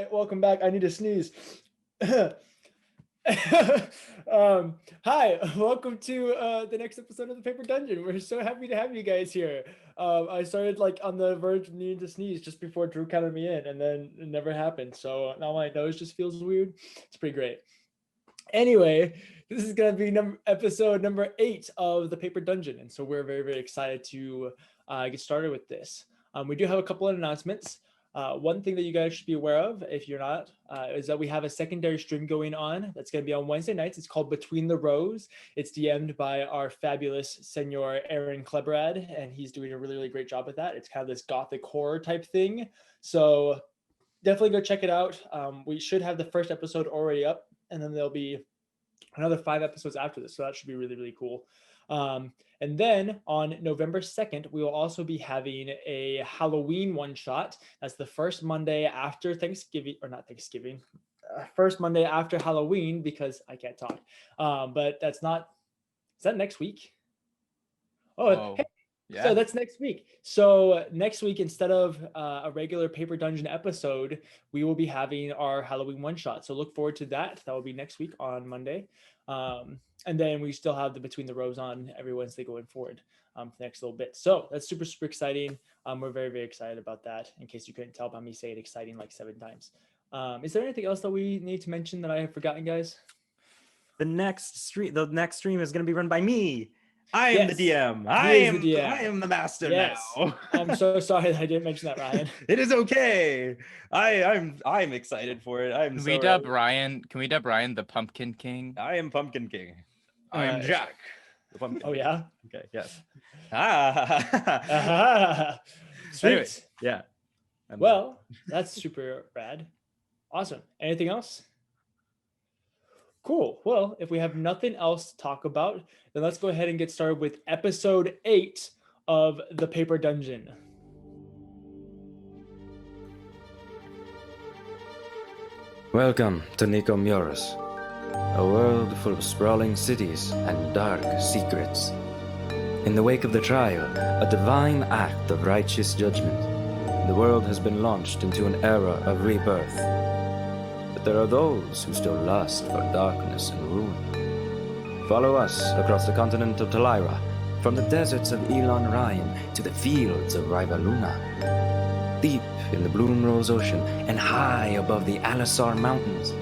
Hi, welcome back. I need to sneeze. Hi, welcome to the next episode of the Paper Dungeon. We're so happy to have you guys here. I started like on the verge of needing to sneeze just before Drew counted me in, and then it never happened. So now my nose just feels weird. It's pretty great. Anyway, this is gonna be episode number 8 of the Paper Dungeon, and so we're very excited to get started with this. We do have a couple of announcements. One thing that you guys should be aware of, if you're not, is that we have a secondary stream going on. That's going to be on Wednesday nights. It's called Between the Rows. It's DM'd by our fabulous Senor Aaron Klebrad, and he's doing a really great job with that. It's kind of this gothic horror type thing. So definitely go check it out. We should have the first episode already up, and then there'll be another 5 episodes after this. So that should be really cool. And then on November 2nd, we will also be having a Halloween one-shot. That's the first Monday after Thanksgiving, or not Thanksgiving, first Monday after Halloween, because I can't talk. But that's not, is that next week? Oh, hey. Yeah. So that's next week. So next week, instead of a regular Paper Dungeon episode, we will be having our Halloween one-shot. So look forward to that. That will be next week on Monday. And then we still have the Between the Rows on every Wednesday going forward for the next little bit. So that's super exciting. We're very excited about that, in case you couldn't tell by me saying exciting like 7 times. Is there anything else that we need to mention that I have forgotten, guys? The next stream is going to be run by me. I am the DM. I am the master now. I'm so sorry that I didn't mention that, Ryan. It is okay. I'm excited for it. Can we dub Ryan the Pumpkin King? I am Pumpkin King. I am Jack. The Pumpkin. Oh yeah. Okay. Yes. Sweet. Anyway, yeah. Well, that's super rad. Awesome. Anything else? Cool. Well, if we have nothing else to talk about, then let's go ahead and get started with episode 8 of the Paper Dungeon. Welcome to Nicomuras, a world full of sprawling cities and dark secrets. In the wake of the trial, a divine act of righteous judgment, the world has been launched into an era of rebirth. But there are those who still lust for darkness and ruin. Follow us across the continent of Talira, from the deserts of Elon Ryan to the fields of Rivaluna. Deep in the Bloomrose Ocean and high above the Alisar Mountains,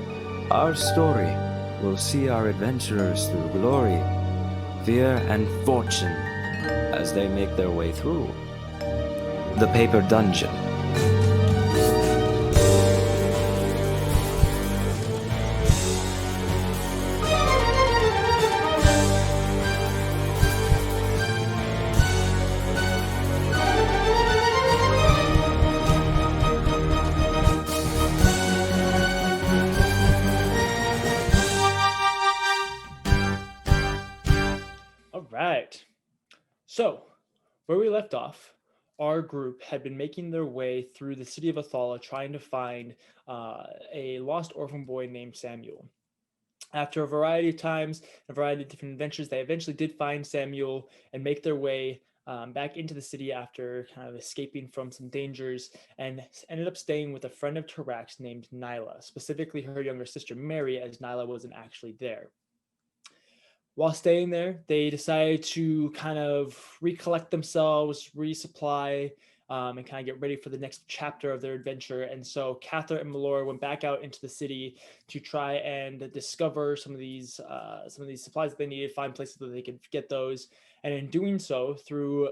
our story will see our adventurers through glory, fear, and fortune as they make their way through the Paper Dungeon. So, where we left off, our group had been making their way through the city of Athala trying to find a lost orphan boy named Samuel. After a variety of times, a variety of different adventures, they eventually did find Samuel and make their way back into the city after kind of escaping from some dangers, and ended up staying with a friend of Tarak's named Nyla, specifically her younger sister Mary, as Nyla wasn't actually there. While staying there, they decided to kind of recollect themselves, resupply, and kind of get ready for the next chapter of their adventure. And so Cather and Melora went back out into the city to try and discover some of these supplies that they needed, find places that they could get those. And in doing so, through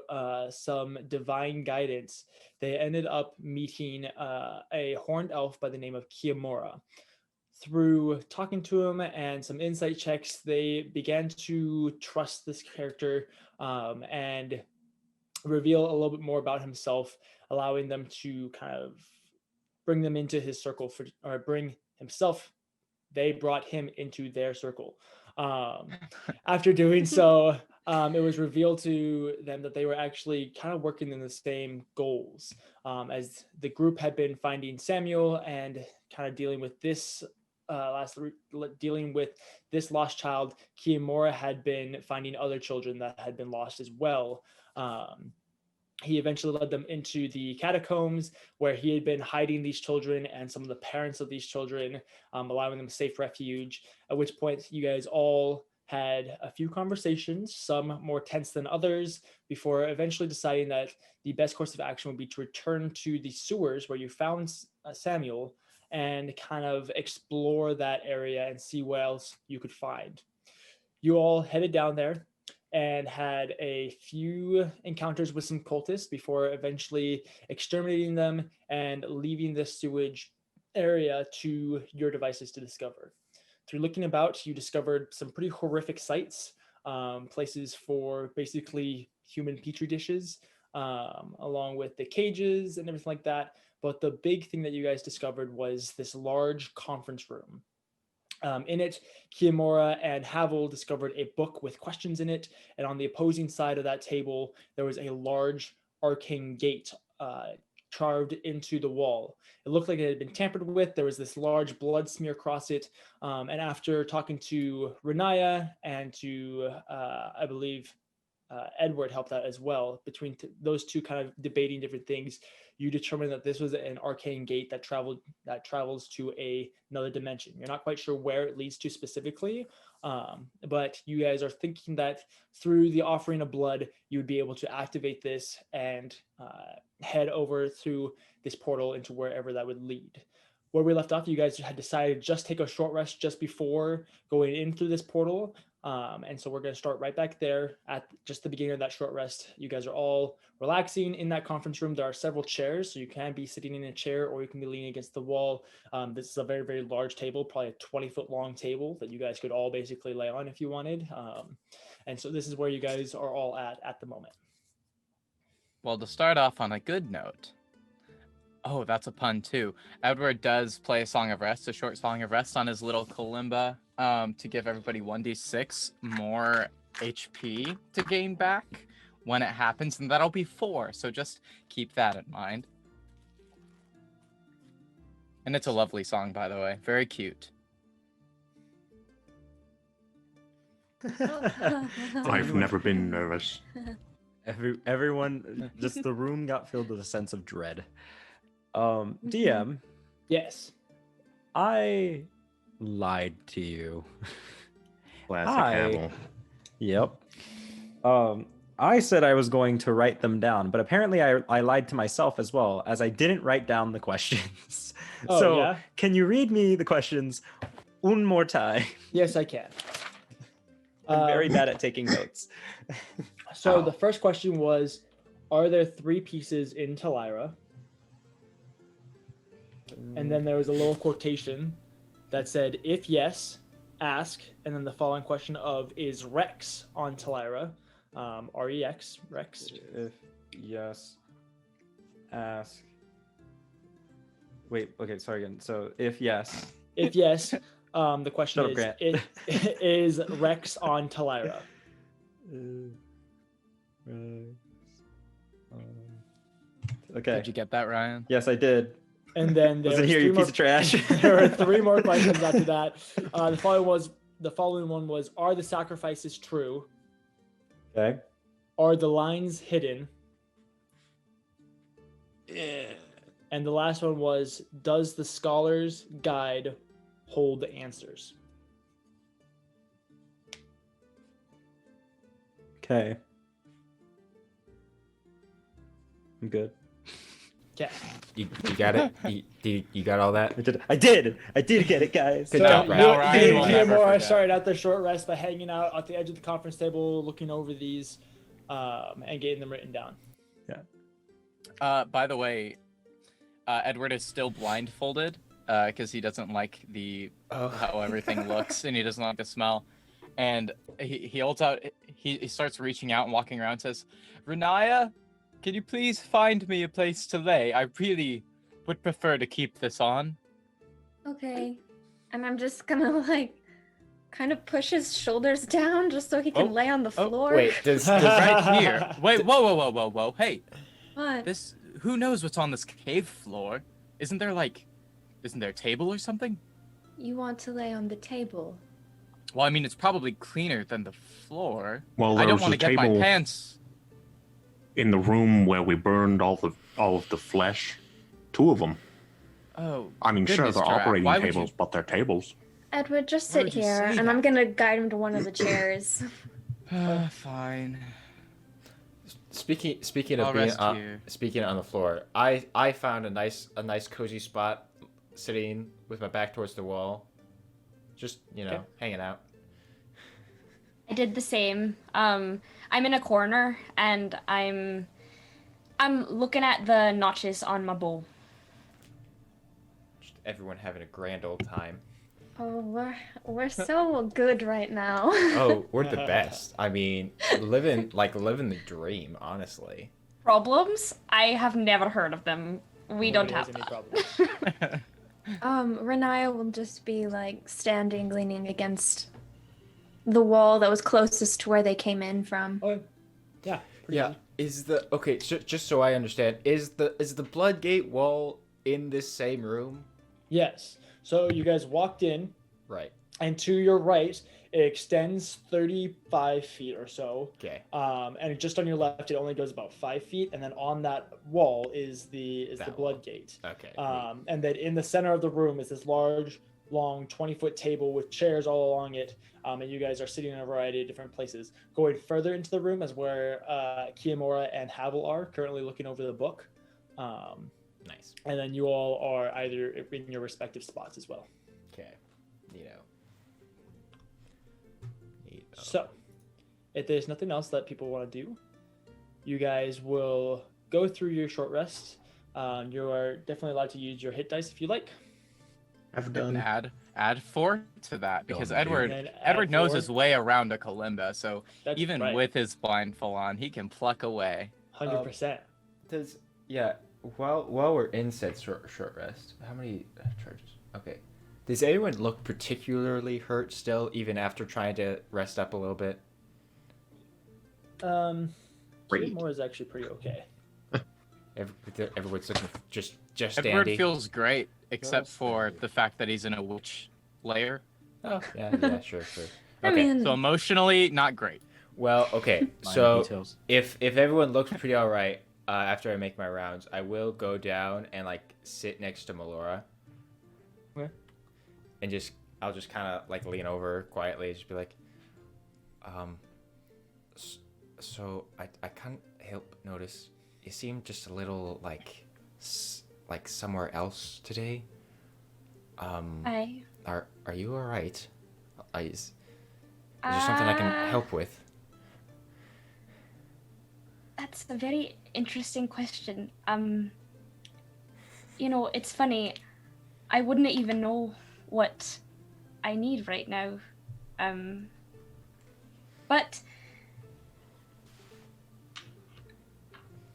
some divine guidance, they ended up meeting a horned elf by the name of Kiamora. Through talking to him and some insight checks, they began to trust this character and reveal a little bit more about himself, allowing them to kind of bring them into his circle they brought him into their circle. After doing so, it was revealed to them that they were actually kind of working in the same goals, as the group had been finding Samuel and kind of dealing with this lost child. Kiamora had been finding other children that had been lost as well. he eventually led them into the catacombs where he had been hiding these children and some of the parents of these children, allowing them safe refuge, at which point you guys all had a few conversations, some more tense than others, before eventually deciding that the best course of action would be to return to the sewers where you found Samuel and kind of explore that area and see what else you could find. You all headed down there and had a few encounters with some cultists before eventually exterminating them and leaving the sewage area to your devices to discover. Through looking about, you discovered some pretty horrific sites, places for basically human petri dishes, along with the cages and everything like that. But the big thing that you guys discovered was this large conference room. In it, Kiyomura and Havel discovered a book with questions in it, and on the opposing side of that table, there was a large arcane gate carved into the wall. It looked like it had been tampered with. There was this large blood smear across it, and after talking to Renaya and to, I believe, Edward helped out as well, between those two kind of debating different things, you determined that this was an arcane gate that travels to another dimension. You're not quite sure where it leads to specifically, but you guys are thinking that through the offering of blood, you would be able to activate this and head over through this portal into wherever that would lead. Where we left off, you guys had decided to just take a short rest just before going in through this portal. And so we're going to start right back there at just the beginning of that short rest. You guys are all relaxing in that conference room. There are several chairs, so you can be sitting in a chair or you can be leaning against the wall. This is a very, very large table, probably a 20-foot long table that you guys could all basically lay on if you wanted. And so this is where you guys are all at the moment. Well, to start off on a good note, oh, that's a pun too. Edward does play a Song of Rest, a short Song of Rest on his little kalimba, to give everybody 1d6 more HP to gain back when it happens, and that'll be 4. So just keep that in mind. And it's a lovely song, by the way. Very cute. I've never been nervous. Everyone, just the room got filled with a sense of dread. DM. Yes. I lied to you. Classic Havel. Yep. I said I was going to write them down, but apparently I lied to myself as well, as I didn't write down the questions. Oh, so yeah? Can you read me the questions one more time? Yes, I can. I'm very bad at taking notes. So the first question was, are there 3 pieces in Talira? And then there was a little quotation that said, if yes, ask. And then the following question of, is Rex on Talira? R-E-X, Rex. If yes, ask. Wait, okay, sorry again. So if yes. If yes, the question Shut is, up, is Rex on Talira? Okay. Did you get that, Ryan? Yes, I did. And then there Listen was here, you piece of trash. there were 3 more questions after that. The following one was, are the sacrifices true? Okay. Are the lines hidden? Yeah. And the last one was, does the scholar's guide hold the answers? Okay. I'm good. Okay. You got it? You got all that? I did get it, guys. Good So job, Ryan. Ryan will never I forget. started out the short rest by hanging out at the edge of the conference table, looking over these, and getting them written down. By the way, Edward is still blindfolded because he doesn't like how everything looks, and he doesn't like the smell. And he holds out. He starts reaching out and walking around. And says, "Renaya, can you please find me a place to lay? I really would prefer to keep this on." Okay. And I'm just gonna kind of push his shoulders down just so he can lay on the floor. Wait, does Right here. Wait, whoa. Hey, What? who knows what's on this cave floor? Isn't there a table or something? You want to lay on the table? Well, I mean, it's probably cleaner than the floor. Well, I don't there's want a to get my table. pants. in the room where we burned all of the flesh. 2 of them. Oh. I mean, sure, goodness, they're Giraffe. operating Why would tables, you- but they're tables. Edward, just Why sit would you here, say and I'm that? gonna guide him to one of the chairs. Fine. Speaking I'll of being rest here. speaking on the floor, I found a nice cozy spot, sitting with my back towards the wall, just hanging out. I did the same. I'm in a corner, and I'm looking at the notches on my bow. Just everyone having a grand old time. Oh, we're so good right now. Oh, we're the best. I mean, living the dream, honestly. Problems? I have never heard of them. We don't Nobody have has that. any problems. Renaya will just be like standing, leaning against the wall that was closest to where they came in from. Oh, yeah. pretty Yeah. easy. Is the okay? Just so I understand, is the Bloodgate wall in this same room? Yes. So you guys walked in, Right. and to your right, it extends 35 feet or so. Okay. And just on your left, it only goes about 5 feet, and then on that wall is the That blood gate. Okay. And then in the center of the room is this large, long 20-foot table with chairs all along it. And you guys are sitting in a variety of different places. Going further into the room is where Kiyomura and Havel are currently looking over the book. Nice. And then you all are either in your respective spots as well. Okay. Neato. So, if there's nothing else that people want to do, you guys will go through your short rest. You are definitely allowed to use your hit dice if you like. I've And done. add 4 to that because man. Edward And then Edward add knows 4. his way around a kalimba, so That's even right. with his blindfold on, he can pluck away. 100%. While we're in said short rest, how many charges? Okay. Does anyone look particularly hurt still, even after trying to rest up a little bit? Great. Kiyomura is actually pretty okay. Everyone's looking just Edward dandy. feels great, except Feels for dandy. the fact that he's in a witch layer. Oh, yeah, sure. I Okay. mean, So emotionally, not great. Well, okay. Minor So details. if everyone looks pretty all right after I make my rounds, I will go down and like sit next to Melora. Okay. And I'll just kind of like lean over quietly, just be like, so I can't help notice you seem just a little like somewhere else today. I Are you all right? Is there something I can help with? That's a very interesting question. It's funny. I wouldn't even know what I need right now. But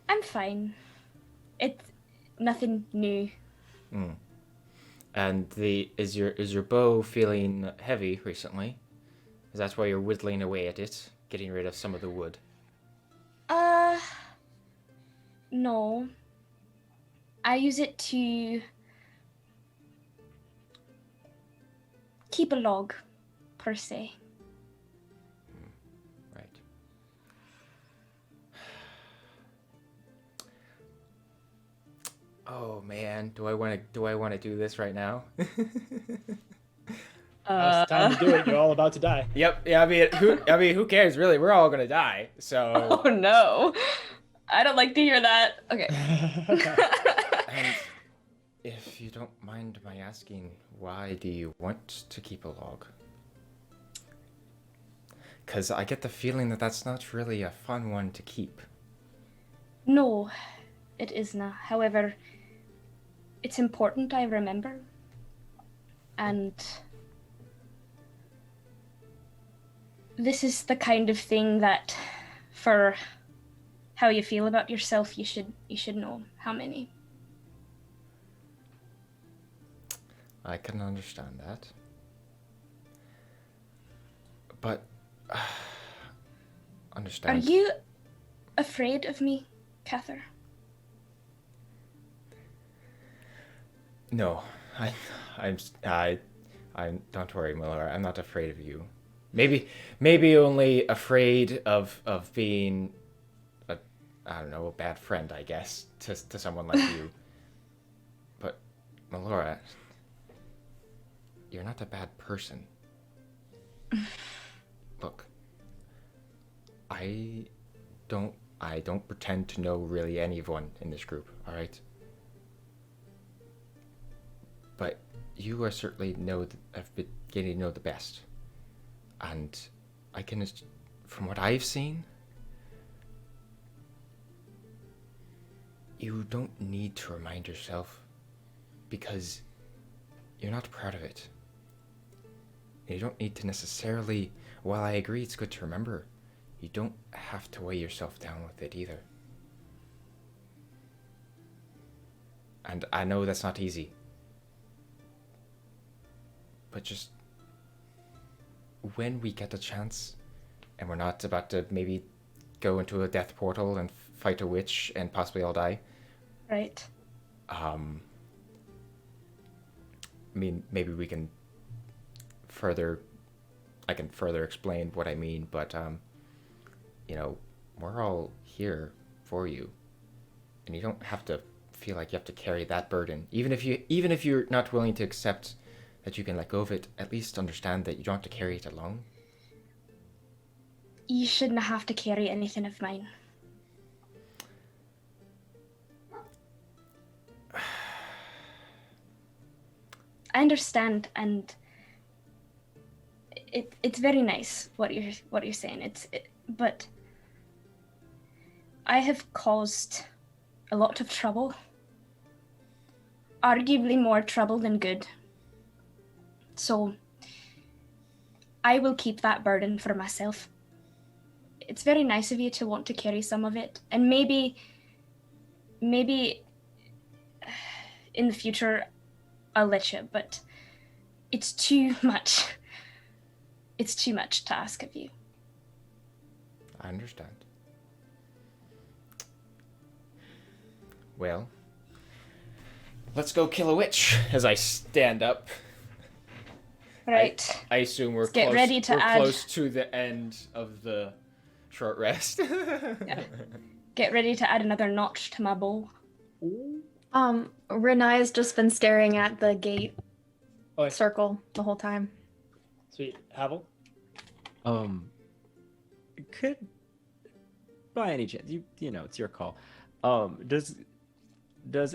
I'm fine. It's nothing new. And is your bow feeling heavy recently? Is that why you're whittling away at it, getting rid of some of the wood? No. I use it to keep a log, per se. Right. Oh man, do I want to do this right now? Now it's time to do it. You're all about to die. Yep. Yeah. Who cares really? We're all gonna die. So. Oh no. I don't like to hear that. Okay. And if you don't mind my asking, why do you want to keep a log? Because I get the feeling that that's not really a fun one to keep. No, it isn't. However, it's important I remember. And this is the kind of thing that, for how you feel about yourself, you should know how many. I can understand that. But Are understand. you afraid of me, Cather? No, I'm. Don't worry, Miller. I'm not afraid of you. Maybe only afraid of being I don't know, a bad friend, I guess, to someone like you. But, Melora, you're not a bad person. Look, I don't pretend to know really anyone in this group, all right? But you are certainly have been getting to know the best. And I can, from what I've seen, you don't need to remind yourself because you're not proud of it. You don't need to necessarily, while I agree it's good to remember, you don't have to weigh yourself down with it either. And I know that's not easy. But just when we get a chance and we're not about to maybe go into a death portal and fight a witch and possibly all die. Right. I mean, maybe we can I can further explain what I mean, but you know, we're all here for you. And you don't have to feel like you have to carry that burden. Even if you're not willing to accept that you can let go of it, at least understand that you don't have to carry it alone. You shouldn't have to carry anything of mine. I understand, and it's very nice what you're saying. But I have caused a lot of trouble, arguably more trouble than good. So I will keep that burden for myself. It's very nice of you to want to carry some of it, and maybe in the future I'll let you, but it's too much. It's too much to ask of you. I understand. Well, let's go kill a witch as I stand up. Right. I assume we're Get close, ready to add... close to the end of the short rest. Yeah. Get ready to add another notch to my bow. Renaya's just been staring at the gate Okay. circle the whole time. Sweet. Havel? Could, by any chance, you know, it's your call. Does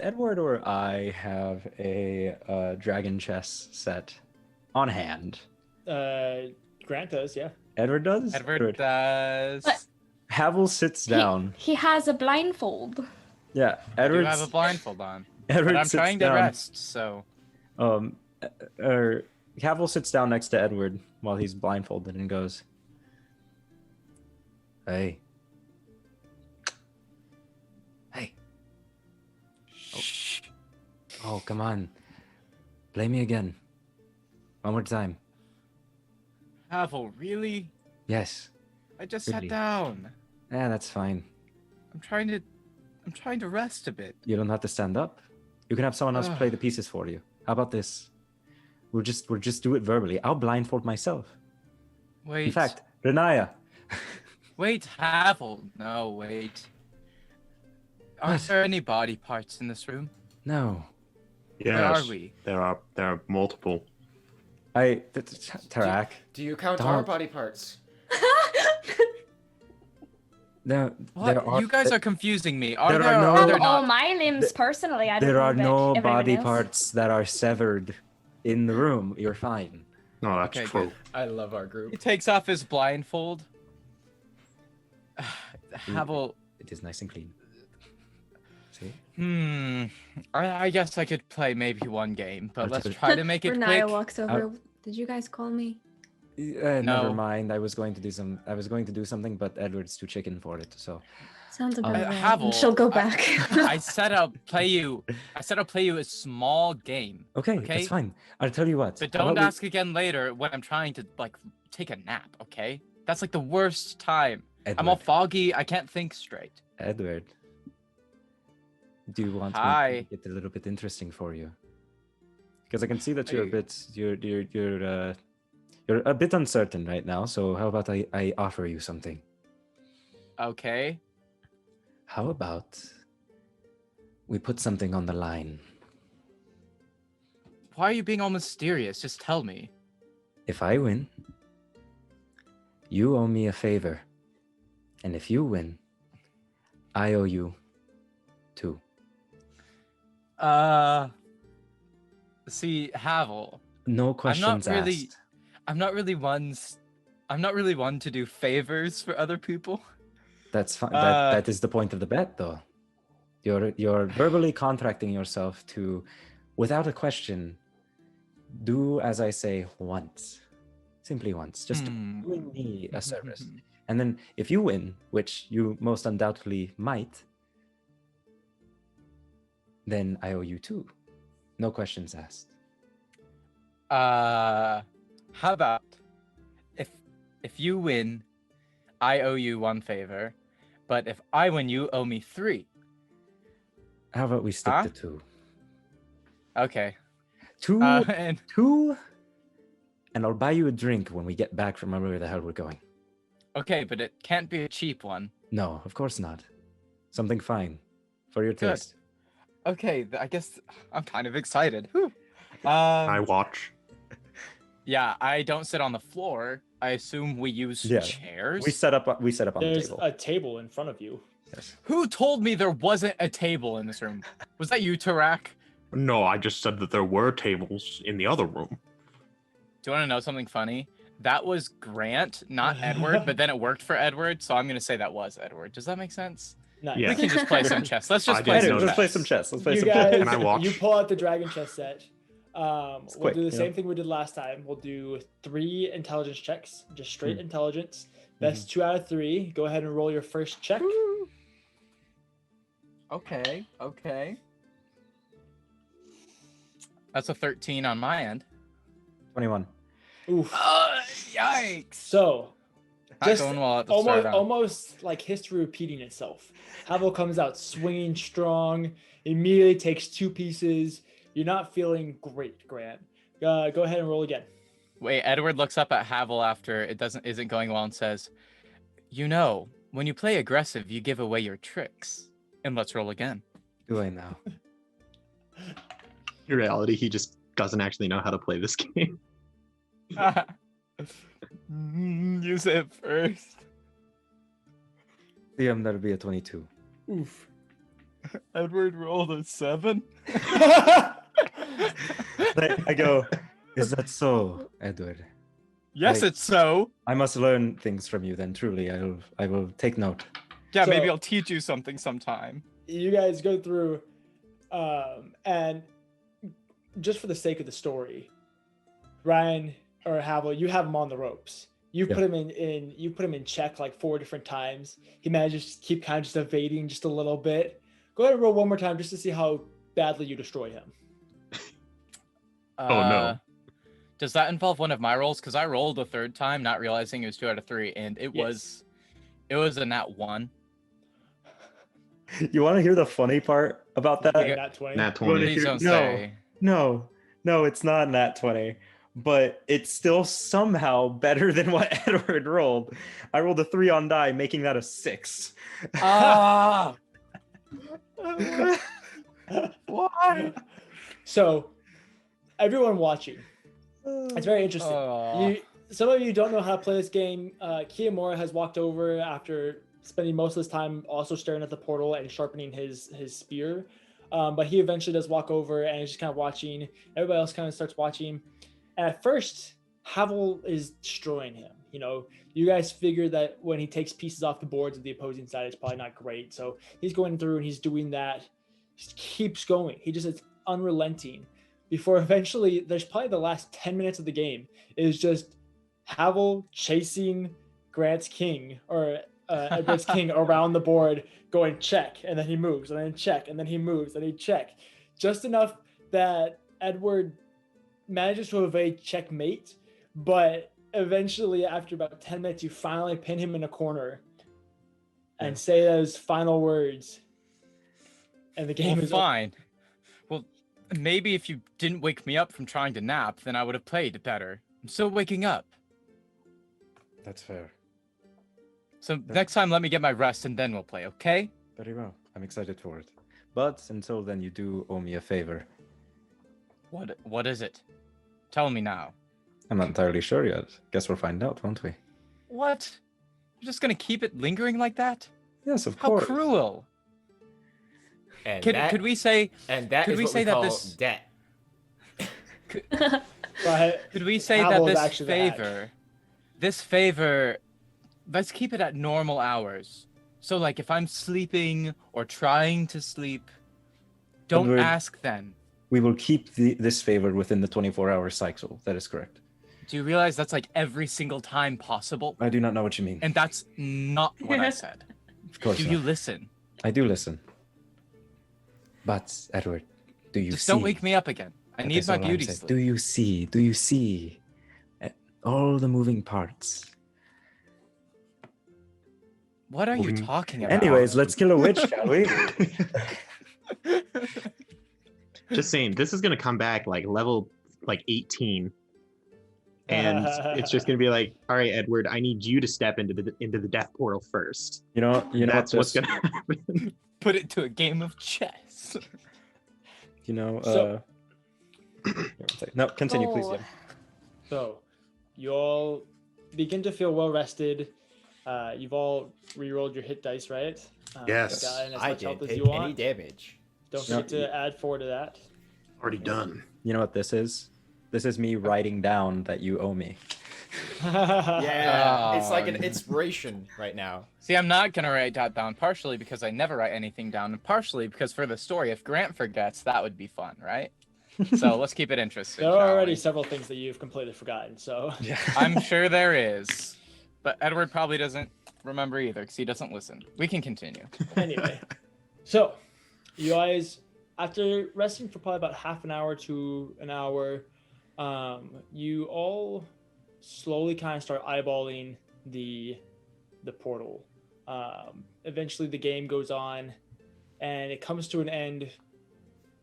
Edward or I have a dragon chess set on hand? Grant does, yeah. Edward does? Edward does. But- Havel sits down. He has a blindfold. Yeah, I do Edward. have a blindfold on. Edward But I'm sits trying to down. rest, so. Havel sits down next to Edward while he's blindfolded and goes, "Hey. Hey. Oh, come on. Play me again. One more time. Havel, really? Yes. I just Really? sat down. Yeah, that's fine. I'm trying to rest a bit. You don't have to stand up. You can have someone else play the pieces for you. How about this? We'll just do it verbally. I'll blindfold myself. Wait. In fact, Renaya. Wait, Havel. No, wait. Are What? there any body parts in this room? No. Where Yes, are we? there are multiple. Tarak. Do you count our Don't. body parts? There What? are. You guys are confusing me. Are there there, are or no- are there All not? my limbs, personally, I don't There know are about no everyone body else. parts that are severed in the room. You're fine. No, that's Okay, true. good. I love our group. He takes off his blindfold. Havel. It is nice and clean. See? I guess I could play maybe one game, but Let's let's do it. try to make it Renaya quick. walks over. Did you guys call me? Never No. mind. I was going to do something, but Edward's too chicken for it. So Sounds about right. Havel, She'll go back. I said I'll play you a small game. okay, Okay. that's fine. I'll tell you what. But how don't about we- ask again later when I'm trying to like take a nap, okay? That's like the worst time. I'm all Edward. foggy, I can't think straight. Edward. Do you want me Hi. to make it a little bit interesting for you? Because I can see that you're a Hey. bit you're a bit uncertain right now. So how about I offer you something? Okay. How about we put something on the line? Why are you being all mysterious? Just tell me. If I win, you owe me a favor. And if you win, I owe you 2. See, Havel. No questions asked. I'm not really one to do favors for other people. That's fine. That is the point of the bet, though. You're verbally contracting yourself to, without a question, do as I say once, simply once, just doing me a service. And then if you win, which you most undoubtedly might, then I owe you 2. No questions asked. How about if you win, I owe you 1 favor, but if I win, you owe me 3. How about we stick to 2? Okay. 2, And 2, and I'll buy you a drink when we get back from wherever the hell we're going. okay, but it can't be a cheap one. No, of course not. Something fine for your Good. taste. Okay, I guess I'm kind of excited. Whew. I watch. Yeah, I don't sit on the floor. I assume we use chairs. We set up on the There's table. a table in front of you. Yes. Who told me there wasn't a table in this room? Was that you, Tarak? No, I just said that there were tables in the other room. Do you want to know something funny? That was Grant, not Edward, but then it worked for Edward, so I'm going to say that was Edward. Does that make sense? Nice. Yeah. We can just play some chess. Let's just I play didn't some know chess. Let's play some chess. Let's play You some guys, chess. Can I watch? you pull out the dragon chess set. We'll quick, do the you know? same thing we did last time. We'll do 3 intelligence checks, just straight intelligence. Best 2 out of 3. Go ahead and roll your first check. Okay. That's a 13 on my end. 21. Oof. Yikes. So, Not just going well at the start. almost like history repeating itself. Havel comes out swinging strong, immediately takes 2 pieces. You're not feeling great, Grant. Go ahead and roll again. Wait, Edward looks up at Havel after it isn't going well and says, "You know, when you play aggressive, you give away your tricks." And let's roll again. Do I now? In reality, he just doesn't actually know how to play this game. You say it first. That'll be a 22. Oof. Edward rolled a 7. I go, is that so, Edward? Yes, it's so. I must learn things from you then, truly. I will take note. Yeah, So- maybe I'll teach you something sometime. You guys go through, and just for the sake of the story, Ryan or Havel, you have him on the ropes. You Yeah. put him you put him in check like 4 different times. He manages to keep kind of just evading just a little bit. Go ahead and roll one more time just to see how badly you destroy him. Oh, no. Does that involve one of my rolls? Because I rolled a 3rd time, not realizing it was 2 out of 3, and it Yes. was a nat 1. You want to hear the funny part about that? Okay, not 20. Nat What 20. if Please don't no. say. No, it's not nat 20, but it's still somehow better than what Edward rolled. I rolled a 3 on die, making that a 6. Ah! Why? So, everyone watching, it's very interesting. Some of you don't know how to play this game. Kiyomura has walked over after spending most of his time also staring at the portal and sharpening his spear. But he eventually does walk over and is just kind of watching. Everybody else kind of starts watching. And at first, Havel is destroying him. You know, you guys figure that when he takes pieces off the boards of the opposing side, it's probably not great. So he's going through and he's doing that. Just keeps going. He just is unrelenting. Before eventually, there's probably the last 10 minutes of the game is just Havel chasing Grant's king or Edward's king around the board, going check, and then he moves, and then check, and then he moves, and he check. Just enough that Edward manages to evade checkmate, but eventually, after about 10 minutes, you finally pin him in a corner and say those final words. And the game is fine. Well, maybe if you didn't wake me up from trying to nap, then I would have played better. I'm still waking up. That's fair. So next time, let me get my rest and then we'll play, okay? Very well. I'm excited for it. But until then, you do owe me a favor. What is it? Tell me now. I'm not entirely sure yet. Guess we'll find out, won't we? What? You're just gonna keep it lingering like that? Yes, of How course. cruel. And Could we say And that could is we what say we that call this- debt. But could we say How that was this actually the hack? favor, let's keep it at normal hours. So like if I'm sleeping or trying to sleep, don't Edward, ask then. We will keep this favor within the 24-hour cycle. That is correct. Do you realize that's like every single time possible? I do not know what you mean. And that's not what I said. Of course Do not. you listen? I do listen. But, Edward, do you Just see? don't wake me up again. I need That's my all I'm beauty saying. sleep. Do you see? Do you see? All the moving parts. What are you Moving- talking about? Anyways, let's kill a witch, shall we? Just saying, this is gonna come back like level 18. And it's just gonna be like, all right, Edward, I need you to step into the death portal first. You know That's what what's this, gonna happen. Put it to a game of chess. you know, So- no, continue, please. Oh. Yeah. So, you all begin to feel well rested. You've all re-rolled your hit dice, right? Yes. Gotten as I much health didn't as take you any want. damage. Don't forget to add 4 to that. Already done. You know what this is? This is me writing down that you owe me. Yeah, it's like Oh, an inspiration right now. See, I'm not gonna write that down, partially because I never write anything down, and partially because for the story, if Grant forgets, that would be fun, right? So let's keep it interesting. There are shall already we? several things that you've completely forgotten, so Yeah. I'm sure there is, but Edward probably doesn't remember either because he doesn't listen. We can continue. anyway. So, you guys, after resting for probably about half an hour to an hour, you all slowly kind of start eyeballing the portal. Eventually, the game goes on, and it comes to an end,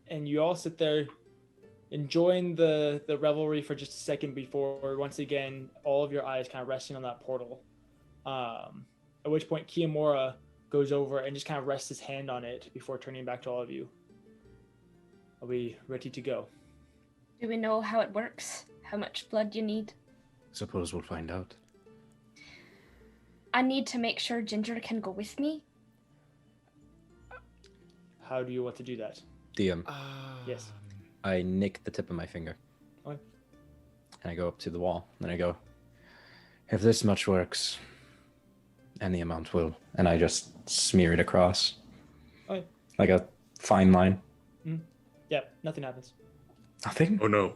and you all sit there enjoying the revelry for just a second before once again all of your eyes kind of resting on that portal. At which point Kiyomura goes over and just kind of rests his hand on it before turning back to all of you. Are we ready to go? Do we know how it works? How much blood you need? Suppose we'll find out. I need to make sure Ginger can go with me. How do you want to do that? DM, Yes. I nick the tip of my finger. Okay. And I go up to the wall. And I go, if this much works, any amount will. And I just smear it across. Okay. Like a fine line. Yeah, nothing happens. Nothing? Oh no.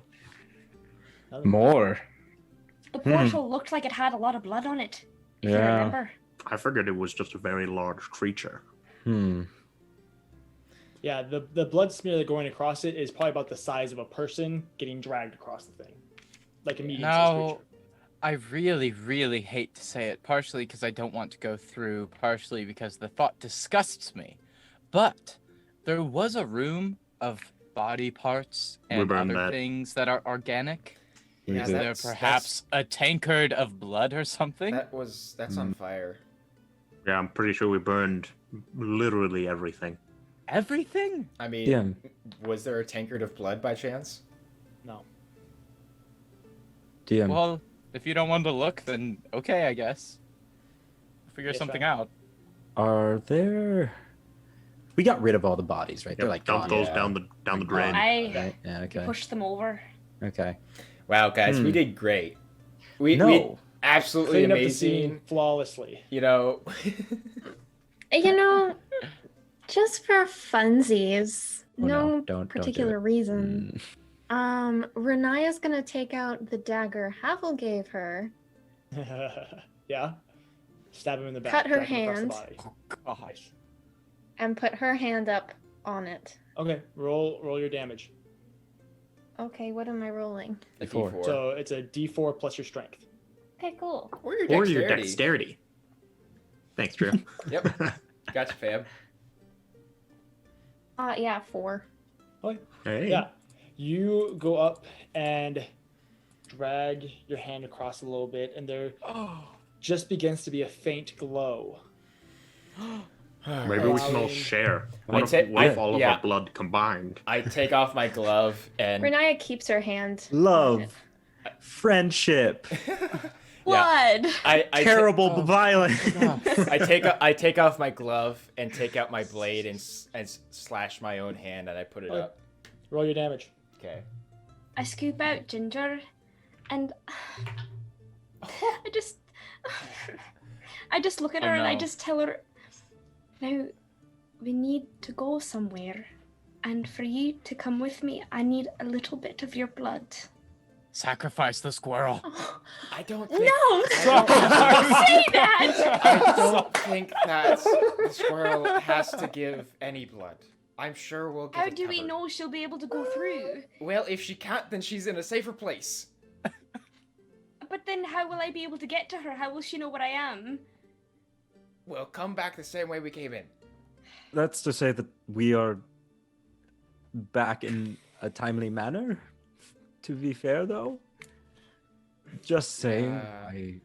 Nothing. More. The portal looked like it had a lot of blood on it. If you Yeah. remember. I figured it was just a very large creature. Yeah, the blood smear going across it is probably about the size of a person getting dragged across the thing. Like a medium-sized Now, creature. I really, really hate to say it, partially because I don't want to go through, partially because the thought disgusts me. But there was a room of body parts We and burned other that. things that are organic. Yeah, Is there that's- perhaps a tankard of blood or something? That's on fire. Yeah, I'm pretty sure we burned literally everything. Everything? I mean, DM. was there a tankard of blood by chance? No. DM. Well, if you don't want to look, then okay, I guess. Figure Yes, something fine. out. Are there... We got rid of all the bodies, right? They're Yep, like dump gone. those yeah. down the drain. I Right? Yeah, okay. pushed them over. Okay. Wow, guys, we did great. We No. absolutely Clean up the scene amazing. flawlessly. You know, You know, just for funsies, Oh, no don't do particular it. reason. Renaya's gonna take out the dagger Havel gave her. Yeah. Stab him in the back. Cut her drag him across hand. the body. Oh, gosh. And put her hand up on it. Okay, roll your damage. Okay, what am I rolling? a D4. D4. So it's a D4 plus your strength. Okay, cool. or your Or dexterity. your dexterity. Thanks, Drew. Yep, gotcha, fam. Yeah, 4. Hey. Yeah. You go up and drag your hand across a little bit, and there just begins to be a faint glow. Maybe we can all Allowing- share. I What ta- if all of yeah. our blood combined? I take off my glove and Renaya keeps her hand. Love, friendship, Blood. I terrible oh, violence. I take off my glove and take out my blade and slash my own hand and I put it Okay. up. Roll your damage. Okay. I scoop out Ginger, and I just look at her and I no. just tell her, now we need to go somewhere, and for you to come with me, I need a little bit of your blood. Sacrifice the squirrel. I don't think No, don't- don't say that. I don't think that the squirrel has to give any blood. I'm sure we'll get How it do we covered. know she'll be able to go through? Well, if she can't, then she's in a safer place. But then how will I be able to get to her? How will she know where I am? We'll come back the same way we came in. That's to say that we are back in a timely manner. To be fair, though, just saying. I'm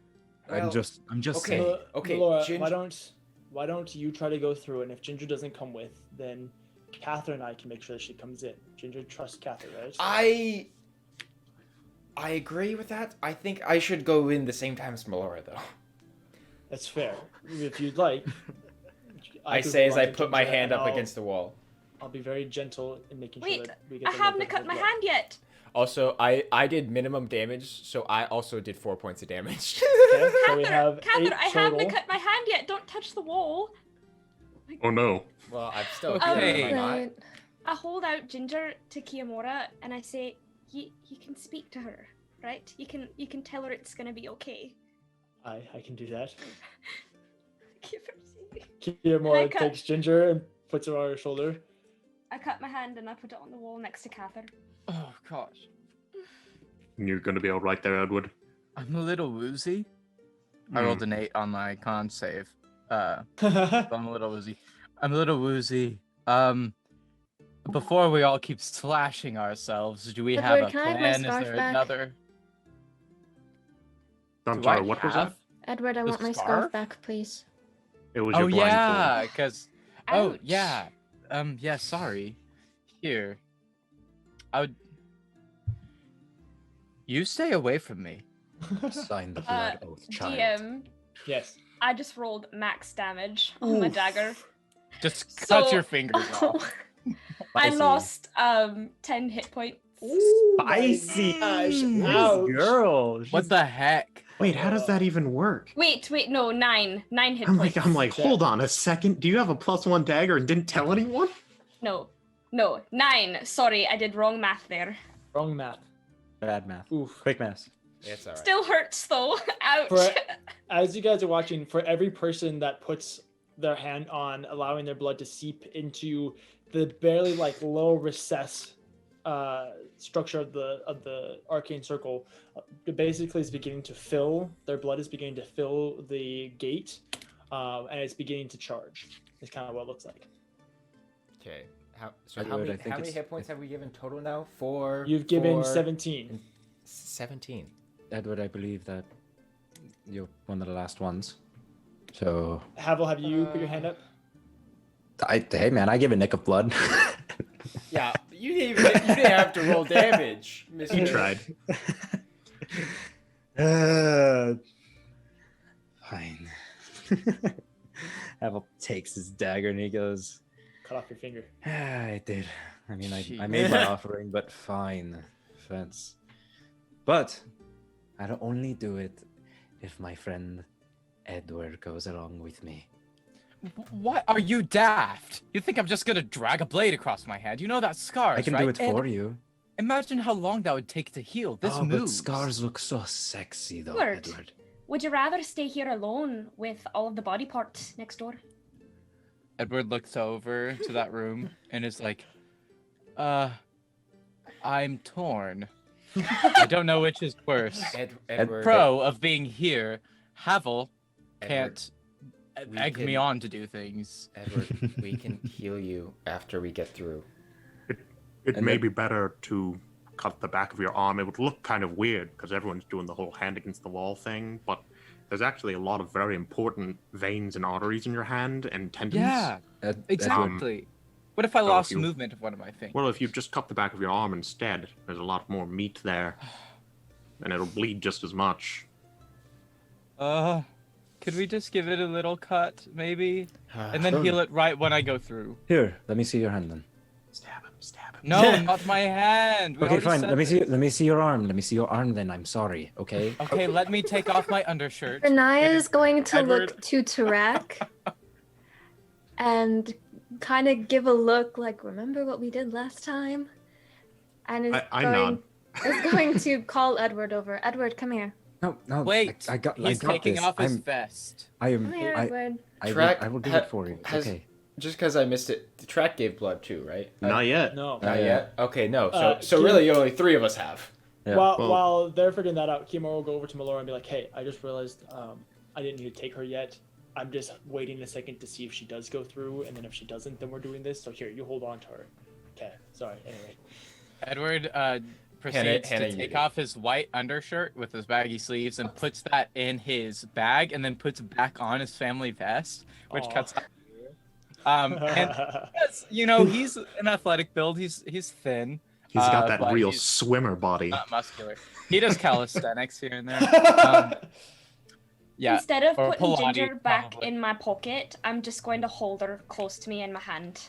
well, just okay. saying. Melora, why don't you try to go through, and if Ginger doesn't come with, then Catherine and I can make sure that she comes in. Ginger trusts Catherine, right? I agree with that. I think I should go in the same time as Melora, though. That's fair. If you'd like. I could say as run I to put my Ginger hand and up I'll- against the wall. I'll be very gentle in making sure Wait, that we get I the haven't little bit cut of my blood. hand yet. Also, I did minimum damage, so I also did 4 points of damage. Okay, so we have Catherine, 8 I total. haven't cut my hand yet. Don't touch the wall. Oh no. Well, I'm still Okay. here, am I not? Right. I hold out Ginger to Kiyomura and I say, you can speak to her, right? You can tell her it's gonna be okay. I can do that. Give her sake. Kiyomura I cut- takes Ginger and puts her on her shoulder. I cut my hand and I put it on the wall next to Catherine. Oh gosh, You're gonna be alright there, Edward. I'm a little woozy. I rolled an 8 on my con save. So I'm a little woozy. Before we all keep slashing ourselves, do we have Edward, a can I have my plan? Is scarf there back? another? I'm Do I sorry, what was that? have- Edward, I The want my scarf? scarf back, please. It was Oh your blindfold. yeah, because oh Ouch. yeah, yeah. Sorry. Here, I would. You stay away from me. Sign the Uh, blood oath, child. DM, Yes. I just rolled max damage on my Oof. dagger. Just So- cut your fingers off. I Spicy. lost 10 hit points. Spicy. Gosh, This ouch. girl. What the heck? Wait, how does that even work? Wait, no, 9 hit I'm points. like, hold on a second. Do you have a +1 dagger and didn't tell anyone? No, 9. Sorry, I did wrong math there. Wrong math. Bad math. Oof. Quick math. It's alright. Still hurts though. Ouch. For, as you guys are watching, for every person that puts their hand on, allowing their blood to seep into the barely like low recess structure of the arcane circle, it basically is beginning to fill. Their blood is beginning to fill the gate, and it's beginning to charge. It's kind of what it looks like. Okay. How Edward, I many, think how many it's- hit points have we given total now? 4. You've given 4, 17. 17. Edward, I believe that you're one of the last ones. So, Havel, have you put your hand up? hey man, I give a nick of blood. Yeah, you didn't have to roll damage, Mr. You tried. Fine. Havel takes his dagger and he goes, Cut off your finger. I did. I mean, I Jeez. made my offering, but fine. Offense. But I'll only do it if my friend Edward goes along with me. What are you daft? You think I'm just gonna drag a blade across my hand? You know that scars, I can right? do it And for you. imagine how long that would take to heal. This Oh, moves. but scars look so sexy, though, Edward. Edward. Would you rather stay here alone with all of the body parts next door? Edward looks over to that room and is like, I'm torn. I don't know which is worse. Edward, Pro of being here, Havel Edward, can't we egg me can- on to do things. Edward, we can heal you after we get through. It And may then- be better to cut the back of your arm. It would look kind of weird because everyone's doing the whole hand against the wall thing, but there's actually a lot of very important veins and arteries in your hand and tendons. Yeah, exactly. What if I so lost if you- movement of one of my fingers? Well, if you just cut the back of your arm instead, there's a lot more meat there, and it'll bleed just as much. Could we just give it a little cut, maybe? And then Sure. heal it right when I go through. Here, let me see your hand then. Stab him, stab him. No, not my hand. We Okay, already fine. said Let me this. see. Let me see your arm. Let me see your arm. Then I'm sorry. Okay. Okay, let me take off my undershirt. Renaya is going to Edward. look to Tarak and kind of give a look like, remember what we did last time? And is I nod. going to call Edward over. Edward, come here. No, no. Wait, I got. he's I got taking this. off his I'm. vest. I am. Come here, Edward. I will do ha- it for you. It's has- okay. Just because I missed it, the track gave blood too, right? Not yet. No. Not yet. Okay, no. So Kim- really, only 3 of us have. Yeah. Well- While they're figuring that out, Kimura will go over to Melora and be like, "Hey, I just realized I didn't need to take her yet. I'm just waiting a second to see if she does go through, and then if she doesn't, then we're doing this. So here, you hold on to her." Okay. Sorry. Anyway. Edward proceeds Hannah, to you take do. off his white undershirt with his baggy sleeves and puts that in his bag and then puts back on his family vest, which Aw. cuts. And yes, you know, he's an athletic build. He's thin. He's got that but real he's swimmer body. not muscular. He does calisthenics here and there. Yeah. Instead of or putting Pilates, Ginger back probably. in my pocket, I'm just going to hold her close to me in my hand.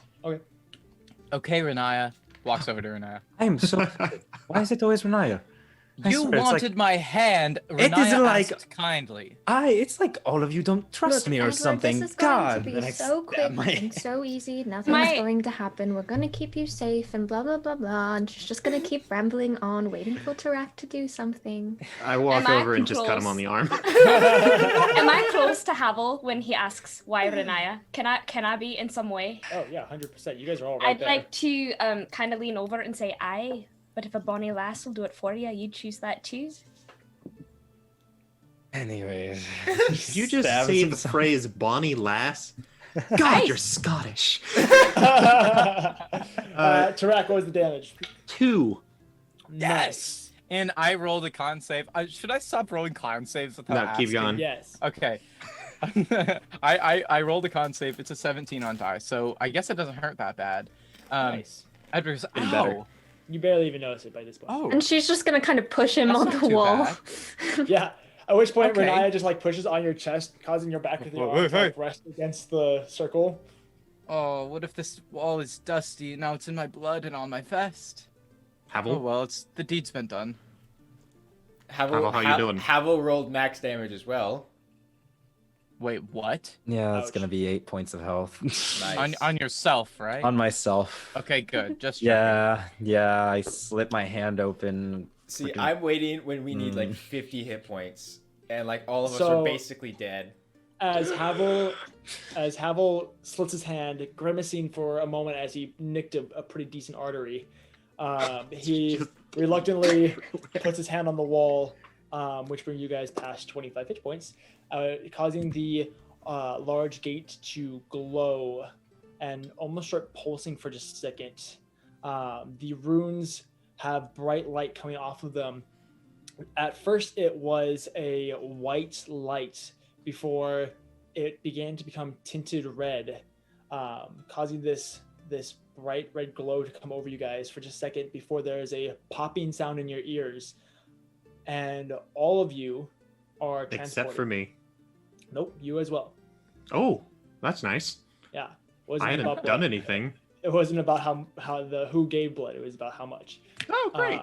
Okay, Renaya. Walks over to Renaya. I am so. Why is it always Renaya? I You swear, it's wanted like, my hand. It Renaya isn't like- asked kindly. It's like all of you don't trust Look, me or Edward, something. This is going God. to be and I so stab quick my- and so easy. Nothing's My- going to happen. We're going to keep you safe and blah, blah, blah, blah. And she's just going to keep rambling on, waiting for Tarak to do something. I walk Am I over and just cut him on the arm. Am I close to Havel when he asks why Renaya? Can I be in some way? Oh yeah, 100%. You guys are all right I'd there. like to kind of lean over and say aye, but if a bonny lass will do it for you, you'd choose that too. Anyways. Did you just Stabs say the himself. phrase Bonnie Lass? God, Nice. you're Scottish. Tarak, what was the damage? 2. Nice. And I rolled a con save. Should I stop rolling con saves without No, asking? keep going. Yes. Okay. I rolled a con save. It's a 17 on die, so I guess it doesn't hurt that bad. Nice. Edward's Getting better. ow. You barely even notice it by this point. Oh. And she's just going to kind of push him That's on not the too wall. bad. Yeah. At which point, Okay. Renaya just like pushes on your chest, causing your back with your arm to like, rest against the circle. Oh, what if this wall is dusty and now it's in my blood and on my vest? Oh Havel? well, it's the deed's been done. Havel, how you doing? Havel rolled max damage as well. Wait, what? Yeah, it's Ouch. gonna be 8 points of health. Nice. On yourself, right? On myself. Okay, good. Just checking. Yeah, I slit my hand open. See, freaking- I'm waiting when we need like Mm. 50 hit points, and like all of us So- are basically dead. As Havel slits his hand, grimacing for a moment as he nicked a pretty decent artery, he reluctantly puts his hand on the wall, which brings you guys past 25 hit points, causing the large gate to glow and almost start pulsing for just a second. The runes have bright light coming off of them. At first, it was a white light before it began to become tinted red, causing this bright red glow to come over you guys for just a second before there is a popping sound in your ears, and all of you are Except for transported. me. Nope, you as well. Oh, that's nice. Yeah, I hadn't about done blood. anything. It wasn't about who gave blood. It was about how much. Oh, great.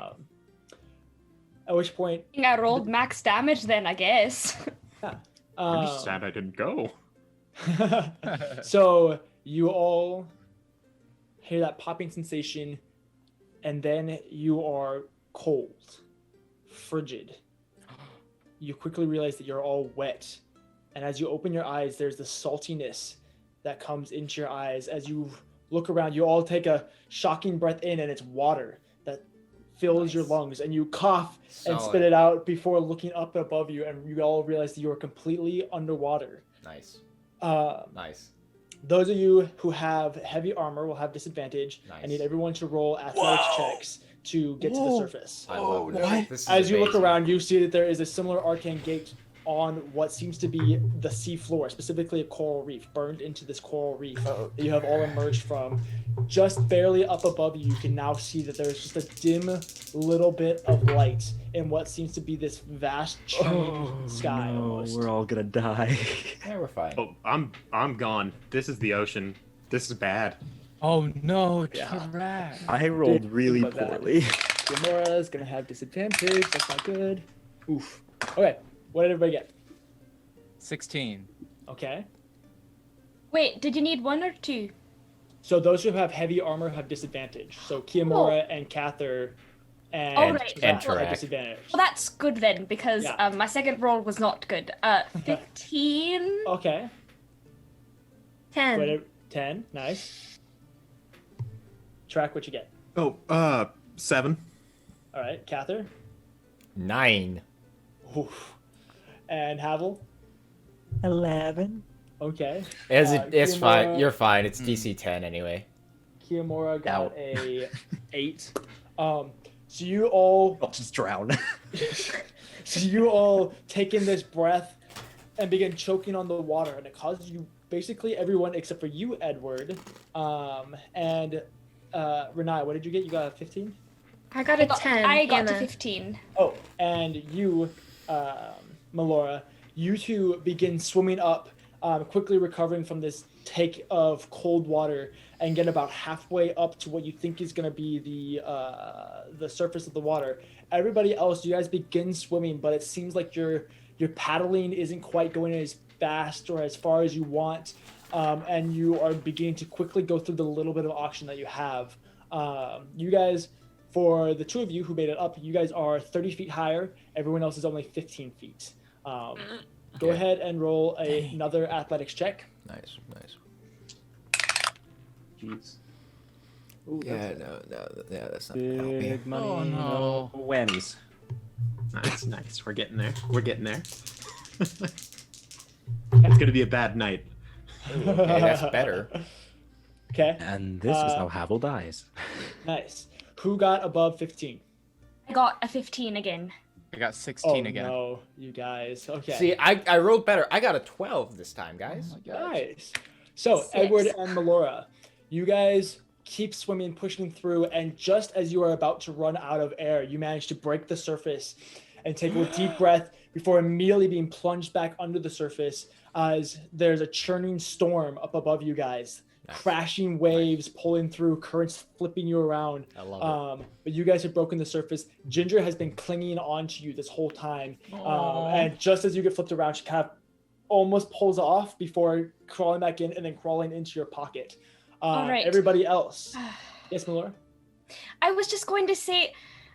At which point, I rolled max damage then, I guess. I'm just sad I didn't go. So you all hear that popping sensation, and then you are cold, frigid. You quickly realize that you're all wet, and as you open your eyes, there's the saltiness that comes into your eyes. As you look around, you all take a shocking breath in, and it's water that fills your lungs, and you cough and spit it out before looking up above you, and you all realize that you are completely underwater. Nice. Nice. Those of you who have heavy armor will have disadvantage. I need everyone to roll athletics checks to get to the surface. I love this. what? This is As you look amazing. around, you see that there is a similar arcane gate on what seems to be the sea floor, specifically a coral reef, burned into this coral reef that you have all emerged from. Just barely up above you, you can now see that there's just a dim little bit of light in what seems to be this vast churning sky. No, Almost. we're all gonna die. Yeah, we're fine. Oh, I'm gone. This is the ocean. This is bad. Oh no, Yeah. trash. I rolled really about that. poorly. Gamora is gonna have disadvantage. That's not good. Oof. Okay, what did everybody get? 16. Okay. Wait, did you need 1 or 2? So those who have heavy armor have disadvantage. So Kiamora and Cather and Oh, right. Tarak Tarak. have disadvantage. Well, that's good then, because Yeah. my second roll was not good. 15? Okay. 10. What did- 10. Nice. Track what you get. Oh, 7. All right, Cather. 9. Oof. And Havel. 11. Okay. It's fine. Kiamora- You're fine. It's DC 10 anyway. Kiamora got Ow. a 8. So you all I'll just drown. So you all take in this breath and begin choking on the water, and it causes you, basically everyone except for you, Edward, and Renai. What did you get? You got a 15? I got a 10. I got to Anna. 15. Oh, and you, Melora, you two begin swimming up, quickly recovering from this take of cold water, and get about halfway up to what you think is going to be the surface of the water. Everybody else, you guys begin swimming, but it seems like your paddling isn't quite going as fast or as far as you want, and you are beginning to quickly go through the little bit of oxygen that you have. You guys, for the two of you who made it up, you guys are 30 feet higher. Everyone else is only 15 feet. Go Okay. ahead and roll another athletics check. Nice. Jeez. Yeah, that's not gonna help me. Big money. Oh, no. Whammies. Nice. We're getting there. It's gonna be a bad night. Okay, that's better. Okay, And this is how Havel dies. nice. Who got above 15? I got a 15 again. I got 16 Oh again. no, you guys. Okay. See, I rolled better. I got a 12 this time, guys. Nice. So, 6. Edward and Melora, you guys keep swimming, pushing through, and just as you are about to run out of air, you manage to break the surface and take a deep breath before immediately being plunged back under the surface as there's a churning storm up above you guys. Nice. Crashing waves pulling through, currents flipping you around. I love it. But you guys have broken the surface. Ginger has been clinging onto you this whole time. Aw. And just as you get flipped around, she kind of almost pulls off before crawling back in and then crawling into your pocket. All right. Everybody else. Yes, Melora? I was just going to say,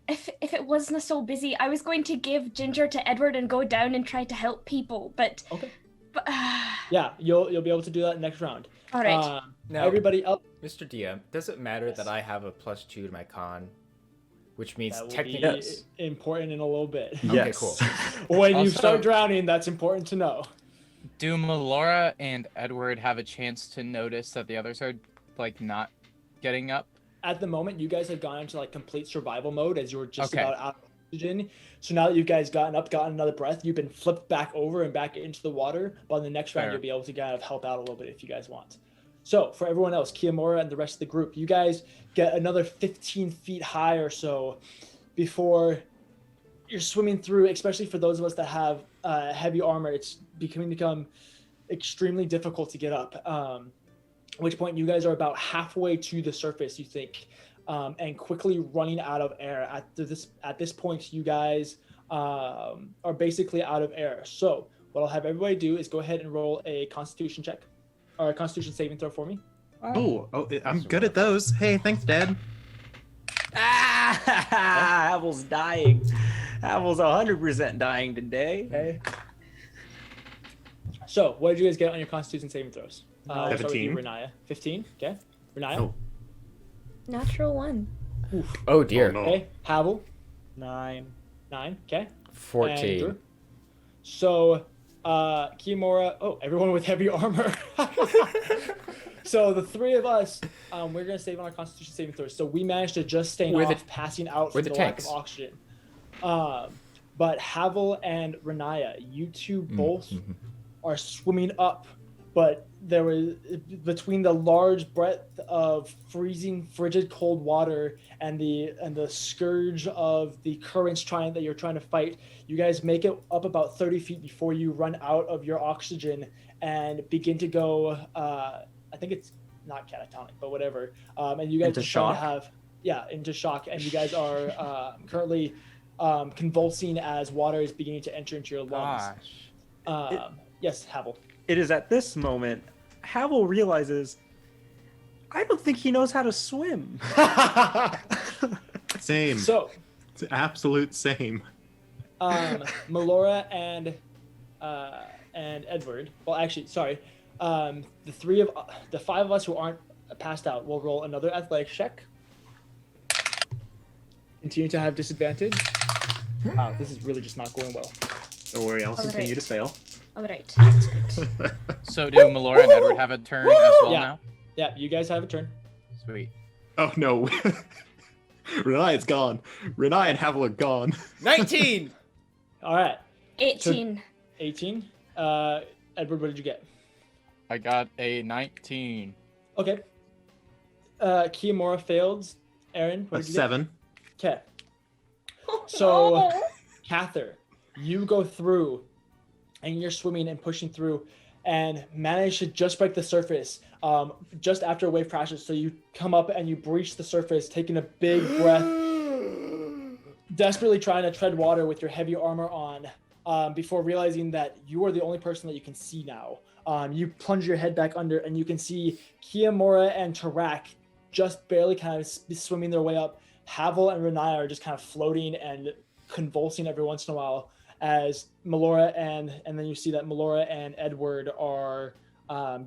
if it wasn't so busy, I was going to give Ginger to Edward and go down and try to help people, but... Okay. But, Yeah, you'll be able to do that next round. all right. Now, Everybody else. Mr. DM, does it matter that I have a +2 to my con? Which means That will technically... be Yes. important in a little bit. Okay, Yes. cool. When you Also- start drowning, that's important to know. Do Melora and Edward have a chance to notice that the others are like not getting up? At the moment, you guys have gone into like complete survival mode as you were just Okay. about out of oxygen. So now that you guys gotten another breath, you've been flipped back over and back into the water. But in the next round, Fair. you'll be able to kind of help out a little bit if you guys want. So for everyone else, Kiamora and the rest of the group, you guys get another 15 feet high or so before you're swimming through, especially for those of us that have heavy armor. It's become extremely difficult to get up. At which point you guys are about halfway to the surface, you think, and quickly running out of air. At this point, you guys are basically out of air. So what I'll have everybody do is go ahead and roll a Constitution check, or a Constitution saving throw for me. Oh, I'm good at those. Hey, thanks, Dad. Havel's dying. Havel's 100% dying today. Okay. So what did you guys get on your Constitution saving throws? I'll start with you, 17. Renaya. 15. Okay. Renaya. Oh. Natural 1. Oh, dear. Oh, no. Okay. Havel. 9. 9. Okay. And 14. Drew. So, Kiamora. Oh, everyone with heavy armor. So the three of us, we're gonna save on our Constitution saving throws. So we managed to just stay We're off the- passing out we're from the the lack of tanks. oxygen. but Havel and Renaya, you two both are swimming up, but there was between the large breadth of freezing, frigid, cold water and the scourge of the currents that you're trying to fight. You guys make it up about 30 feet before you run out of your oxygen and begin to go. I think it's not catatonic, but whatever. And you guys Into decide to shock? into shock, and you guys are currently convulsing as water is beginning to enter into your lungs. Yes, Havel. It is at this moment Havel realizes, I don't think he knows how to swim. Same. So, It's absolute same. Melora and Edward. Well, actually, sorry. The five of us who aren't passed out will roll another athletics check. Continue to have disadvantage. Wow, this is really just not going well. Don't worry, I'll continue Alright. to fail. All right, that's good. So do Melora and Edward have a turn as well Yeah. now? Yeah, you guys have a turn. Sweet. Oh no. Renai is gone. Renai and Havel are gone. 19. All right, 18. 18. Edward, what did you get? I got a 19. Okay. Kiyomura failed. Aaron, what A did you 7. get? Okay. So, Cather, you go through, and you're swimming and pushing through, and manage to just break the surface just after a wave crashes. So you come up and you breach the surface, taking a big breath, desperately trying to tread water with your heavy armor on, before realizing that you are the only person that you can see now. You plunge your head back under, and you can see Kiyomura and Tarak just barely kind of swimming their way up. Havel and Renaya are just kind of floating and convulsing every once in a while, as Melora and then you see that Melora and Edward are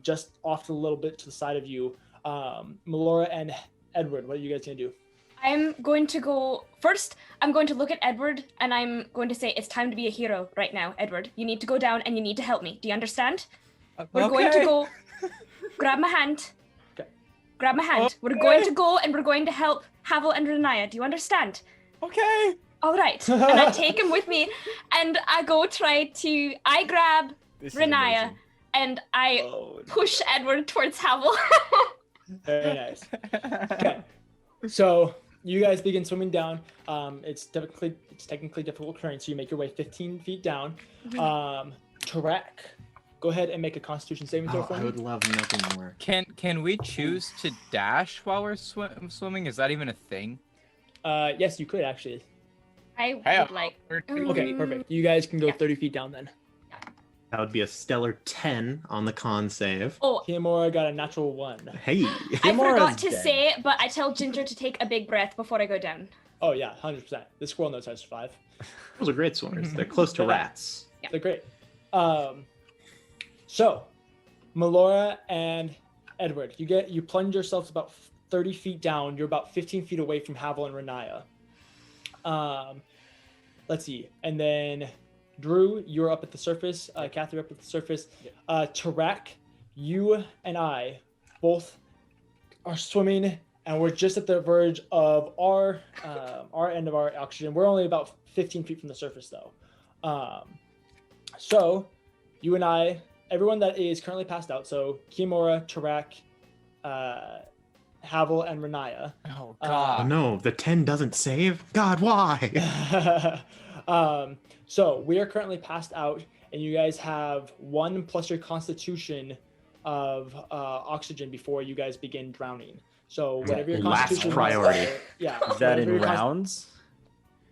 just off a little bit to the side of you. Melora and Edward, what are you guys gonna do? I'm going to go first. I'm going to look at Edward and I'm going to say, it's time to be a hero right now, Edward. You need to go down and you need to help me. Do you understand? We're going to go. Grab my hand. Okay. Grab my hand. We're going to go and we're going to help Havel and Renaya. Do you understand? Okay. All right. And I take him with me and I go I grab This is Renaya amazing. and I push Edward towards Havel. Very nice. Okay. So you guys begin swimming down. It's technically difficult terrain, so you make your way 15 feet down. Tarak, go ahead and make a Constitution saving throw for I me. would love nothing more. Can we choose to dash while we're swimming? Is that even a thing? Yes, you could actually. I Hey, would like. Okay, perfect. You guys can go Yeah. 30 feet down then. That would be a stellar 10 on the con save. Oh, Kiyomura got a natural 1. Hey. I Kiyomura's forgot to dead. say, but I tell Ginger to take a big breath before I go down. Oh yeah, 100%. The squirrel knows how to survive. Those are great swimmers. They're close to Yeah. rats. They're great. So, Melora and Edward, you plunge yourselves about 30 feet down. You're about 15 feet away from Havel and Renaya. Let's see. And then Drew, you're up at the surface. Catherine, up at the surface. Tarak, you and I both are swimming, and we're just at the verge of our end of our oxygen. We're only about 15 feet from the surface, though. So, you and I, everyone that is currently passed out, so Kiyomura, Tarak, Havel, and Renaya. Oh Oh god. no, the 10 doesn't save? God, why? So we are currently passed out, and you guys have 1 plus your constitution of oxygen before you guys begin drowning. So whatever your Last constitution priority. Yeah. Is that whatever in your rounds?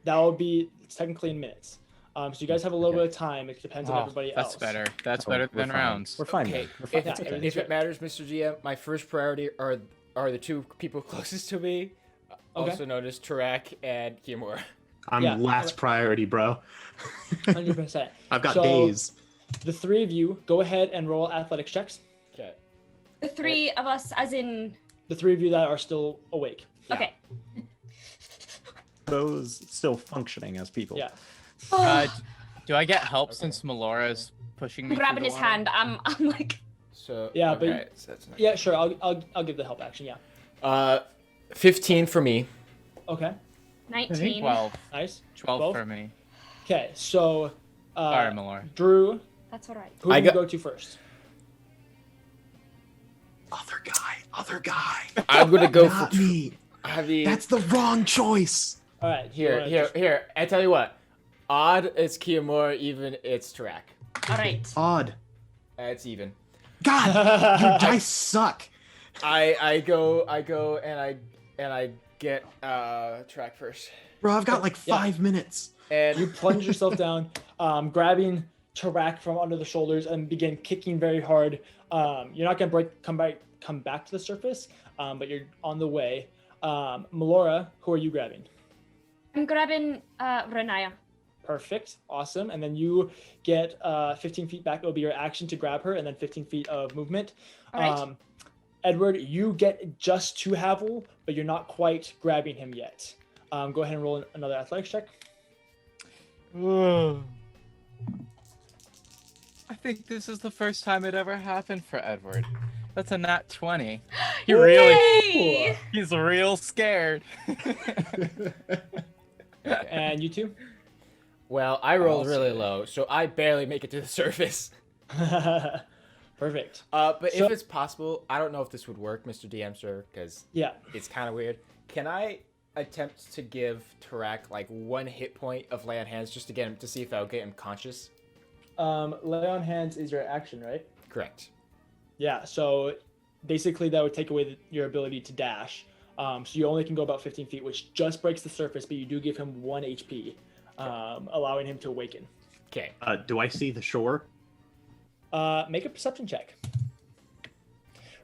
That will be technically in minutes. So you guys have a little bit of time. It depends on Oh, everybody that's else. better. That's Oh, better we're than fine. rounds. We're fine. Okay, then. We're fine. Yeah, It's okay. everything's If it matters, Mr. GM, my first priority are the 2 people closest to me, Okay. also known as Tarak and Kiyomura. I'm Yeah. last priority, bro. 100%. I've got So- days. The 3 of you go ahead and roll athletics checks. Okay. The 3 of us, as in. The 3 of you that are still awake. Okay. Those still functioning as people. Yeah. Do I get help since Melora's pushing me? I'm grabbing through his the water? hand. I'm like. So Yeah, but- okay, so that's nice. Yeah, sure. I'll give the help action. Yeah. 15 for me. Okay. 19. 12. Nice. 12 12? for me. Okay, so All right, Malora. Drew, That's all right. who do I you got- go to first? Other guy. I'm gonna go Not for me. I mean, That's the wrong choice. All right, do you wanna just- here. I tell you what. Odd is Kiyomura, even it's Tarak. All right. Odd. It's even. God, your dice suck. I go and I get Tarak first. Bro, I've got like 5 minutes. And You plunge yourself down, grabbing Tarak from under the shoulders and begin kicking very hard. You're not gonna come back to the surface, but you're on the way. Melora, who are you grabbing? I'm grabbing Renaya. Perfect, awesome. And then you get 15 feet back. It'll be your action to grab her, and then 15 feet of movement. All right. Edward, you get just to Havel, but you're not quite grabbing him yet. Go ahead and roll another athletics check. I think this is the first time it ever happened for Edward. That's a nat 20. He's real scared. And you two? well, I rolled I'll really say. low, so I barely make it to the surface. Perfect. But So- if it's possible, I don't know if this would work, Mr. DM sir, because Yeah. it's kind of weird. Can I attempt to give Tarak like 1 hit point of lay on hands just to get him to see if I'll get him conscious? Lay on hands is your action, right? Correct. Yeah, so basically that would take away your ability to dash. So you only can go about 15 feet, which just breaks the surface, but you do give him 1 HP, allowing him to awaken. Okay. Do I see the shore? Make a perception check.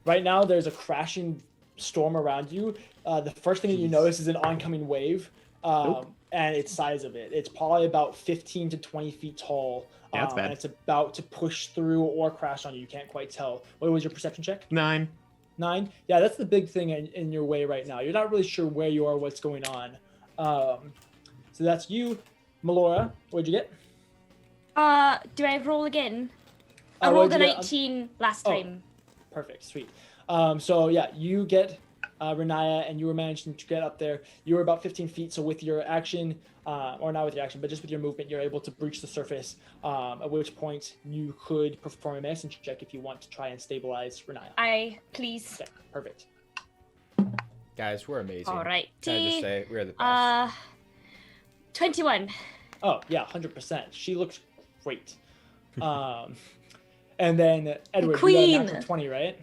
Right now, there's a crashing storm around you. The first thing that you notice is an oncoming wave, and its size of it. It's probably about 15 to 20 feet tall. Yeah, that's bad. And it's about to push through or crash on you. You can't quite tell. What was your perception check? 9. 9? Yeah, that's the big thing in your way right now. You're not really sure where you are, what's going on. So that's you. Melora, what'd you get? Do I roll again? I Uh, rolled a what'd you get? 19 last Oh. time. Perfect, sweet. So yeah, you get Renaya, and you were managing to get up there. You were about 15 feet, so with your action, or not with your action, but just with your movement, you're able to breach the surface, at which point you could perform a medicine check if you want to try and stabilize Renaya. Please. Okay, perfect. Guys, we're amazing. All right. Can I just say we're the best? 21. Oh, yeah, 100%. She looks great. And then, Edward, you Queen. got a natural 20, right?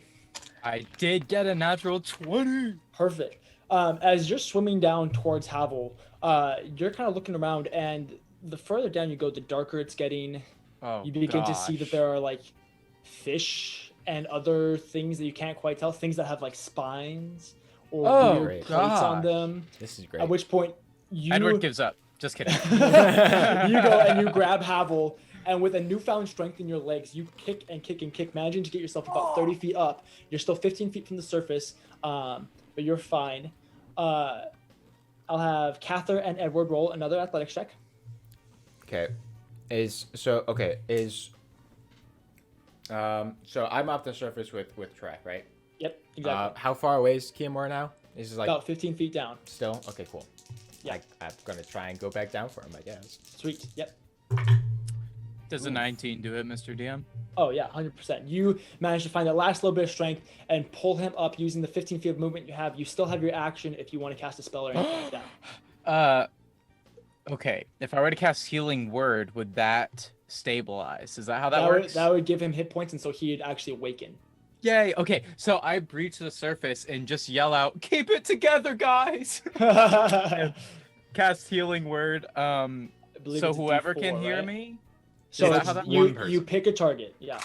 I did get a natural 20. Perfect. As you're swimming down towards Havel, you're kind of looking around, and the further down you go, the darker it's getting. Oh, You begin to see that gosh. there are like fish and other things that you can't quite tell, things that have like spines or Oh, weird plates on gosh. them. This is great. At which point you Edward gives up. Just kidding. you go and you grab Havel, and with a newfound strength in your legs, you kick and kick and kick, managing to get yourself about 30 feet up. You're still 15 feet from the surface, but you're fine. I'll have Cather and Edward roll another athletics check. Okay. So I'm off the surface with Tarak, right? Yep, exactly. How far away is Kiyomura now? Is it like about 15 feet down. still? Okay, cool. Yeah. I'm gonna try and go back down for him, I guess. Sweet. Yep. Does a 19 do it, Mr. DM? Oh yeah, 100%. You manage to find that last little bit of strength and pull him up using the 15 feet of movement you have. You still have your action if you want to cast a spell or anything like that. Okay. If I were to cast Healing Word, would that stabilize? Is that how that That would, works? that would give him hit points, and so he'd actually awaken. Yay. Okay. So I breach the surface and just yell out, "Keep it together, guys!" Cast Healing Word. believe So it's a whoever D4, can hear right? me. So Is that it's- how that you, one person? you pick a target. Yeah.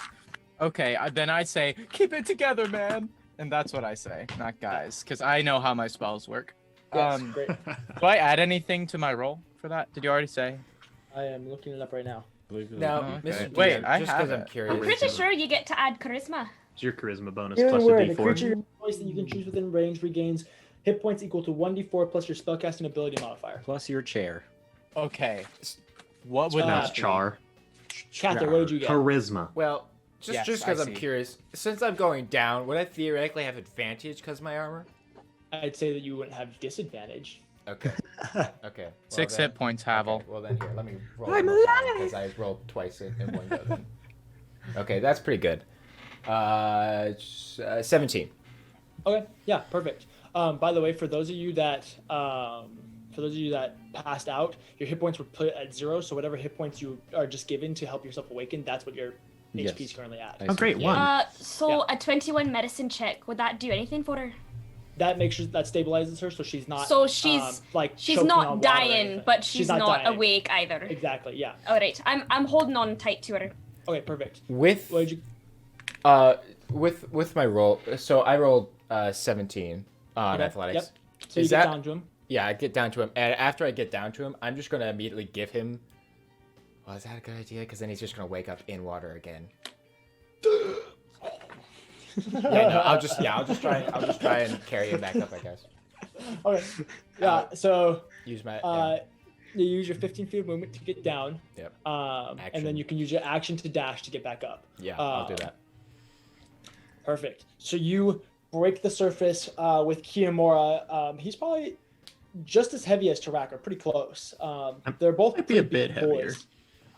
Okay. Then I say, "Keep it together, man," and that's what I say, not guys, because I know how my spells work. Yes, great. Do I add anything to my roll for that? Did you already say? I am looking it up right now. Now, okay. Mr. Wait, DM, I just have because I'm it. curious. I'm pretty sure you get to add charisma. It's your charisma bonus Healing plus word. a A creature d4. of your choice that you can choose within range regains hit points equal to 1d4 plus your spellcasting ability modifier. Plus your chair. Okay. What would That's that char. Cather, what did you get? Charisma. Well, Yes, just I because I'm see. curious, since I'm going down, would I theoretically have advantage because of my armor? I'd say that you wouldn't have disadvantage. Okay. Okay. Well, 6 then- hit points, Havel. Okay, well then here, let me roll. I'm because I rolled twice in one go. Then. Okay, that's pretty good. 17. Okay, yeah, perfect. By the way, for those of you that passed out, your hit points were put at 0. So whatever hit points you are just given to help yourself awaken, that's what your HP is currently at. Oh, great, one. So a 21 medicine check, would that do anything for her? That makes sure that stabilizes her, so she's not. So she's she's choking on not water or dying, anything. but she's not dying. awake either. Exactly. Yeah. All right, I'm holding on tight to her. Okay. Perfect. With What did you? with my roll, so I rolled 17 on Okay, athletics. Yep. So you Is get that- down to him. Yeah, I get down to him, and after I get down to him, I'm just gonna immediately give him. Well, is that a good idea? Because then he's just gonna wake up in water again. I'll just try and carry him back up, I guess. Okay. Yeah. So Use my. you use your 15 feet of movement to get down. Yep. And Action. then you can use your action to dash to get back up. Yeah, I'll do that. Perfect. So you break the surface with Kiyomura. He's probably just as heavy as Taraka, pretty close. They're both Might be a pretty bit big heavier. boys.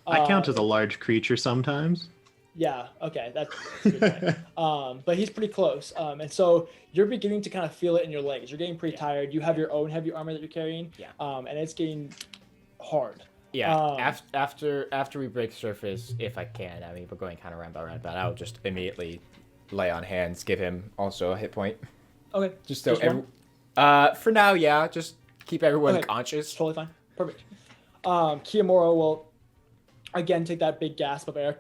I count as a large creature sometimes. Yeah. Okay. That's a good point. But he's pretty close. And so you're beginning to kind of feel it in your legs. You're getting pretty tired. You have your own heavy armor that you're carrying. Yeah. And it's getting hard. Yeah. After we break surface, if I can, I mean we're going kind of round, but I'll just immediately lay on hands, give him also a hit point. Okay. Just so Just for now, yeah. Just keep everyone Okay. conscious. Totally fine. Perfect. Kiyomura will again take that big gasp of air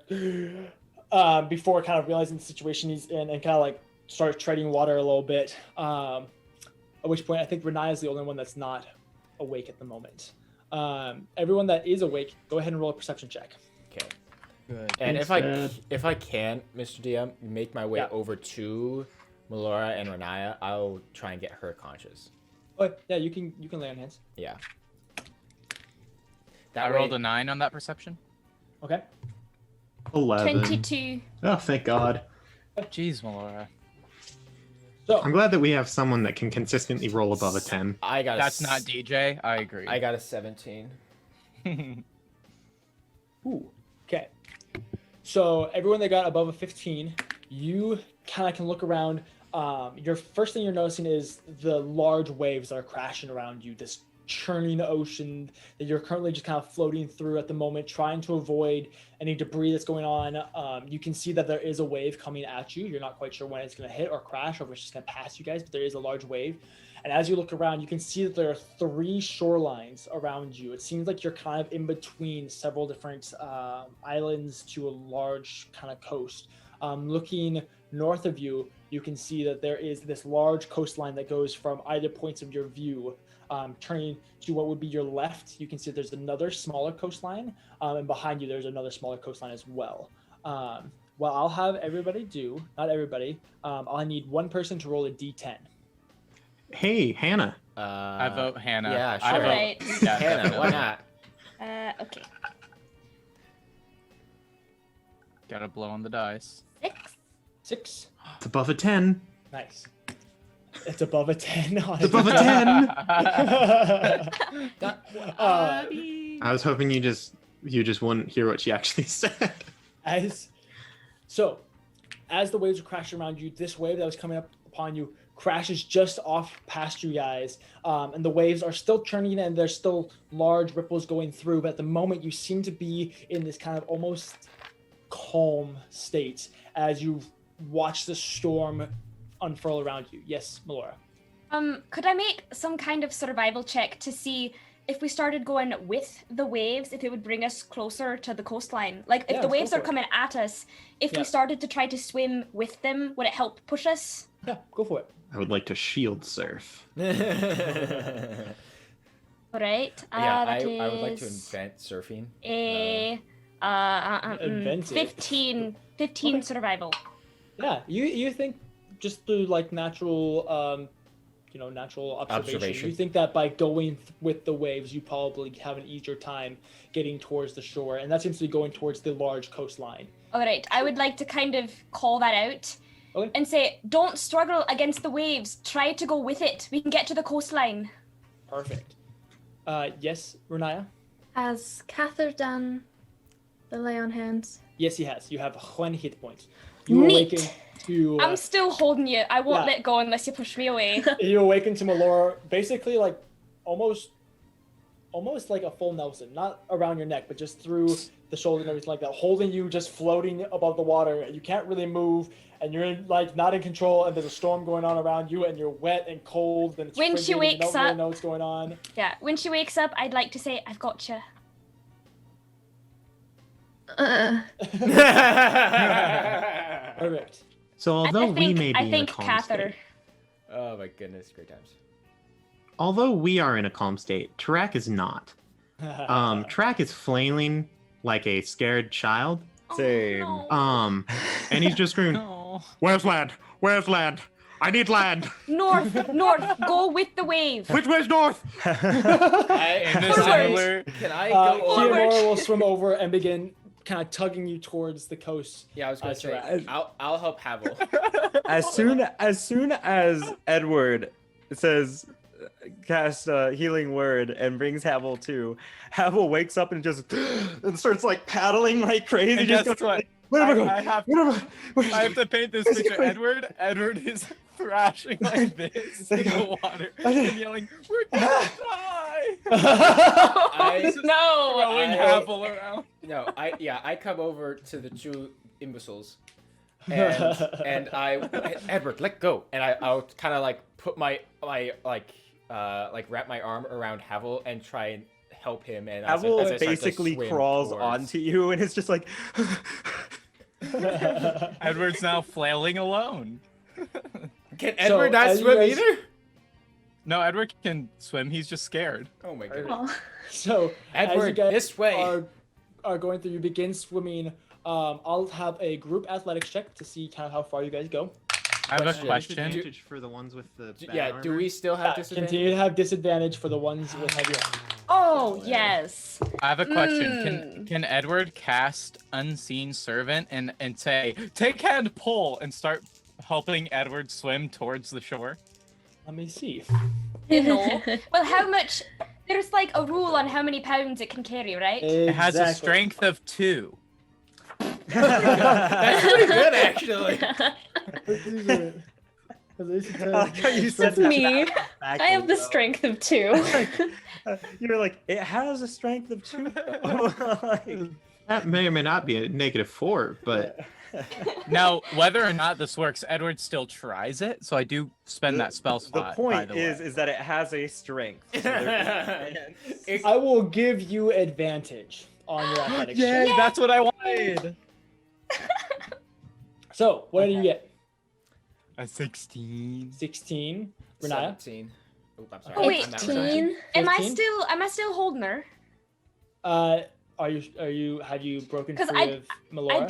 before kind of realizing the situation he's in and kind of like start treading water a little bit. At which point I think Renaya is the only one that's not awake at the moment. Everyone that is awake, go ahead and roll a perception check. Okay. Good. And Instead- if I can, Mr. DM, make my way Yeah. over to Melora and Renaya, I'll try and get her conscious. Oh yeah, you can lay on hands. Yeah. I rolled a 9 on that perception. Okay. 11. 22. Oh, thank God. Jeez, Melora. So I'm glad that we have someone that can consistently roll above a 10. I got. That's not DJ. I agree. I got a 17. Ooh. Okay. So everyone that got above a 15, you kind of can look around. Your first thing you're noticing is the large waves that are crashing around you. This churning ocean that you're currently just kind of floating through at the moment, trying to avoid any debris that's going on. You can see that there is a wave coming at you. You're not quite sure when it's going to hit or crash or if it's just going to pass you guys, but there is a large wave. And as you look around, you can see that there are 3 shorelines around you. It seems like you're kind of in between several different islands to a large kind of coast. Looking north of you, you can see that there is this large coastline that goes from either points of your view. Turning to what would be your left, you can see there's another smaller coastline, and behind you there's another smaller coastline as well. Well, I'll have everybody do, not everybody, I'll need one person to roll a d10. Hey, Hannah. I vote Hannah. Yeah, I sure. vote- Alright. Yeah, Hannah, why definitely. not? Okay. Gotta blow on the dice. 6. 6. It's above a 10. Nice. It's above a 10. It's above a 10. uh, I was hoping you just wouldn't hear what she actually said. as the waves are crashing around you, this wave that was coming up upon you crashes just off past you guys, and the waves are still churning and there's still large ripples going through, but at the moment you seem to be in this kind of almost calm state as you watch the storm unfurl around you. Yes, Melora. Could I make some kind of survival check to see if we started going with the waves, if it would bring us closer to the coastline? Like, if Yeah, the go waves for are it. coming at us, if Yeah. we started to try to swim with them, would it help push us? Yeah, go for it. I would like to shield surf. All right. Yeah, that I would like to is invent surfing. a Invent it. 15 Okay. survival. Yeah, you think just through like natural natural observation, you think that by going with the waves, you probably have an easier time getting towards the shore, and that seems to be going towards the large coastline. All right, I would like to kind of call that out Okay. and say, don't struggle against the waves. Try to go with it. We can get to the coastline. Perfect. Yes, Renaya? Has Cather done the lay on hands? Yes, he has. You have 20 hit points. You Neat. awaken to... I'm still holding you. I won't yeah. let go unless you push me away. You awaken to Melora, basically like almost like a full Nelson, not around your neck, but just through the shoulder and everything like that, holding you, just floating above the water. You can't really move, and you're like not in control, and there's a storm going on around you, and you're wet and cold, and it's When she frigid, and you wakes don't really up- know what's going on. Yeah, when she wakes up, I'd like to say, I've got you. Perfect. So although we may be I in think a calm Cather. state, Oh my goodness, great times. although we are in a calm state, Tarak is not. Tarak is flailing like a scared child. Same. Oh, And he's just screaming, No. "Where's land? Where's land? I need land. North, go with the wave. Which way's north?" In this Forward. similar, Can I go over? Forward. Kiamora will swim over and begin kind of tugging you towards the coast. Yeah, I was gonna That's say, right. I'll help Havel. As soon as Edward says cast a healing word and brings Havel to, Havel wakes up and just and starts like paddling like crazy. And just guess goes, what? like, where am I going? I have Where am I? I have to paint this Where's he picture. going? Edward is thrashing like this in the water I did- and yelling, "We're gonna die!" I, No. Throwing I- Havel around. no, I come over to the two imbeciles, and Edward, let go, and I'll kind of like put my wrap my arm around Havel and try and help him. And as I Havel start to basically swim crawls towards- onto you and it's just like Edward's now flailing alone. Can Edward not as you swim guys- either? No, Edward can swim. He's just scared. Oh my goodness. Oh. So as you Edward, guys this way. are going through, you begin swimming. I'll have a group athletics check to see kind of how far you guys go. I have a Question. question. Disadvantage for the ones with the bad Yeah, do armor? we still have disadvantage? Continue to have disadvantage for the ones with heavy armor. Oh, yes. I have a question. Mm. Can Edward cast Unseen Servant and say, "Take hand, pull," and start helping Edward swim towards the shore? Let me see. No. Well, how much? There's like a rule on how many pounds it can carry, right? It has a strength of 2. That's pretty good, actually. I like how you said That's me. that I have the backwards, strength of 2. though. You're like, it has a strength of 2. Like, That may or may not be a -4, but Now, whether or not this works, Edward still tries it, so I do spend that spell the slot. by point the is way. that it has a strength. So there is- I will give you advantage on your athletics Yay, check. that's what I wanted. So, what did you get? A 16. 16. Renaya? 17. Oh, I'm sorry. Oh, wait, I'm not sorry. 18. Am I 15? still holding her? Have you broken 'Cause free of Melora?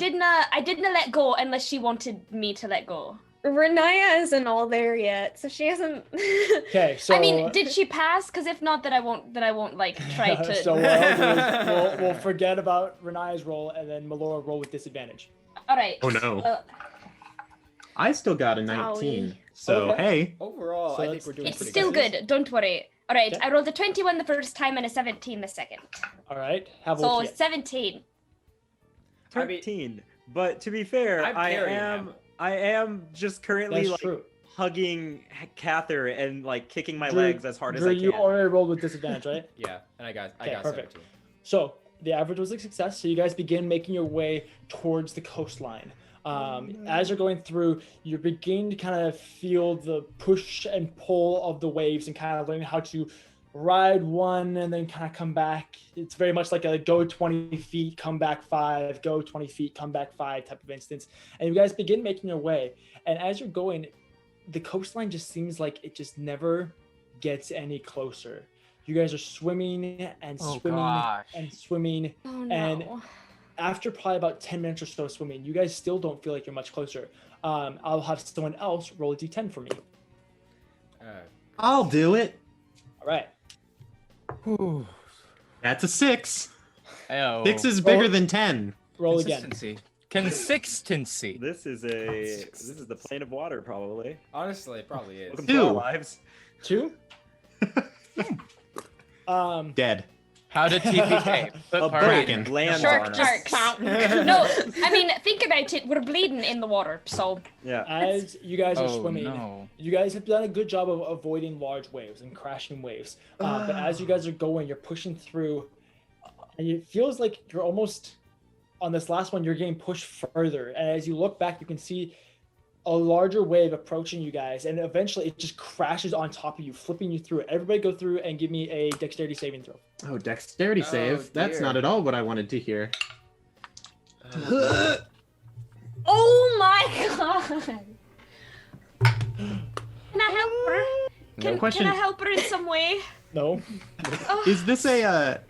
I didn't let go unless she wanted me to let go. Renaya isn't all there yet, so she hasn't. Okay, so I mean, did she pass? Because if not, then I won't like try to. so what I'll do is we'll forget about Renaya's roll and then Melora roll with disadvantage. All right. oh no, Uh, I still got a 19. Owie. So Okay. hey, Overall, So I think it's- we're doing it's pretty still good. Don't worry. All right. Okay. I rolled a 21 the first time and a 17 the second. All right, have a So look. 17. 13. But to be fair, I'm carrying him. I am just currently That's like true. hugging Cather and like kicking my Drew- legs as hard as Drew, I you can. already rolled with disadvantage, right? Yeah, and I got Okay, perfect. 17. So the average was a success. So you guys begin making your way towards the coastline. As you're going through, you're beginning to kind of feel the push and pull of the waves and kind of learning how to ride one and then kind of come back. It's very much like a go 20 feet, come back 5, go 20 feet, come back 5 type of instance. And you guys begin making your way. And as you're going, the coastline just seems like it just never gets any closer. You guys are swimming and Oh, swimming gosh. and swimming. Oh no. And after probably about 10 minutes or so swimming, you guys still don't feel like you're much closer. I'll have someone else roll a d10 for me. I'll do it. All right. That's a 6. Ayo. 6 is bigger than 10. Roll again. Consistency. This is the plane of water probably. Honestly, it probably is. Welcome to our Two. lives. 2. Dead. How to TPK? A Kraken. boat lands Shark on us. sharks. No, I mean, think about it. We're bleeding in the water, so Yeah. As you guys are Oh swimming, no. you guys have done a good job of avoiding large waves and crashing waves. But as you guys are going, you're pushing through, and it feels like you're almost on this last one. You're getting pushed further, and as you look back, you can see a larger wave approaching you guys, and eventually it just crashes on top of you, flipping you through. Everybody, go through and give me a dexterity saving throw. Oh, dexterity save. That's dear. not at all what I wanted to hear. Oh my god! can I help her? No question. Can I help her in some way? No. Oh, Is this a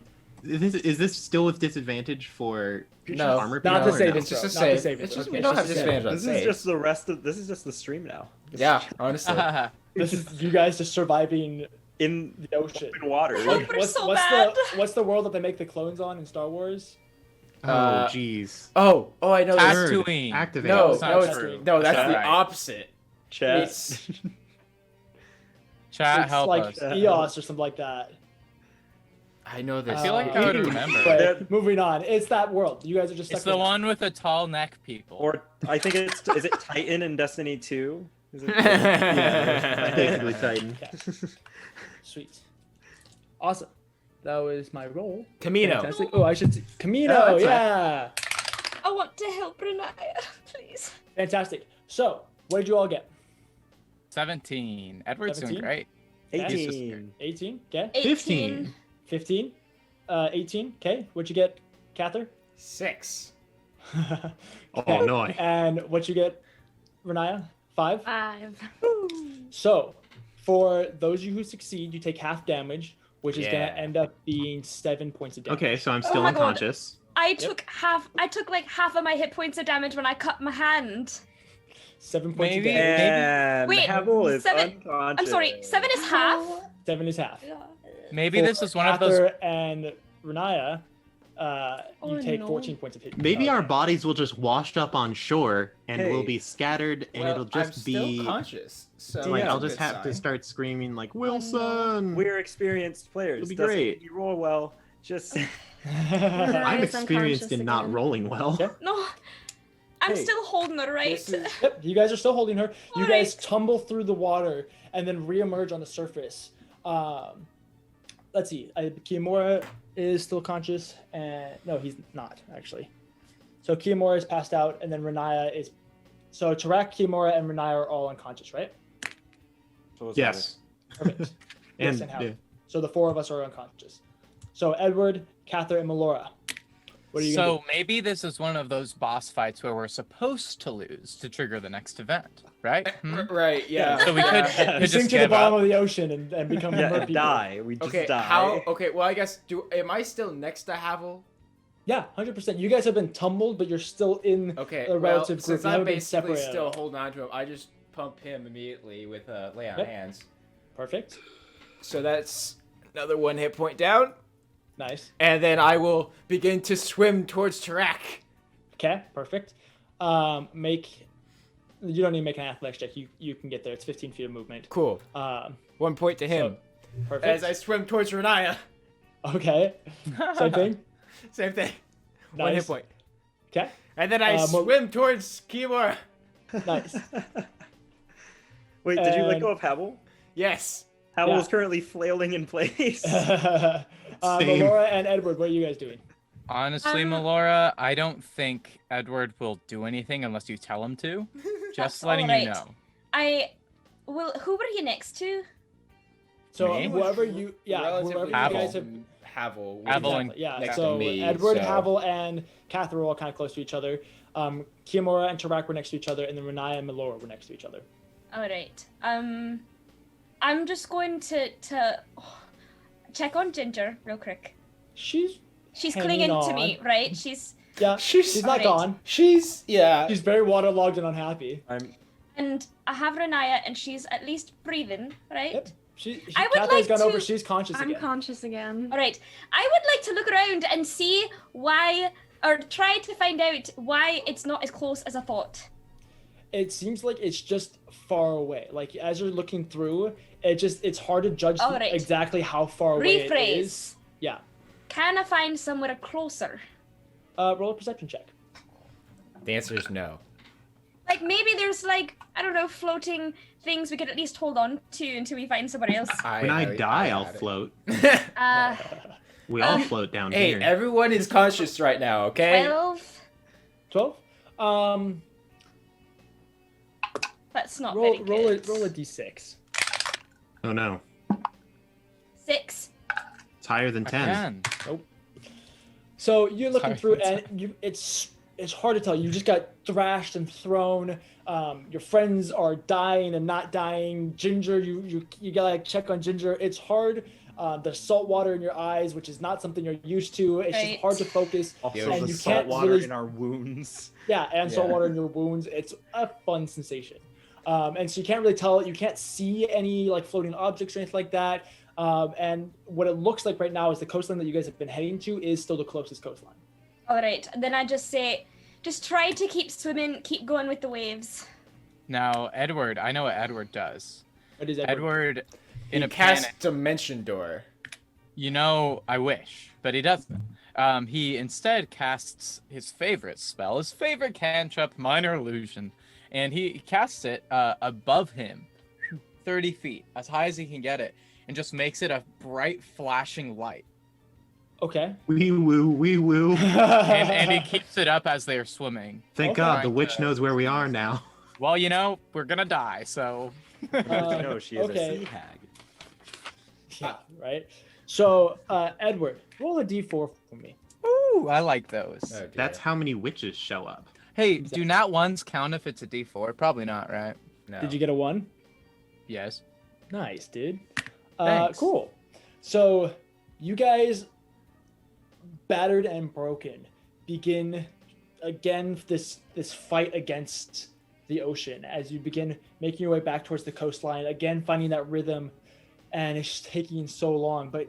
is this still with disadvantage for No, armor Not people the or saving no? It's just a throw, not the save. saving It's throw. just Okay, we don't have just a disadvantage on This is saves. just the rest of. This is just the stream now. Yeah, honestly. This is you guys just surviving In the ocean. open water. We're so bad. What's the world that they make the clones on in Star Wars? Oh, jeez. Oh, I know this. Tatooine. Activate. No, That's not no, true. no, that's the Right. opposite. Chat. It's Chat, It's help like us. EOS or something like that. I know this. I feel like I would remember. But moving on, it's that world. You guys are just stuck It's the in it. one with the tall neck people. Or I think it's is it Titan in Destiny 2? Is it? Yeah, basically Titan. Sweet. Awesome. That was my roll. Camino. Fantastic. Oh, I should see. Camino, Oh, that's yeah. I want to help Renaya, please. Fantastic. So, what did you all get? 17. Edward's 17? doing great. 18. 18, okay. 15. 15, 18, okay. What'd you get, Cather? 6. Oh, no. And what you get, Renaya? 5? 5. So, for those of you who succeed, you take half damage, which is Yeah. gonna end up being 7 points of damage. Okay, so I'm still my God. unconscious. I took like half of my hit points of damage when I cut my hand. 7 points Maybe- of damage. And Wait, Havel is 7 unconscious. I'm sorry, 7 is half. 7 is half. Maybe For this is one of those. Cather and Renaya, you Oh, take no. 14 points of hit. Maybe our okay. bodies will just wash up on shore and Hey. we'll be scattered and it'll I'm just still be conscious. So like Yeah, I'll that's a just good have to sign. start screaming like Wilson. We're experienced players. It'll be Doesn't great. mean you roll well. Just I'm is experienced unconscious in not again. rolling well. Yep. No, I'm Hey, still holding her right. This is Yep, you guys are still holding her. You Alright. guys tumble through the water and then reemerge on the surface. Let's see. Kiyomura is still conscious, and no, he's not actually. So Kiyomura is passed out, and then Renaya is. So Tarak, Kiyomura, and Renaya are all unconscious, right? Yes. Perfect. Yes, And and Howard. yeah. So the 4 of us are unconscious. So Edward, Cather, and Melora. What are you gonna So maybe this is one of those boss fights where we're supposed to lose to trigger the next event, right? Hmm? right. Yeah. So we could, do? You could sink just to the give bottom up. of the ocean and become Yeah, mer and people. die. We just Okay. die. How? Okay. Well, I guess. Am I still next to Havel? Yeah, 100%. You guys have been tumbled, but you're still in Okay. a Well, relative group. since You I'm haven't been basically separated. still holding on to him, I just pump him immediately with lay on Yep. hands. Perfect. So that's another 1 hit point down, Nice. and then I will begin to swim towards Tarak. Okay, perfect. Make. You don't need to make an athletics check. You can get there. It's 15 feet of movement. Cool. 1 point to him. Perfect. As I swim towards Renaya. Okay. Same thing. Same thing. 1 hit Nice. point. Okay. And then I swim towards Kimura. Nice. Wait, did you let And- go of Havel? Yes. Havel Yeah. is currently flailing in place. Same. Melora and Edward, what are you guys doing? Honestly, Melora, I don't think Edward will do anything unless you tell him to. Just letting you Alright. know. Who were you next to? So Me? whoever you, whoever you Havel. guys have. Havel. Havel and- Exactly, yeah. next So to me, Edward, so- Havel, and Cather were all kind of close to each other. Kiyomura and Tarak were next to each other, and then Renaya and Melora were next to each other. All right. I'm just going to check on Ginger real quick. She's She's hanging clinging to me, on. right? She's she's not Alright. gone. She's She's very waterlogged and unhappy. and I have Renaya, and she's at least breathing, right? Yep. I would Cather's like gone over. to- She's conscious I'm again. conscious again. All right. I would like to look around and see why, or try to find out why it's not as close as I thought. it seems like it's just far away. Like as you're looking through, it's hard to judge All right. exactly how far away it Rephrase. is. Yeah. Can I find somewhere closer? Roll a perception check. The answer is no. Like maybe there's like, I don't know, floating things we could at least hold on to until we find somebody else. When I die, I'll had it. float. Uh, We all float down Hey, here. everyone is conscious right now, okay? 12? 12. That's not Roll very good. roll a d6. Oh no, 6. it's higher than 10. Again. So you're looking Sorry, through, sorry. and it's hard to tell. You just got thrashed and thrown. Your friends are dying and not dying. Ginger, you gotta check on Ginger. It's hard. There's salt water in your eyes, which is not something you're used to. It's Right. just hard to focus. Also, and the you salt can't water really, in our wounds. yeah, and salt Yeah. water in your wounds. It's a fun sensation. And so you can't really tell. You can't see any like floating objects or anything like that. And what it looks like right now is the coastline that you guys have been heading to is still the closest coastline. All right, then I just say, just try to keep swimming, keep going with the waves. Now, Edward, I know what Edward does. What is Edward, in He a cast panic, Dimension Door. you know, I wish, but he doesn't. He instead casts his favorite spell, his favorite cantrip, Minor Illusion, and he casts it above him, 30 feet, as high as he can get it, and just makes it a bright, flashing light. Okay. Wee woo. And he keeps it up as they are swimming. Thank Okay. God the witch knows where we are now. Well, you know, we're gonna die, so. No, she is okay. a sea hag. Yeah, right. So, Edward, roll a d4 for me. Ooh, I like those. Oh, dear. That's how many witches show up. Hey, do not ones count if it's a D4? Probably not, right? No. Did you get a 1? Yes. Nice, dude. Thanks. Cool. So, you guys, battered and broken, begin again this fight against the ocean as you begin making your way back towards the coastline, again finding that rhythm, and it's just taking so long. But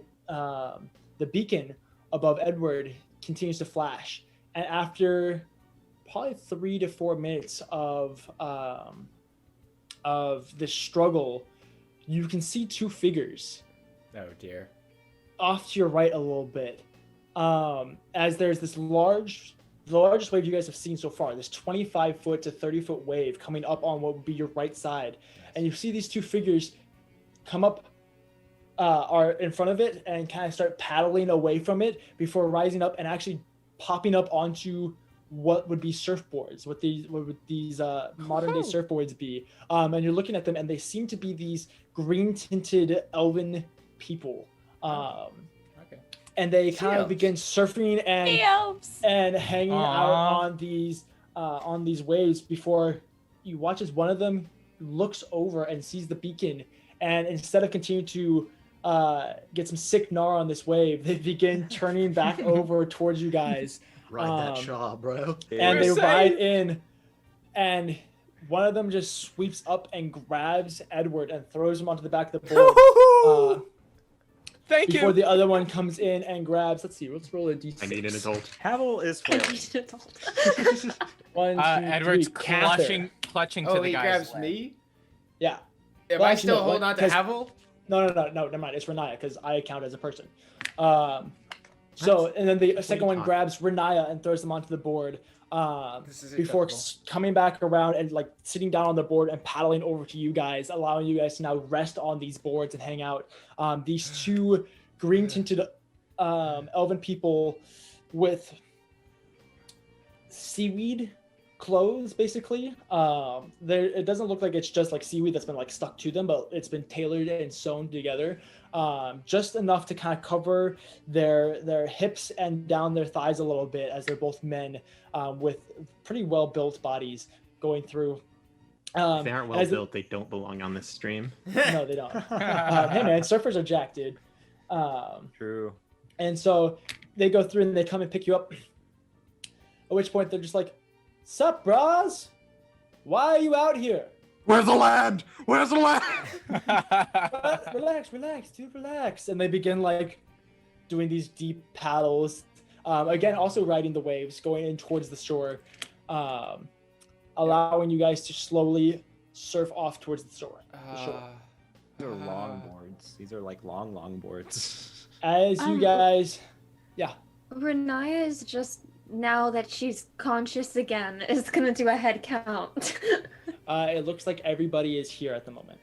the beacon above Edward continues to flash, and after probably 3 to 4 minutes of this struggle, you can see 2 figures Oh dear. off to your right a little bit, as there's this the largest wave you guys have seen so far, this 25-foot to 30-foot wave coming up on what would be your right side. And you see these 2 figures come up, are in front of it, and kind of start paddling away from it before rising up and actually popping up onto what would be surfboards, what would these modern day surfboards be. And you're looking at them, and they seem to be these green tinted elven people. Okay. And they Sea kind of elves. begin surfing and hanging out on these waves before you watch as one of them looks over and sees the beacon, and instead of continuing to get some sick gnar on this wave, they begin turning back over towards you guys. Ride that shaw, bro. And they ride in, and one of them just sweeps up and grabs Edward and throws him onto the back of the board. Thank Before you. the other one comes in and grabs. Let's see. Let's roll a d6. I need an adult. Havel is flailing. 1, 2, Edward's 3. Cather. clutching to Oh, the he guy's grabs leg. me? Yeah. Am Well, I actually, still no, holding on to because- Havel? No, never mind. It's Renaya because I count as a person. So, and then the second one talking? grabs Renaya and throws them onto the board. This is Before acceptable. coming back around and like sitting down on the board and paddling over to you guys, allowing you guys to now rest on these boards and hang out. These 2 green tinted elven people with seaweed clothes, basically. It doesn't look like it's just like seaweed that's been like stuck to them, but it's been tailored and sewn together, just enough to kind of cover their hips and down their thighs a little bit, as they're both men with pretty well built bodies going through. If they aren't well as the- built, they don't belong on this stream. No, they don't. Hey man, surfers are jacked, dude. True. And so they go through and they come and pick you up. At which point they're just like, "Sup, bras? Why are you out here? Where's the land? Where's the land? Relax, dude, relax." And they begin like doing these deep paddles. Again, also riding the waves, going in towards the shore. allowing you guys to slowly surf off towards the shore. These are long boards. These are like long boards. As you guys, Renaya is just, now that she's conscious again, is gonna do a head count. it looks like everybody is here at the moment.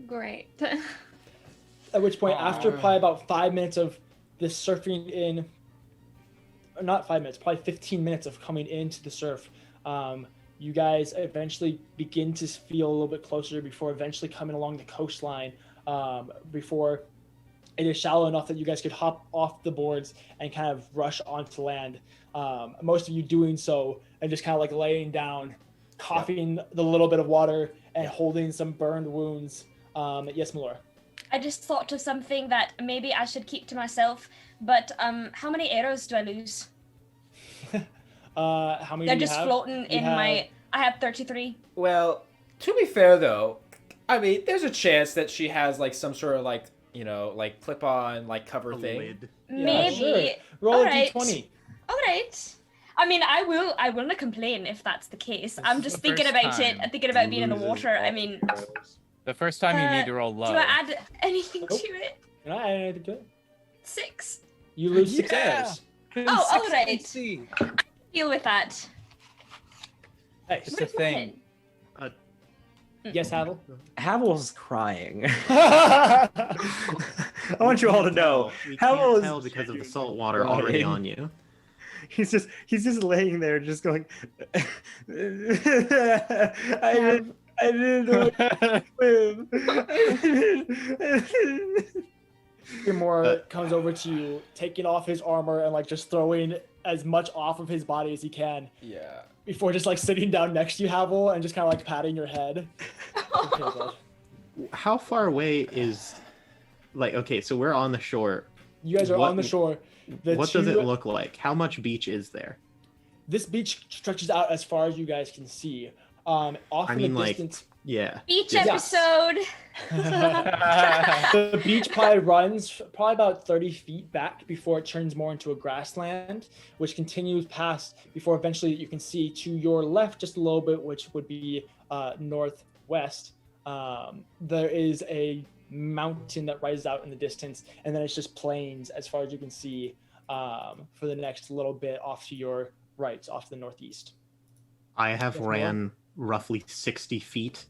Great. At which point, after probably about 5 minutes of this surfing in, or not 5 minutes, probably 15 minutes of coming into the surf, you guys eventually begin to feel a little bit closer before eventually coming along the coastline, before it is shallow enough that you guys could hop off the boards and kind of rush onto land. Most of you doing so and just kind of like laying down, coughing the little bit of water and holding some burned wounds. Yes, Malora. I just thought of something that maybe I should keep to myself, but how many arrows do I lose? How many They're do you just have? floating in my... I have 33. Well, to be fair though, I mean, there's a chance that she has like some sort of like, you know, like clip-on like cover thing. Lid. Maybe. Sure. Roll a Alright. d20. All right. I mean, I will not complain if that's the case. I'm just the thinking first about it, time thinking about being in the Losing water. I all mean, arrows. The first time you need to roll low. do I add anything Nope. to it? You're not adding anything to it. 6. You lose 6 Yeah. arrows. Oh, all right. See. Deal with that. Nice. It's a thing. Yes, Havel? Havel's crying. I I want you all to know. We Havel can't is tell because of the salt water already crying. on you. He's just laying there, just going. I didn't know Gamora comes over to you, taking off his armor and like just throwing as much off of his body as he can Yeah. before just like sitting down next to you, Havel, and just kind of like patting your head. Okay, bud. How far away is, like, okay, so we're on the shore. You guys are What- on the shore. What does it look like? How much beach is there? This beach stretches out as far as you guys can see. Off I in mean, the like, distance. yeah. Beach Yes. episode. The beach probably runs probably about 30 feet back before it turns more into a grassland, which continues past before eventually you can see to your left just a little bit, which would be northwest. There is a mountain that rises out in the distance, and then it's just plains as far as you can see for the next little bit off to your right, off to the northeast. I have Yes, ran roughly 60 feet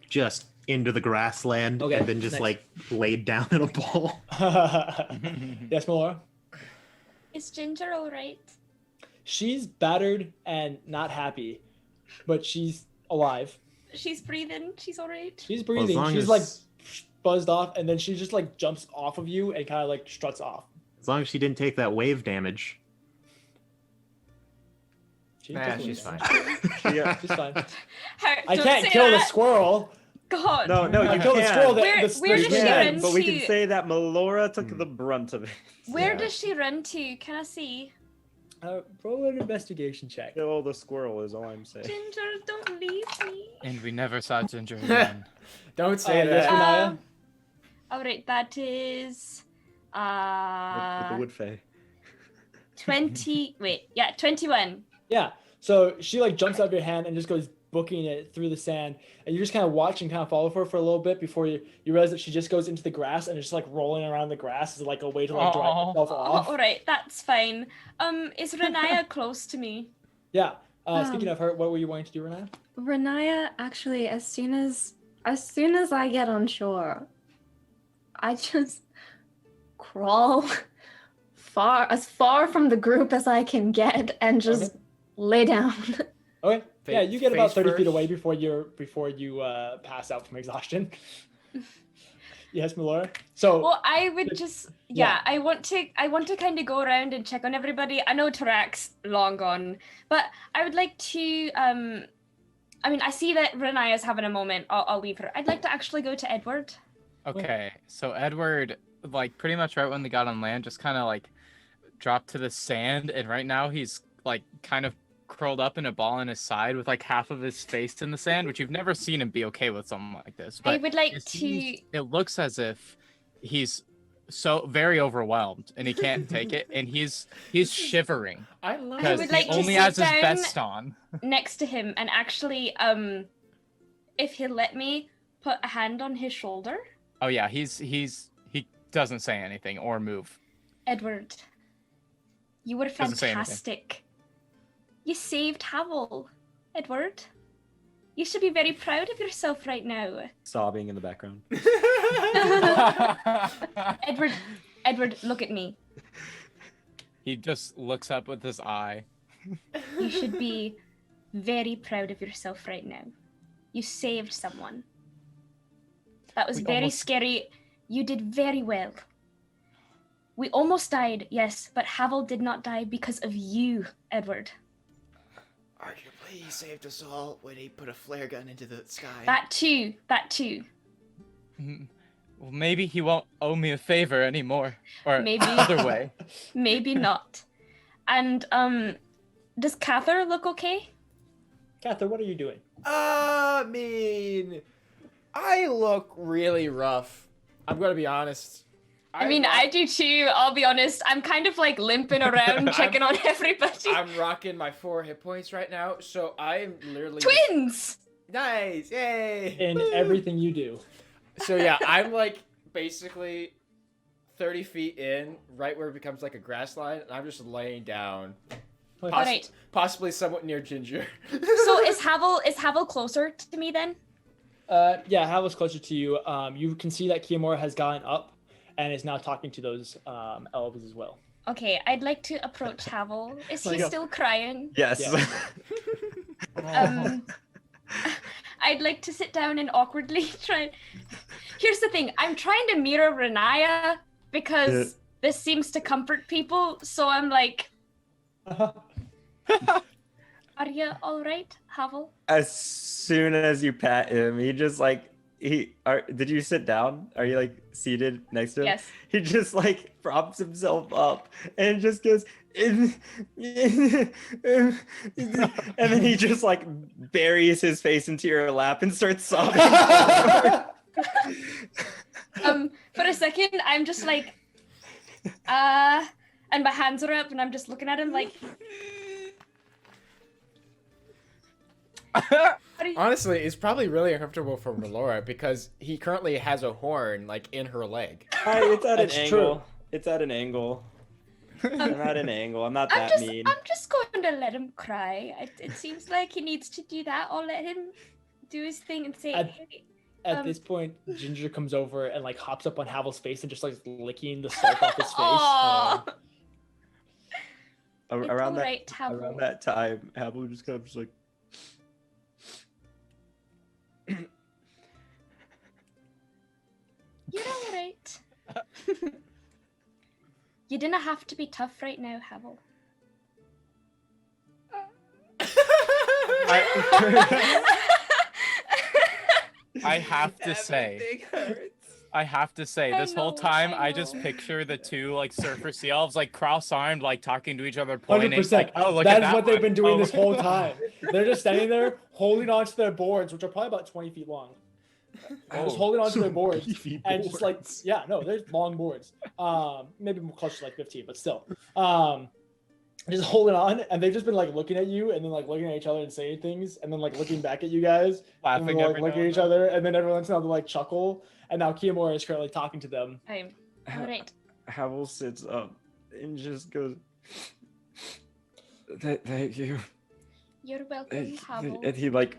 just into the grassland Okay, and then just nice. like laid down in a ball. Yes, Melora? Is Ginger all right? She's battered and not happy, but she's alive. She's breathing. She's all right. She's Well, as breathing. long She's as- like buzzed off, and then she just like jumps off of you and kind of like struts off. As long as she didn't take that wave damage. She Nah, doesn't she's listen. fine. Yeah. She's fine. Don't I can't say kill the that. squirrel. God. No, no, I you killed the can. squirrel. Where- where You does she can, run but we can to? say that Melora took the brunt of it. Where Yeah. does she run to? Can I see? Roll an investigation check. Kill the squirrel is all I'm saying. Ginger, don't leave me. And we never saw Ginger again. Don't say Yes, that. Renaya? All right, that is With the wood fae. 20. Wait, yeah, 21. Yeah. So she like jumps out of your hand and just goes booking it through the sand, and you just kind of watch and kind of follow her for a little bit before you realize that she just goes into the grass and is just like rolling around the grass as like a way to like dry Aw. herself Oh, off. all right, that's fine. Is Renaya close to me? Yeah. Speaking Um, of her, what were you wanting to do, Renaya? Renaya, actually, as soon as I get on shore, I just crawl as far from the group as I can get and just lay down. Okay. Yeah, you get about Face 30 feet first. away before you pass out from exhaustion. Yes, Melora. So Well, I would just Yeah. I want to kind of go around and check on everybody. I know Tarak's long gone, but I would like to I mean, I see that Renaya's having a moment. I'll leave her. I'd like to actually go to Edward. Okay, so Edward, like pretty much right when they got on land, just kind of like dropped to the sand, and right now he's like kind of curled up in a ball on his side with like half of his face in the sand, which you've never seen him be okay with something like this. I But would like it to seems- it looks as if he's so very overwhelmed, and he can't take it, and he's shivering I love because would he like to only sit has his down- vest on. next to him and actually, if he'll let me put a hand on his shoulder. Oh yeah, he doesn't say anything or move. Edward, you were Doesn't say anything. fantastic. You saved Havel, Edward. You should be very proud of yourself right now. Sobbing in the background. Edward, look at me. He just looks up with his eye. You should be very proud of yourself right now. You saved someone. That was We very almost- scary. You did very well. We almost died, yes, but Havel did not die because of you, Edward. Arguably, he saved us all when he put a flare gun into the sky. That too. Well, maybe he won't owe me a favor anymore, or Maybe. other way. Maybe not. And, does Cather look okay? Cather, what are you doing? I mean, I look really rough. I'm gonna be honest. I mean, I do too, I'll be honest. I'm kind of like limping around, checking on everybody. I'm rocking my 4 hit points right now, so I'm literally Twins! nice, yay! In everything you do. So yeah, I'm like basically 30 feet in, right where it becomes like a grass line, and I'm just laying down, Alright. possibly somewhat near Ginger. So is Havel closer to me then? Yeah, Havel's closer to you. You can see that Kiamora has gotten up and is now talking to those elves as well. Okay, I'd like to approach Havel. Is he God. still crying? Yes. Yeah. I'd like to sit down and awkwardly try. Here's the thing: I'm trying to mirror Renaya because this seems to comfort people. So I'm like, "Are you all right, Havel?" As soon as you pat him, he just like did you sit down? Are you like seated next to him? Yes. He just like props himself up and just goes and then he just like buries his face into your lap and starts sobbing. For a second, I'm just like, and my hands are up, and I'm just looking at him like. Honestly, it's probably really uncomfortable for Melora because he currently has a horn like in her leg. It's at an That's angle. true. It's at an angle. I'm at an angle. I'm not I'm that just, mean. I'm just going to let him cry. It seems like he needs to do that. I'll let him do his thing and say, hey. At this point, Ginger comes over and like hops up on Havel's face and just like licking the salt off his face. Aw. It's Around that alright, Havel. around that time, Havel just kind of just like. You're alright. You didn't have to be tough right now, Havel. I have to say, this whole know, time I I just know. picture the two like surfer sea elves like cross-armed, like talking to each other, pointing. 100%. Like, oh, look at That's that what they've one. been doing Oh, this look whole at time. They're just standing there holding onto their boards, which are probably about 20 feet long. Just holding onto their boards and just like, yeah, no, there's long boards. Maybe more close to like 15, but still. Just holding on, and they've just been like looking at you and then like looking at each other and saying things and then like looking back at you guys and then Laughing like every looking now at and each then. other and then every once in a while they like chuckle, and now Kiamora is currently talking to them. I'm alright. Havel sits up and just goes. Thank you. You're welcome, Havel. And he like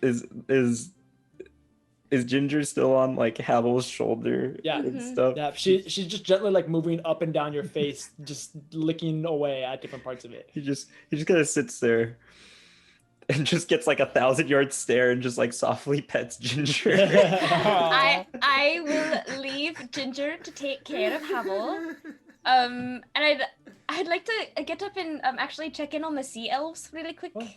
is Ginger still on like Havel's shoulder? Yeah. and Mhm. stuff. Yeah, she's just gently like moving up and down your face, just licking away at different parts of it. He just kind of sits there and just gets like 1,000-yard stare and just like softly pets Ginger. I will leave Ginger to take care of Havel. And I'd like to get up and actually check in on the sea elves really quick. Oh.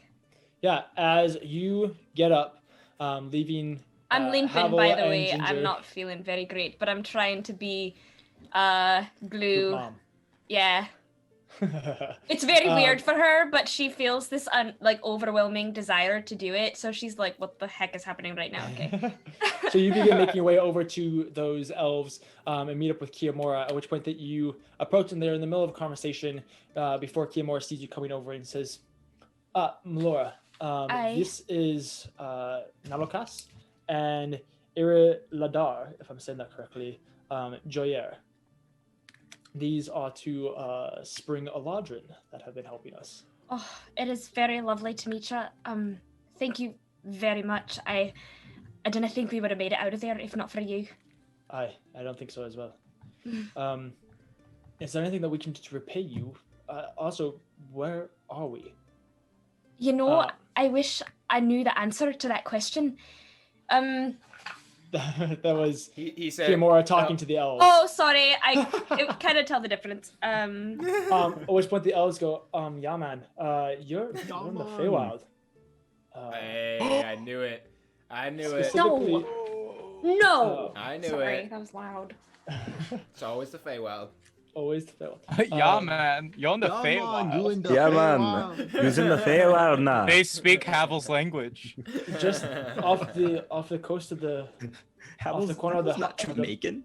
Yeah, as you get up, leaving. I'm limping, Havel by the and way. Ginger. I'm not feeling very great, but I'm trying to be glue. Mom. Yeah. It's very Um, weird for her, but she feels this like overwhelming desire to do it. So she's like, "What the heck is happening right now?" Okay. So you begin making your way over to those elves and meet up with Kiamora, at which point that you approach, and they're in the middle of a conversation before Kiamora sees you coming over and says, Melora, Aye. this is Nalokas and Ladar, if I'm saying that correctly, Joyer. These are two Spring Eladrin that have been helping us. Oh, it is very lovely to meet you. Thank you very much. I didn't think we would have made it out of there if not for you. I don't think so as well. Is there anything that we can do to repay you? Also, where are we? You know, I wish I knew the answer to that question. That was He said Kiamora talking to the elves. Oh, sorry. I kind of tell the difference. At which point the elves go, yeah, man, you're in the Feywild. Hey, I knew it. I knew it. Specifically- No. I knew Sorry, it. that was loud. It's always the Feywild. Always the Feywild. Yeah, man. You're in the Feywild. Yeah, man. He's in the Feywild now. They speak Havel's language. Just off the coast of the off the corner of the not Jamaican.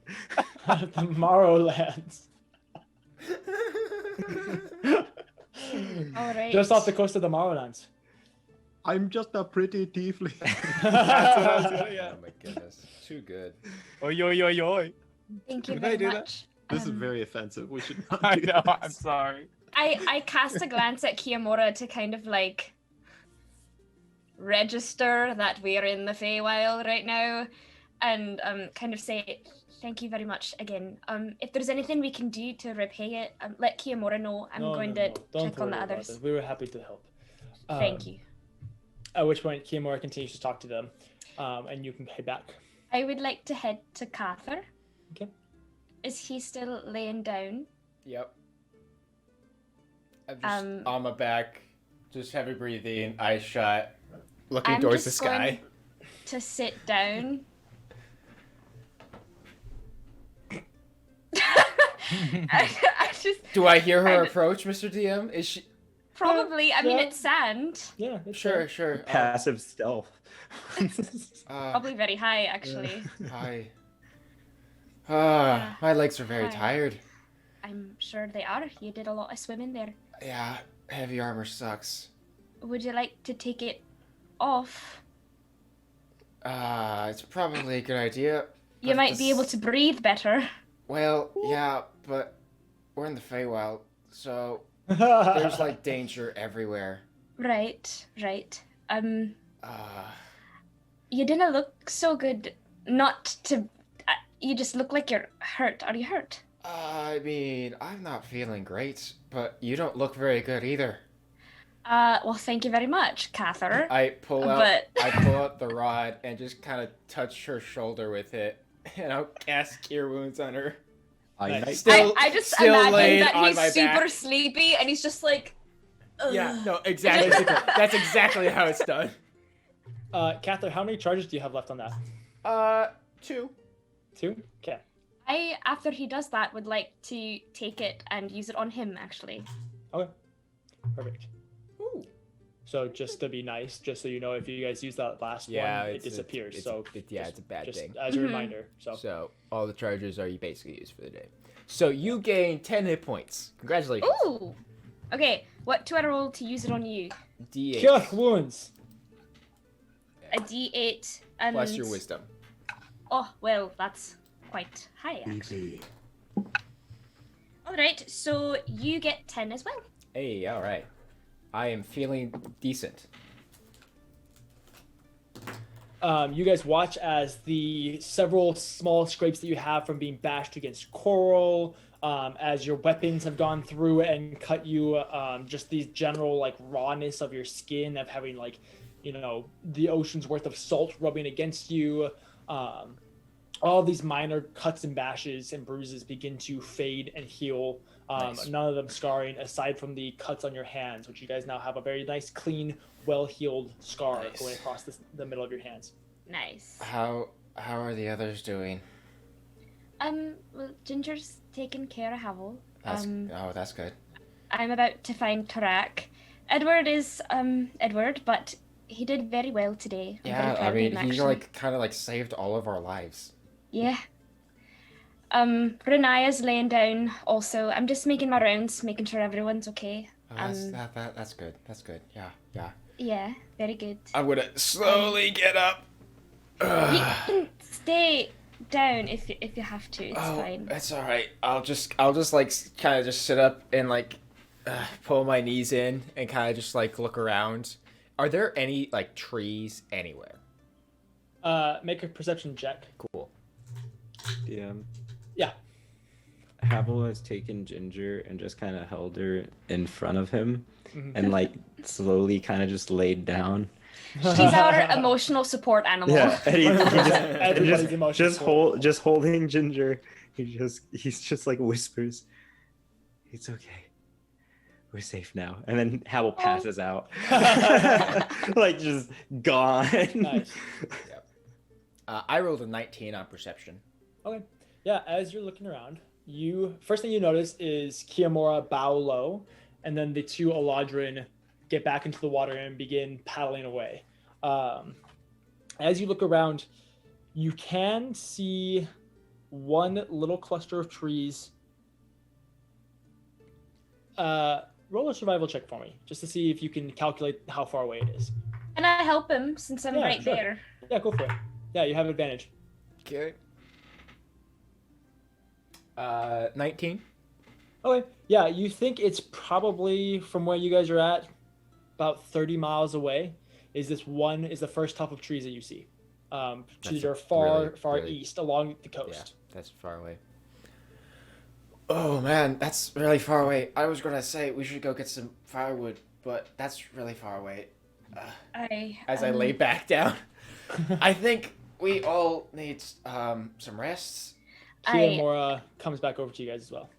the Morrowlands. All right. Just off the coast of the Morrowlands. I'm just a pretty tiefling. That's what I was gonna, yeah. Oh my goodness. Too good. Oi, oi, oi, oi. Thank you Did I very do that? much. This is very offensive. We should not I do know, this. I'm sorry. I cast a glance at Kiamora to kind of like register that we're in the Feywild right now, and kind of say thank you very much again. If there's anything we can do to repay it, let Kiamora know. I'm going to Don't check on the worry about others. it. We were happy to help. Thank you. At which point Kiamora continues to talk to them, and you can head back. I would like to head to Cather. Okay. Is he still laying down? Yep. I'm just on my back, just heavy breathing, eyes shut, looking I'm towards the just sky. going to sit down. I just Do I hear her I- approach, Mr. DM? Is she? probably. I mean, Yeah. it's sand. Yeah, it's Sure, sure. Passive stealth. Probably very high, actually. Hi. Yeah. My legs are very Hi. tired. I'm sure they are. You did a lot of swimming there. Yeah, heavy armor sucks. Would you like to take it off? It's probably a good idea. You but might be able this- to breathe better. Well, yeah, but we're in the Feywild, so there's like danger everywhere. Right, right. Uh, You didn't look so good. Not to. You just look like you're hurt. Are you hurt? I mean, I'm not feeling great, but you don't look very good either. Well, thank you very much, Cather. I pull out But- I pull out the rod and just kind of touch her shoulder with it, and I'll cast Cure Wounds on her. Nice. Still, I just still imagine laying that on he's my super back. sleepy and he's just like. Ugh. Yeah, no, exactly. That's exactly how it's done. Cather, how many charges do you have left on that? 2. 2? Okay. I, after he does that, would like to take it and use it on him, actually. Okay. Perfect. Ooh. So just to be nice, just so you know, if you guys use that last Yeah, one, it it's disappears. It's, so it's a bad just thing. as a Mhm. reminder. So So all the charges are you basically used for the day. So you gain 10 hit points. Congratulations. Ooh! Okay, what do I roll to use it on you? D8 cure wounds. A d8 and... plus your wisdom. Oh, well, that's quite high, actually. Alright, so you get 10 as well. Hey, all right. I am feeling decent. You guys watch as the several small scrapes that you have from being bashed against coral, as your weapons have gone through and cut you, just these general like rawness of your skin of having like, you know, the ocean's worth of salt rubbing against you. All these minor cuts and bashes and bruises begin to fade and heal. Nice. None of them scarring, aside from the cuts on your hands, which you guys now have a very nice, clean, well-healed scar Nice. going across the middle of your hands. Nice. How are the others doing? Well, Ginger's taking care of Havel. That's oh, that's good. I'm about to find Tarak. Edward is Edward, but he did very well today. I'm very Yeah, proud I of mean, him, he actually. like kind of like saved all of our lives. Yeah. Renaya's laying down also. I'm just making my rounds, making sure everyone's okay. Oh, that's good. That's good. Yeah, yeah. Yeah, very good. I'm gonna slowly get up. You can stay down if you have to. It's Oh, fine. it's all right. I'll just like kind of just sit up and like pull my knees in and kind of just like look around. Are there any like trees anywhere? Make a perception check. Cool. DM. Yeah. Havel has taken Ginger and just kind of held her in front of him Mhm. and like slowly kind of just laid down. She's our emotional support animal. Yeah, and Everybody's emotional support. just holding Ginger. He's just like whispers, "It's okay, we're safe now." And then Havel passes out, like just gone. Nice. I rolled a 19 on perception. Okay. Yeah, as you're looking around, first thing you notice is Kiamora bow low, and then the two Eladrin get back into the water and begin paddling away. As you look around, you can see one little cluster of trees. Roll a survival check for me, just to see if you can calculate how far away it is. Can I help him since I'm right sure. there? Yeah, go for it. Yeah, you have advantage. Okay. 19. Okay. Yeah, you think it's probably from where you guys are at, about 30 miles away. Is the first top of trees that you see? Trees are far east along the coast. Yeah, that's far away. Oh man, that's really far away. I was gonna say we should go get some firewood, but that's really far away. As I lay back down, I think we all need some rests. Kiamora comes back over to you guys as well.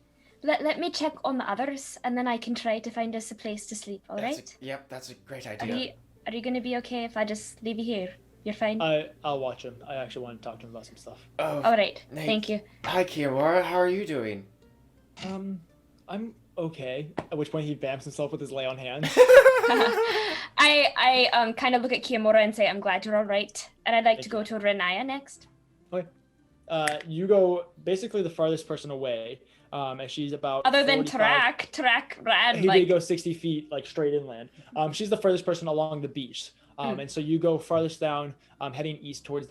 Let me check on the others, and then I can try to find us a place to sleep. All right? Yep, that's a great idea. Are you gonna be okay if I just leave you here? You're fine. I'll watch him. I actually want to talk to him about some stuff. Oh, all right. Nate. Thank you. Hi, Kiamora. How are you doing? I'm okay. At which point he bamps himself with his lay on hands. I kind of look at Kiamora and say, "I'm glad you're all right," and I'd like to go to Renaya next. Okay. You go basically the farthest person away. And she's about other than 45... Tarak ran he like did go 60 feet like straight inland. She's the furthest person along the beach. And so you go farthest down, heading east towards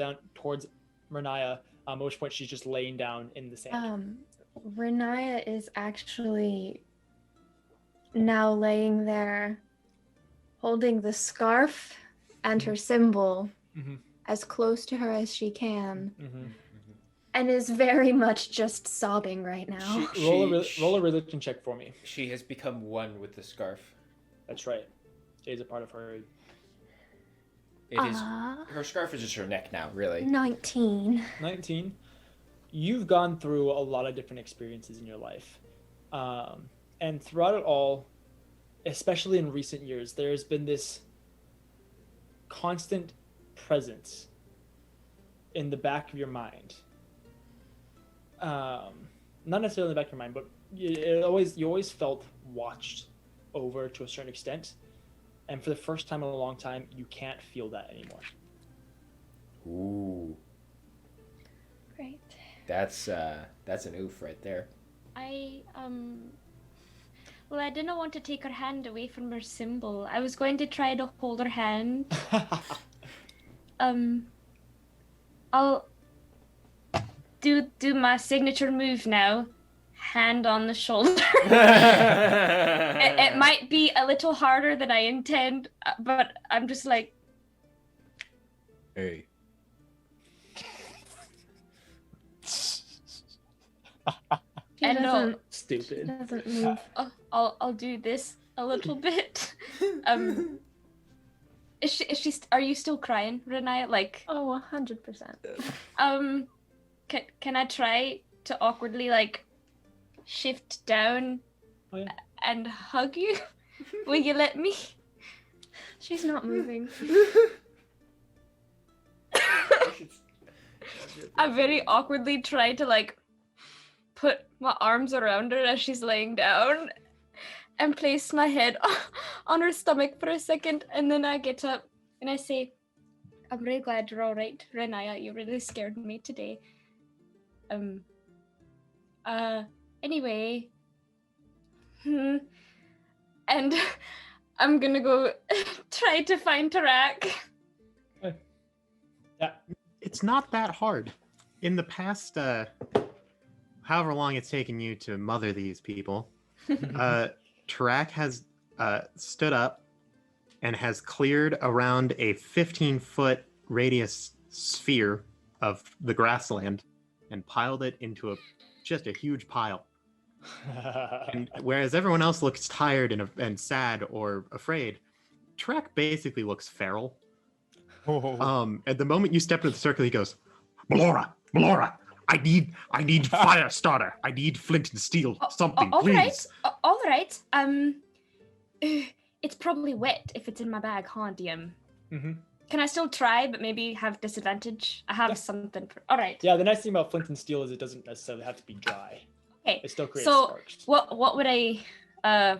Renaya, at which point she's just laying down in the sand. Renaya is actually now laying there holding the scarf and her symbol as close to her as she can. And is very much just sobbing right now. Roll a religion check for me. She has become one with the scarf. That's right. It is a part of her. It is. Her scarf is just her neck now, really. 19. 19. You've gone through a lot of different experiences in your life. And throughout it all, especially in recent years, there's been this constant presence in the back of your mind. Not necessarily in the back of your mind, but you always felt watched over to a certain extent, and for the first time in a long time, you can't feel that anymore. Ooh. Great. That's an oof right there. Well, I didn't want to take her hand away from her symbol. I was going to try to hold her hand. I'll do my signature move now. Hand on the shoulder. It might be a little harder than I intend, but I'm just like, hey. And no, stupid. Doesn't move. I'll do this a little bit. Are you still crying, Renaya? Like, Oh, 100%. Can I try to awkwardly like shift down and hug you? Will you let me? She's not moving. I very awkwardly try to like put my arms around her as she's laying down and place my head on her stomach for a second, and then I get up and I say, I'm really glad you're all right, Renaya. You really scared me today. Anyway. And I'm gonna go try to find Tarak. Yeah. It's not that hard. In the past, however long it's taken you to mother these people, Tarak has stood up and has cleared around a 15-foot radius sphere of the grassland and piled it into just a huge pile. And whereas everyone else looks tired and sad or afraid, Tarak basically looks feral. At the moment you step into the circle, he goes, Melora, I need fire starter. I need flint and steel, something, please. All right. It's probably wet if it's in my bag, huh, DM? Mm-hmm. Can I still try, but maybe have disadvantage? I have something. All right. Yeah, the nice thing about flint and steel is it doesn't necessarily have to be dry. Okay. It still creates sparks. So what would I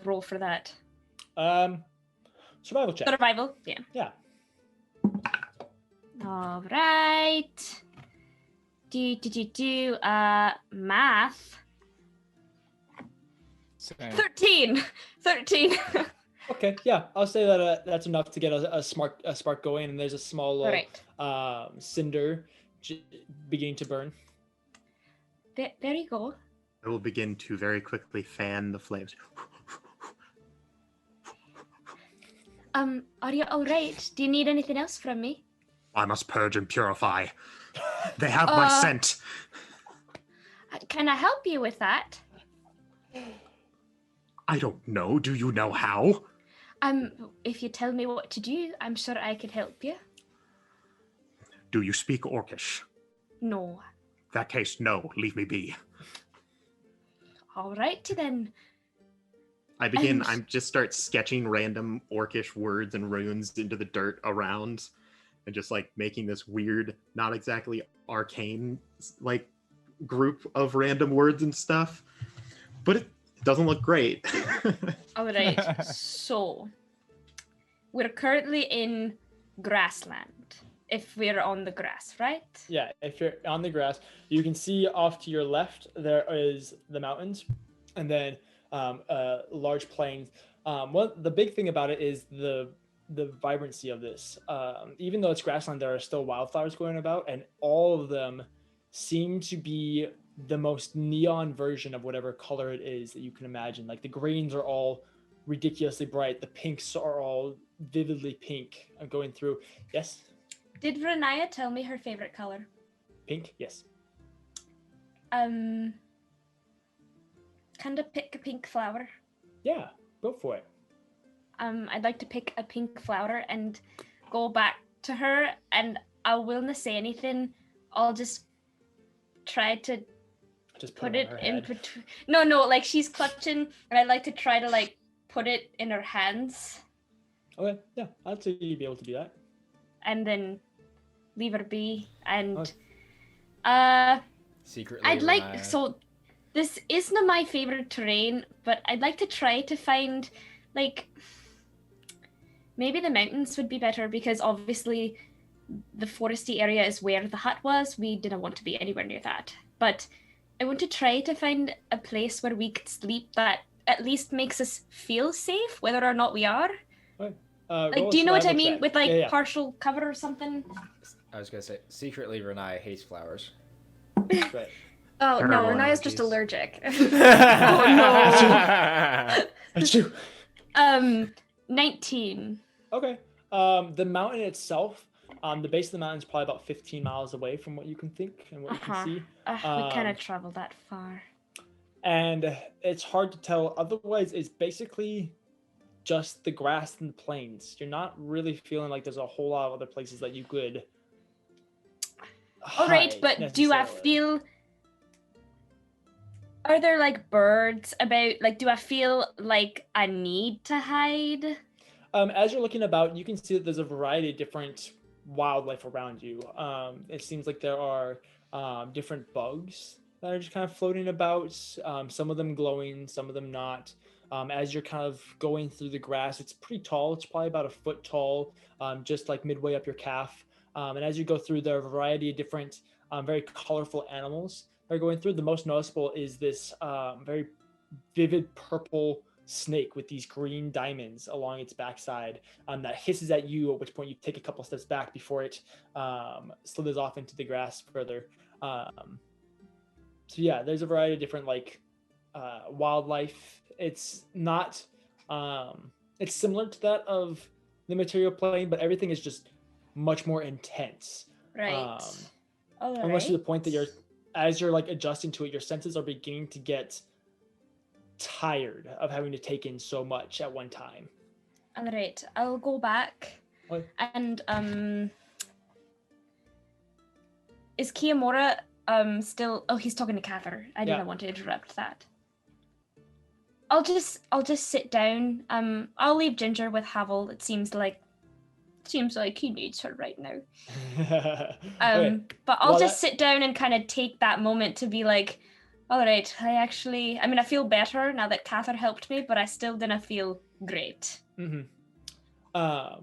roll for that? Survival check. Survival, yeah. Yeah. All right. Math. 13. Okay, yeah, I'll say that that's enough to get a spark going, and there's a small cinder beginning to burn. There you go. I will begin to very quickly fan the flames. Are you all right? Do you need anything else from me? I must purge and purify. They have my scent. Can I help you with that? I don't know. Do you know how? If you tell me what to do, I'm sure I could help you. Do you speak Orcish? No. In that case, no. Leave me be. All righty then. I just start sketching random Orcish words and runes into the dirt around, and just like making this weird, not exactly arcane, like group of random words and stuff. But it doesn't look great. All right. So we're currently in grassland. If we're on the grass, right? Yeah, if you're on the grass, you can see off to your left there is the mountains, and then large plains. The big thing about it is the vibrancy of this. Even though it's grassland, there are still wildflowers going about, and all of them seem to be the most neon version of whatever color it is that you can imagine. Like the greens are all ridiculously bright, the pinks are all vividly pink. I'm going through. Yes. Did Renaya tell me her favorite color? Pink. Yes. Kind of pick a pink flower. Yeah, go for it. I'd like to pick a pink flower and go back to her, and I won't say anything. I'll just try to put it in between. No, like she's clutching, and I'd like to try to like put it in her hands. Okay, yeah, I'd say you'd be able to do that. And then leave her be, and secretly. I'd like so. This isn't my favorite terrain, but I'd like to try to find, like, maybe the mountains would be better, because obviously the foresty area is where the hut was. We didn't want to be anywhere near that. But I want to try to find a place where we could sleep that at least makes us feel safe, whether or not we are. Right. Like, do you know what I mean? Check. With, like, partial cover or something? I was going to say, secretly, Renaya hates flowers. Right. Oh, no, Renaya's just allergic. Oh, no. That's true. 19. Okay. The mountain itself, the base of the mountain is probably about 15 miles away from what you can think and what you can see. We kind of traveled that far. And it's hard to tell. Otherwise, it's basically just the grass and the plains. You're not really feeling like there's a whole lot of other places that you could. All right, but do I feel? Are there like birds about? Like, do I feel like I need to hide? As you're looking about, you can see that there's a variety of different wildlife around you. It seems like there are different bugs that are just kind of floating about. Some of them glowing, some of them not. As you're kind of going through the grass, it's pretty tall. It's probably about a foot tall, just like midway up your calf. And as you go through, there are a variety of different, very colorful animals that are going through. The most noticeable is this very vivid purple snake with these green diamonds along its backside that hisses at you, at which point you take a couple steps back before it slithers off into the grass further. So yeah, there's a variety of different like wildlife. It's not it's similar to that of the material plane, but everything is just much more intense. Right. Almost to the point that as you're like adjusting to it, your senses are beginning to get tired of having to take in so much at one time. All right, I'll go back. What? And is Kiyomura still? Oh, he's talking to Cather. I didn't want to interrupt that. I'll just sit down. I'll leave Ginger with Havel. It seems like he needs her right now. Okay. But I'll just sit down and kind of take that moment to be like, all right, I feel better now that Cather helped me, but I still didn't feel great. Mm-hmm.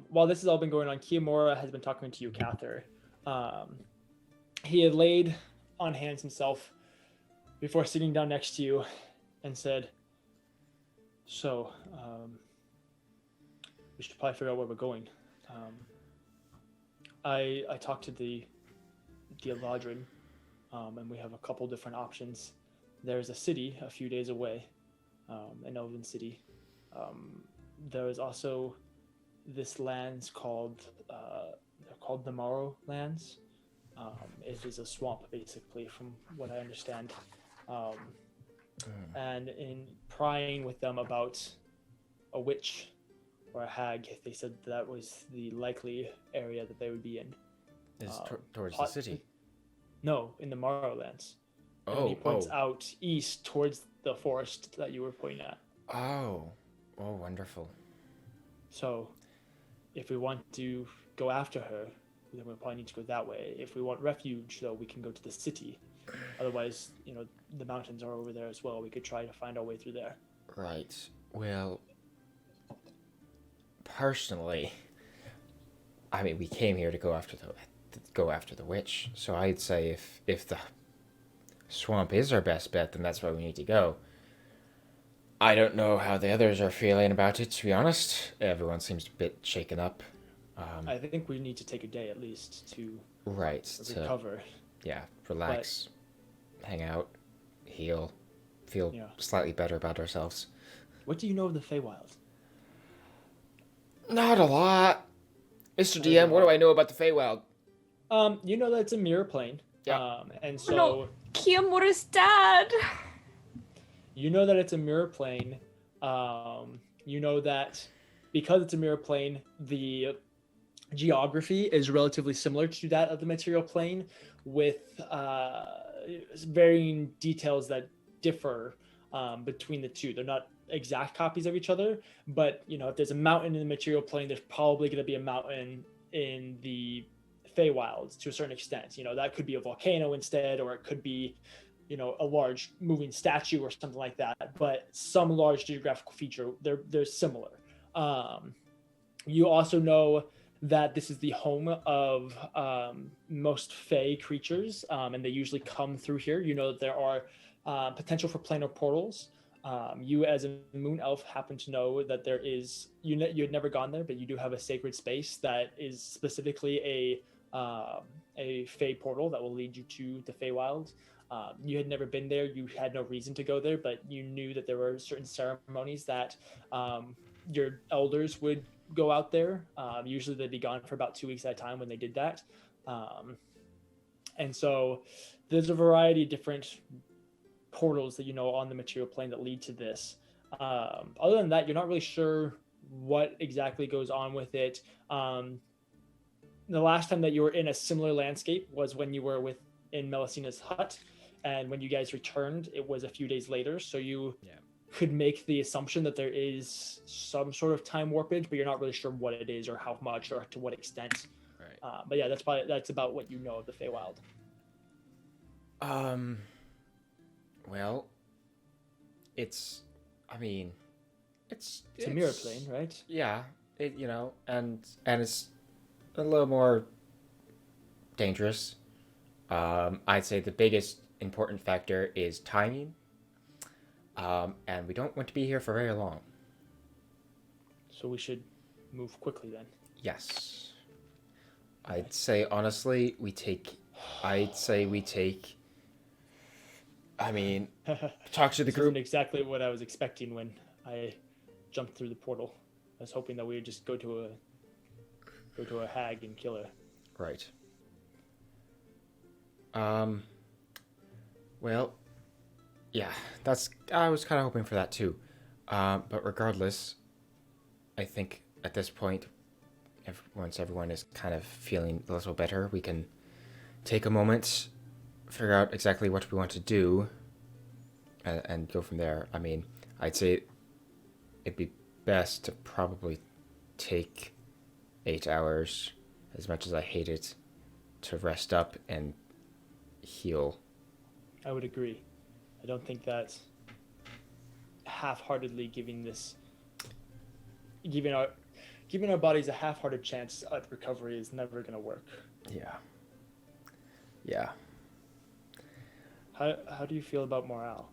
While this has all been going on, Kiyomura has been talking to you, Cather. He had laid on hands himself before sitting down next to you and said, so, we should probably figure out where we're going. I talked to the Eladrin, and we have a couple different options. There's a city a few days away, an elven city. There is also this lands called they're called the Morrow lands. It is a swamp, basically, from what I understand. And in prying with them about a witch or a hag, they said that was the likely area that they would be in. Towards the city? No, in the Morrowlands. And he points out east towards the forest that you were pointing at. Oh, wonderful. So, if we want to go after her, then we'll probably need to go that way. If we want refuge, though, we can go to the city. Otherwise, the mountains are over there as well. We could try to find our way through there. Right. Well, personally, we came here to go after the witch. So I'd say if the swamp is our best bet, then that's where we need to go. I don't know how the others are feeling about it, to be honest. Everyone seems a bit shaken up. I think we need to take a day at least to recover. Relax, hang out, heal, feel slightly better about ourselves. What do you know of the Feywild? Not a lot. Mr. DM, what do I know about the Feywild? You know that it's a mirror plane. Yeah. And so... No, Kiyomura's dad! You know that it's a mirror plane. You know that because it's a mirror plane, the geography is relatively similar to that of the material plane, with varying details that differ between the two. They're not exact copies of each other, but if there's a mountain in the material plane, there's probably going to be a mountain in the Feywilds to a certain extent. That could be a volcano instead, or it could be a large moving statue or something like that, but some large geographical feature, they're similar. You also know that this is the home of most Fey creatures, and they usually come through here. You know that there are potential for planar portals. You, as a moon elf, happen to know that there is. You had never gone there, but you do have a sacred space that is specifically a Fey portal that will lead you to the Feywild. You had never been there. You had no reason to go there, but you knew that there were certain ceremonies that your elders would go out there. Usually they'd be gone for about 2 weeks at a time when they did that. And so there's a variety of different portals that on the material plane that lead to this. Other than that, you're not really sure what exactly goes on with it. The last time that you were in a similar landscape was when you were in Melisina's hut, and when you guys returned, it was a few days later. So you could make the assumption that there is some sort of time warpage, but you're not really sure what it is or how much or to what extent. Right. But yeah, that's about what you know of the Feywild. Well, it's, It's It's a mirror plane, right? Yeah, and it's a little more dangerous. I'd say the biggest important factor is timing. And we don't want to be here for very long. So we should move quickly then. Yes. I'd say honestly, I'd say we take. I mean, talk to the This group. isn't exactly what I was expecting when I jumped through the portal. I was hoping that we would just go to a hag and kill her. Right. Well, yeah, I was kind of hoping for that too. But regardless, I think at this point, once everyone is kind of feeling a little better, we can take a moment, figure out exactly what we want to do, and go from there. I mean, I'd say it'd be best to probably take 8 hours, as much as I hate it, to rest up and heal. I would agree. I don't think that half-heartedly giving our bodies a half-hearted chance at recovery is never going to work. Yeah. Yeah. How do you feel about morale?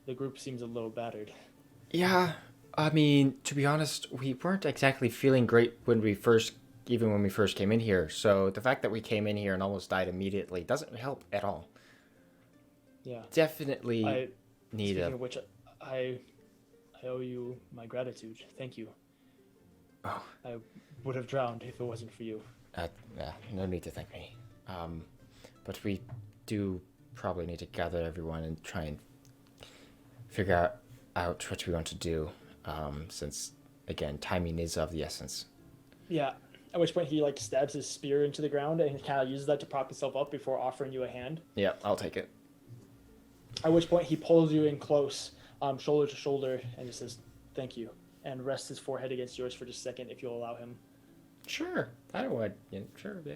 The group seems a little battered. Yeah, I mean, to be honest, we weren't exactly feeling great when we first came in here. So the fact that we came in here and almost died immediately doesn't help at all. Yeah. Definitely need speaking a. of which, I owe you my gratitude. Thank you. Oh. I would have drowned if it wasn't for you. Yeah, no need to thank me. But we do probably need to gather everyone and try and figure out what we want to do. Since again, timing is of the essence. Yeah. At which point he stabs his spear into the ground and kind of uses that to prop himself up before offering you a hand. Yeah, I'll take it. At which point he pulls you in close, shoulder to shoulder, and just says, "Thank you," and rests his forehead against yours for just a second, if you'll allow him. Sure, I would. Yeah, sure, yeah.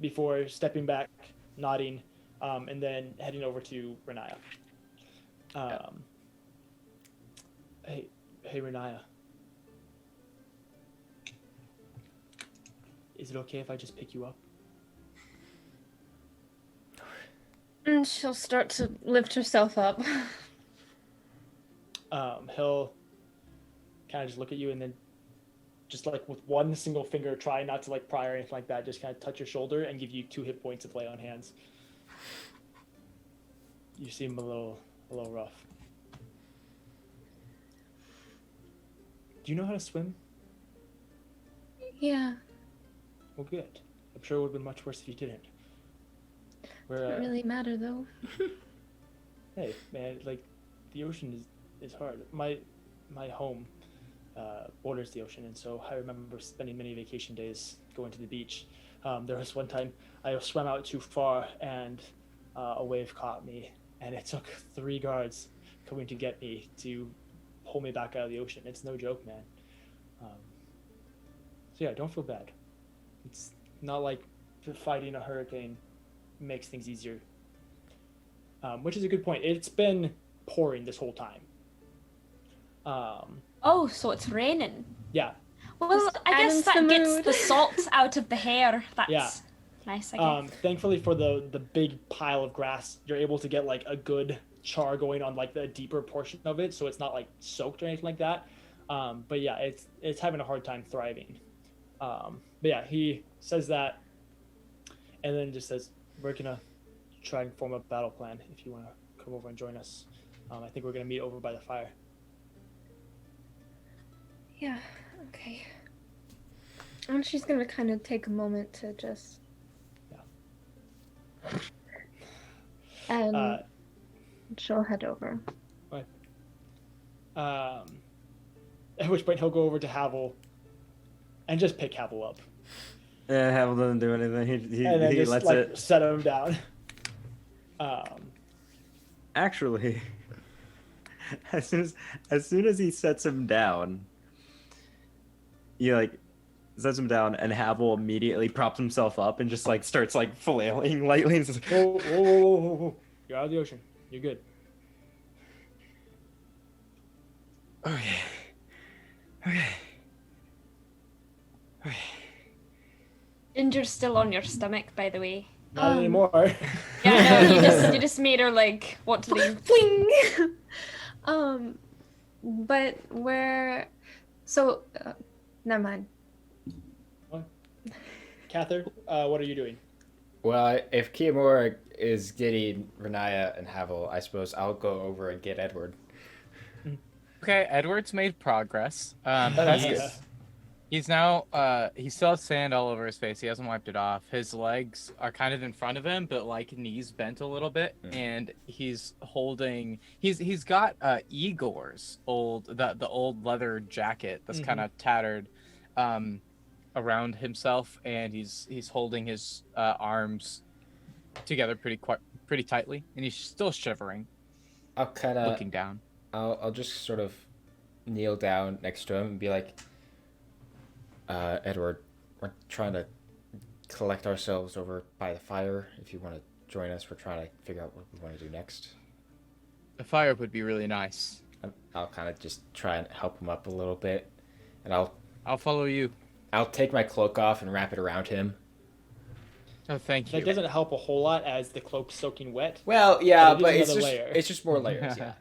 Before stepping back, nodding, and then heading over to Renaya. Hey, Renaya. Is it okay if I just pick you up? And she'll start to lift herself up. He'll kind of just look at you and then just with one single finger, try not to pry or anything like that, just kind of touch your shoulder and give you 2 hit points of lay on hands. You seem a little rough. Do you know how to swim? Yeah. Well, good. I'm sure it would have been much worse if you didn't. Doesn't really matter though. Hey, man, the ocean is hard. My home borders the ocean, and so I remember spending many vacation days going to the beach. There was one time I swam out too far, and a wave caught me, and it took 3 guards coming to get me to pull me back out of the ocean. It's no joke, man. So yeah, don't feel bad. It's not like fighting a hurricane makes things easier. Which is a good point. It's been pouring this whole time. Oh, so it's raining. Yeah. Well, I guess that gets the salt out of the hair. That's Yeah. nice, I guess. Thankfully for the big pile of grass, you're able to get a good char going on the deeper portion of it, so it's not soaked or anything like that. But yeah, it's having a hard time thriving. But yeah, he says that, and then just says, "We're gonna try and form a battle plan if you want to come over and join us. I think we're gonna meet over by the fire." Yeah, okay. And she's gonna kind of take a moment to just... Yeah. And she'll head over. Right. At which point he'll go over to Havel and just pick Havel up. Yeah, Havel doesn't do anything. He And then just lets it. set him down. Actually, as soon as he sets him down, he sets him down, and Havel immediately props himself up and just starts flailing lightly. And Whoa. You're out of the ocean. You're good. Okay. Okay. Okay. Ginger's still on your stomach, by the way. Not anymore. Yeah, no, you just made her like want to leave. Fling! But where? So, never mind. Cather, what are you doing? Well, if Kiyomura is getting Renaya and Havel, I suppose I'll go over and get Edward. Okay, Edward's made progress. That's he's, good. he's now, he still has sand all over his face. He hasn't wiped it off. His legs are kind of in front of him, but like knees bent a little bit. And he's holding, he's got Igor's the old leather jacket that's kind of tattered around himself. And he's holding his arms together pretty tightly. And he's still shivering. I'll kind of looking down. I'll just sort of kneel down next to him and be like, Edward, we're trying to collect ourselves over by the fire. If you want to join us, we're trying to figure out what we want to do next. The fire would be really nice. I'll kind of just try and help him up a little bit, and I'll follow you. I'll take my cloak off and wrap it around him. Oh, thank you. That doesn't help a whole lot as the cloak's soaking wet. Well, yeah, but but it it's is just another layer. it's just more layers. Yeah.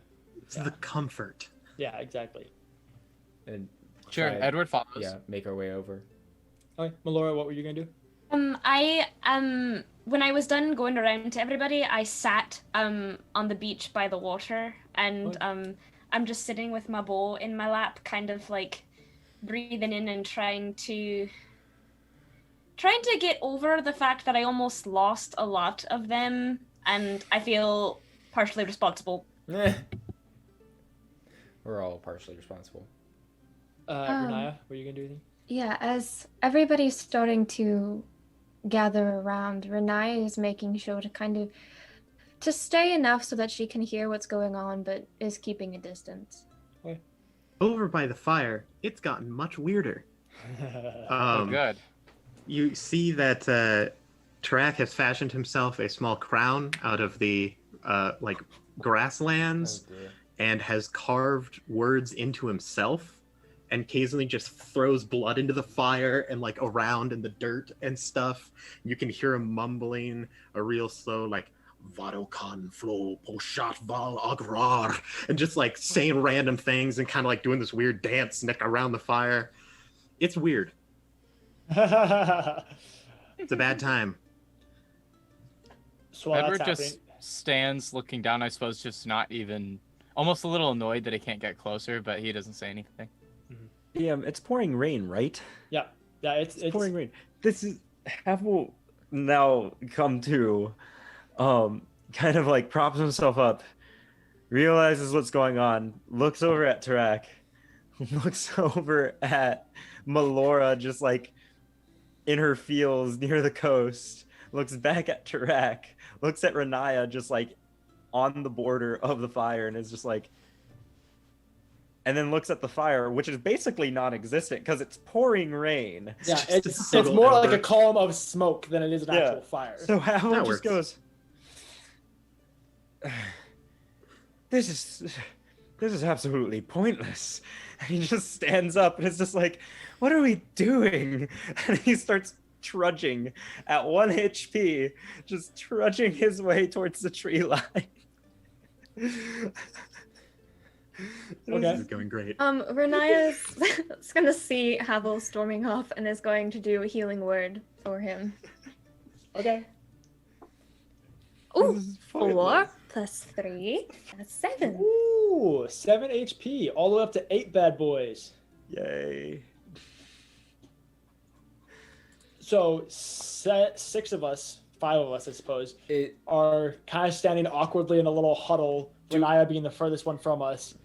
It's the comfort. Yeah, exactly. And Sure, try- Edward follows. Yeah, make our way over. Okay, Melora, what were you gonna do? I when I was done going around to everybody, I sat on the beach by the water, and I'm just sitting with my bow in my lap, kind of like breathing in and trying to get over the fact that I almost lost a lot of them, and I feel partially responsible. We're all partially responsible. Renaya, what are you gonna do? Anything? Yeah, as everybody's starting to gather around, Renaya is making sure to stay enough so that she can hear what's going on, but is keeping a distance. Over by the fire, it's gotten much weirder. Oh, good. You see that Tarak has fashioned himself a small crown out of the grasslands, and has carved words into himself, and occasionally just throws blood into the fire and like around in the dirt and stuff. You can hear him mumbling a real slow like Vadokan Flo Poshat Val Agrar, and just like saying random things and kind of like doing this weird dance around the fire. It's weird. It's a bad time. So while Edward that's just stands looking down, I suppose, just not even, almost a little annoyed that he can't get closer, but he doesn't say anything. Yeah, it's pouring rain, right? Yeah, it's pouring rain. This is Havel now come to, kind of like props himself up, realizes what's going on, looks over at Tarak, looks over at Melora, just like in her fields near the coast, looks back at Tarak, looks at Renaya, just like on the border of the fire, and is just like, and then looks at the fire, which is basically non-existent because it's pouring rain. Yeah, it's more like a column of smoke than it is an actual fire. So Havel just goes, this is absolutely pointless. And he just stands up and is just like, what are we doing? And he starts trudging at 1 HP, just trudging his way towards the tree line. Okay. This is going great. Renaya's gonna see Havel storming off and is going to do a healing word for him. Okay. Ooh, 4 plus 3, that's 7. Ooh, 7 HP, all the way up to 8 bad boys. Yay. So 6 of us, 5 of us, I suppose, are kind of standing awkwardly in a little huddle, Renaya being the furthest one from us.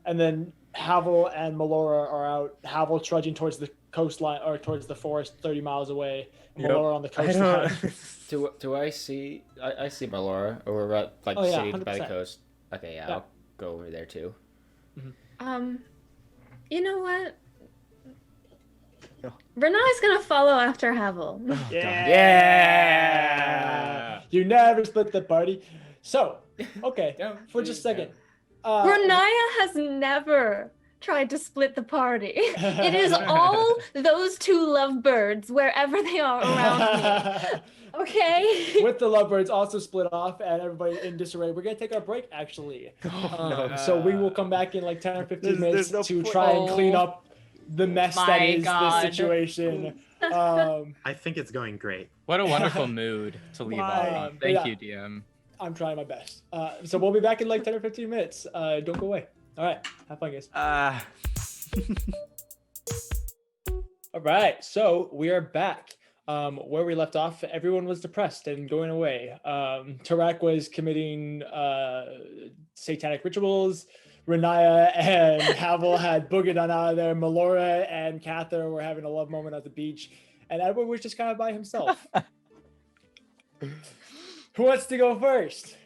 And then Havel and Melora are out, Havel trudging towards the coastline, or towards the forest 30 miles away, and Melora on the coastline. Do I see? I see Melora, or we're like sitting by the coast. Okay, yeah, I'll go over there too. You know what? Renaya's gonna follow after Havel. Oh, Yeah! You never split the party. So, okay, for just a second. Renaya has never tried to split the party. It is all those two lovebirds wherever they are around me. Okay. With the lovebirds also split off and everybody in disarray. We're gonna take our break actually. So we will come back in like 10 or 15 minutes to try and clean up the mess that is this situation. I think it's going great. What a wonderful mood to leave on. Thank you, DM. I'm trying my best. So we'll be back in like 10 or 15 minutes. Don't go away. All right. Have fun, guys. All right. So we are back. Where we left off, everyone was depressed and going away. Tarak was committing satanic rituals. Renaya and Havel had boogered on out of there. Melora and Cather were having a love moment at the beach. And Edward was just kind of by himself. Who wants to go first?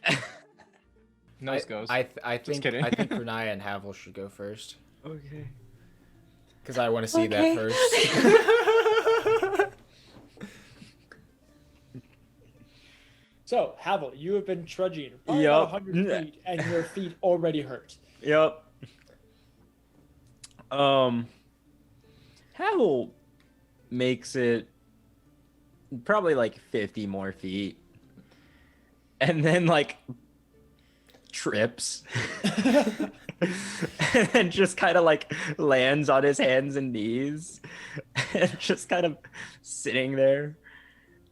Nose goes. I think Renaya and Havel should go first. Okay. Because I want to see that first. So, Havel, you have been trudging probably about 100 feet, and your feet already hurt. Yep. Havel makes it probably like 50 more feet. And then like trips. And then just kind of like lands on his hands and knees. And just kind of sitting there.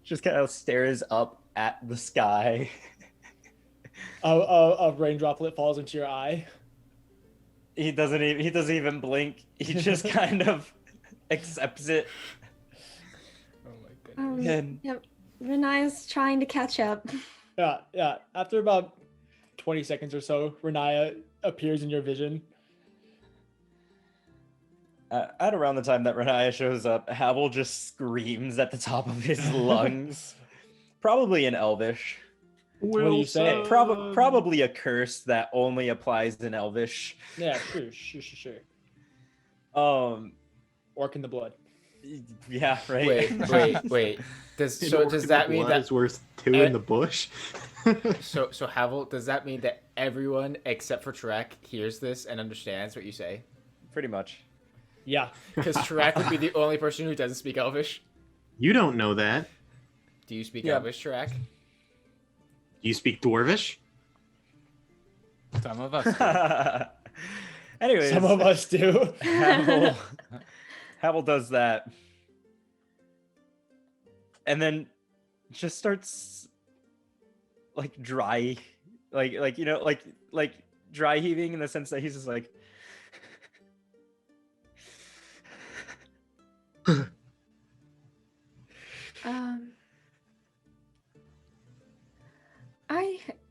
Just kind of stares up at the sky. A rain droplet falls into your eye. He doesn't even blink. He just kind of accepts it. Oh my goodness. Yep. Renaya's trying to catch up. Yeah. After about 20 seconds or so, Renaya appears in your vision. At around the time that Renaya shows up, Havel just screams at the top of his lungs. Probably in Elvish. What do you say? Probably a curse that only applies in Elvish. Yeah, sure. Orc in the blood. Yeah, right. Wait. Does that mean that it's worth 2 in the bush? So Havel, does that mean that everyone except for Tarak hears this and understands what you say? Pretty much. Yeah. Because Tarak would be the only person who doesn't speak Elvish. You don't know that. Do you speak Elvish, Tarak? Do you speak Dwarvish? Some of us do. Anyways, some of us do. Havel does that. And then just starts like dry, like you know, like dry heaving in the sense that he's just like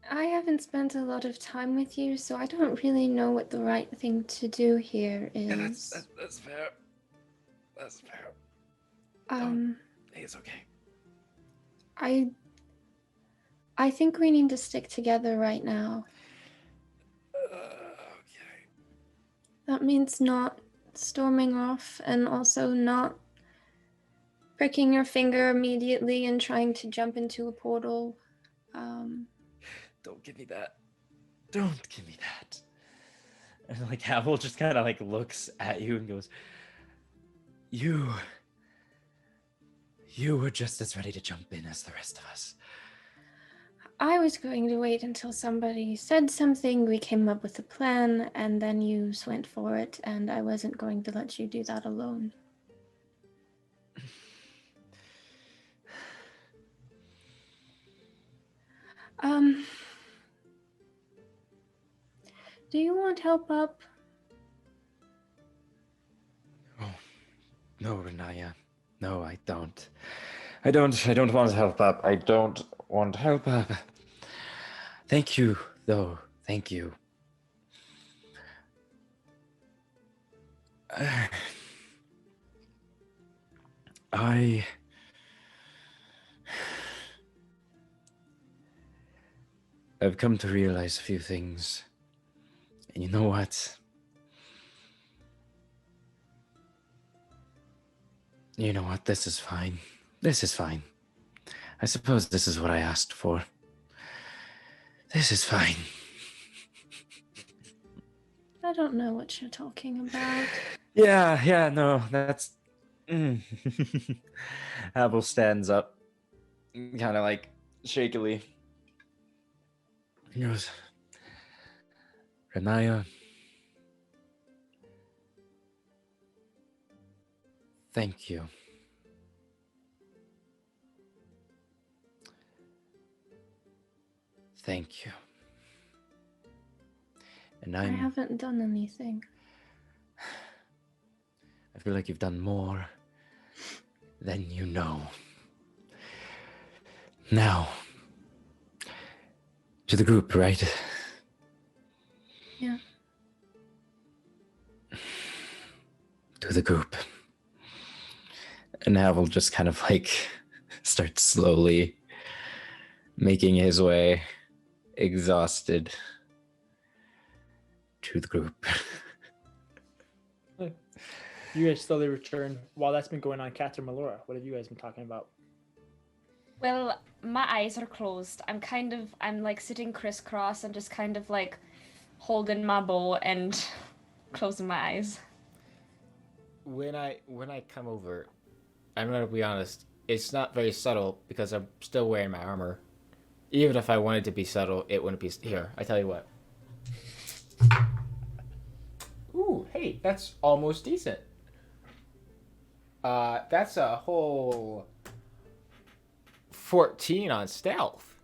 I haven't spent a lot of time with you, so I don't really know what the right thing to do here is. That's fair. That's fair. It's okay. I think we need to stick together right now. Okay. That means not storming off and also not pricking your finger immediately and trying to jump into a portal. Don't give me that. Don't give me that. And like Havel just kind of like looks at you and goes, You were just as ready to jump in as the rest of us. I was going to wait until somebody said something, we came up with a plan, and then you went for it, and I wasn't going to let you do that alone. Do you want help up? Oh, no, Renaya. No, I don't. I don't want help up. I don't want help up. Thank you, though. Thank you. I've come to realize a few things. And you know what? You know what? This is fine. This is fine. I suppose this is what I asked for. This is fine. I don't know what you're talking about. Yeah, no, that's. Abel stands up, kind of like shakily. He goes, Renaya, thank you. Thank you. And I haven't done anything. I feel like you've done more than you know. Now, to the group, right? Yeah. To the group. And Havel just kind of like starts slowly making his way, exhausted, to the group. You guys slowly return. While that's been going on, Catherine Melora, what have you guys been talking about? Well, my eyes are closed. I'm like sitting crisscross and just kind of like holding my bow and closing my eyes. When I come over, I'm gonna be honest. It's not very subtle because I'm still wearing my armor. Even if I wanted to be subtle, it wouldn't be here. I tell you what. Ooh, hey, that's almost decent. That's a whole 14 on stealth.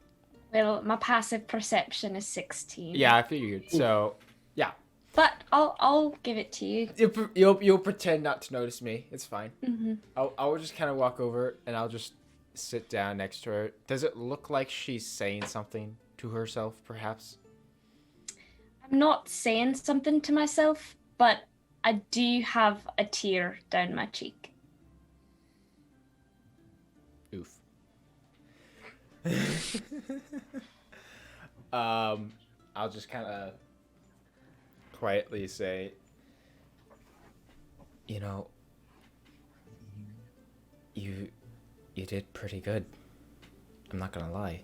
Well, my passive perception is 16. Yeah, I figured. So, yeah. But I'll give it to you. You'll pretend not to notice me. It's fine. Mm-hmm. I'll just kind of walk over and I'll just sit down next to her. Does it look like she's saying something to herself, perhaps? I'm not saying something to myself, but I do have a tear down my cheek. Oof. I'll just kind of quietly say, you know, you did pretty good. I'm not gonna lie.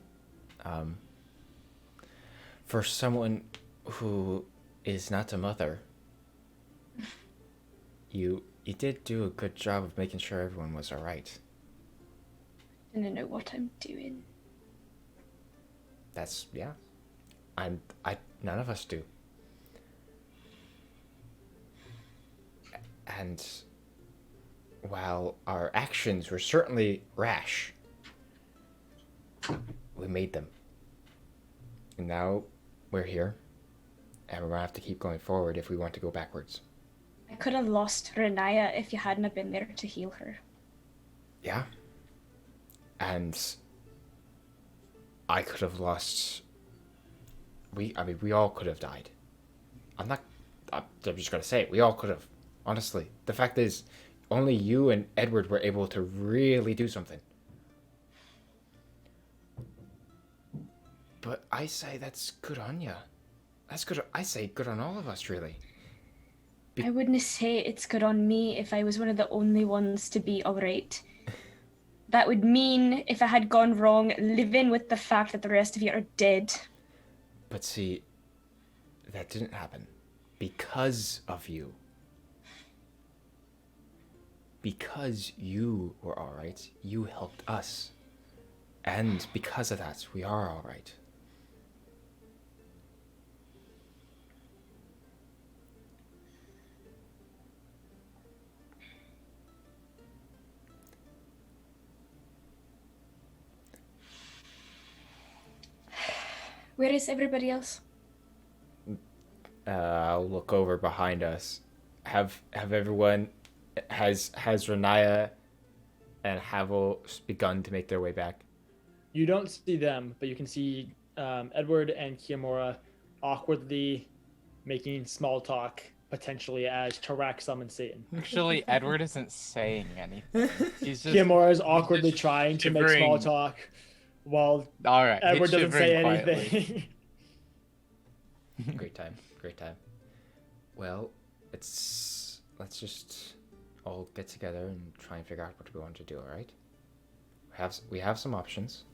For someone who is not a mother, you did do a good job of making sure everyone was all right. I don't know what I'm doing. That's, yeah. None of us do. And while our actions were certainly rash, we made them. And now we're here, and we're gonna have to keep going forward if we want to go backwards. I could have lost Renaya if you hadn't been there to heal her. Yeah. And I could have lost... we all could have died. I'm just gonna say it. We all could have. Honestly. The fact is, only you and Edward were able to really do something. But I say that's good on ya. That's good. I say good on all of us, really. I wouldn't say it's good on me if I was one of the only ones to be alright. That would mean, if I had gone wrong, living with the fact that the rest of you are dead. But see, that didn't happen. Because of you. Because you were alright, you helped us. And because of that, we are alright. Where is everybody else? I'll look over behind us. Have everyone... Has Renaya and Havel begun to make their way back? You don't see them, but you can see Edward and Kiyomura awkwardly making small talk, potentially as Tarak summons Satan. Actually, Edward isn't saying anything. He's just Kiyomura is awkwardly trying to make small shivering. talk while all right. Edward he's doesn't say shivering quietly. anything. Great time. Well, let's just all get together and try and figure out what we want to do, alright? We have some options.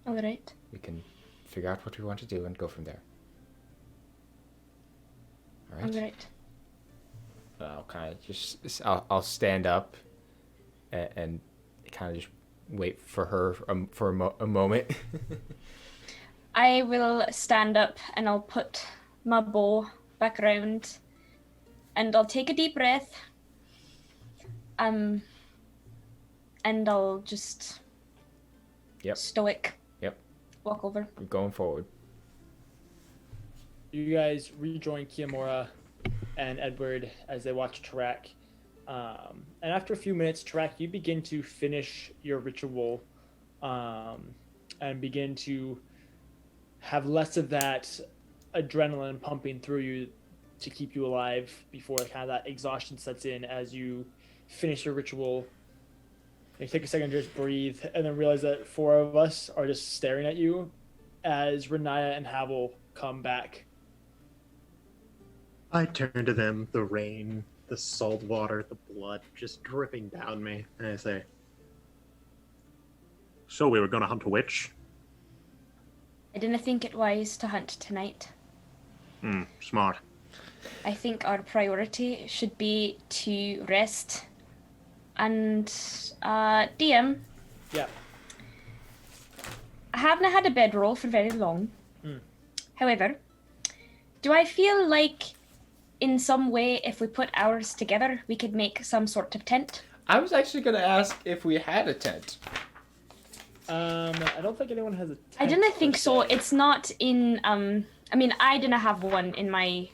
Alright. We can figure out what we want to do and go from there. All All right. right. I'll kind of I'll stand up and kind of just wait for her for a moment. I will stand up and I'll put my bow back around and I'll take a deep breath. And I'll just Yep. stoic. Yep. Walk over. I'm going forward. You guys rejoin Kiamora and Edward as they watch Tarak. And after a few minutes, Tarak, you begin to finish your ritual and begin to have less of that adrenaline pumping through you to keep you alive before kind of that exhaustion sets in as you finish your ritual. You take a second to just breathe and then realize that 4 of us are just staring at you as Renaya and Havel come back. I turn to them, the rain, the salt water, the blood just dripping down me, and I say, "So we were going to hunt a witch?" I didn't think it wise to hunt tonight. Smart. I think our priority should be to rest. And, DM, Yeah. I haven't had a bedroll for very long. Mm. However, do I feel like in some way, if we put ours together, we could make some sort of tent? I was actually gonna ask if we had a tent. I don't think anyone has a tent. I didn't per think so. se. It's not in, I mean, I didn't have one in my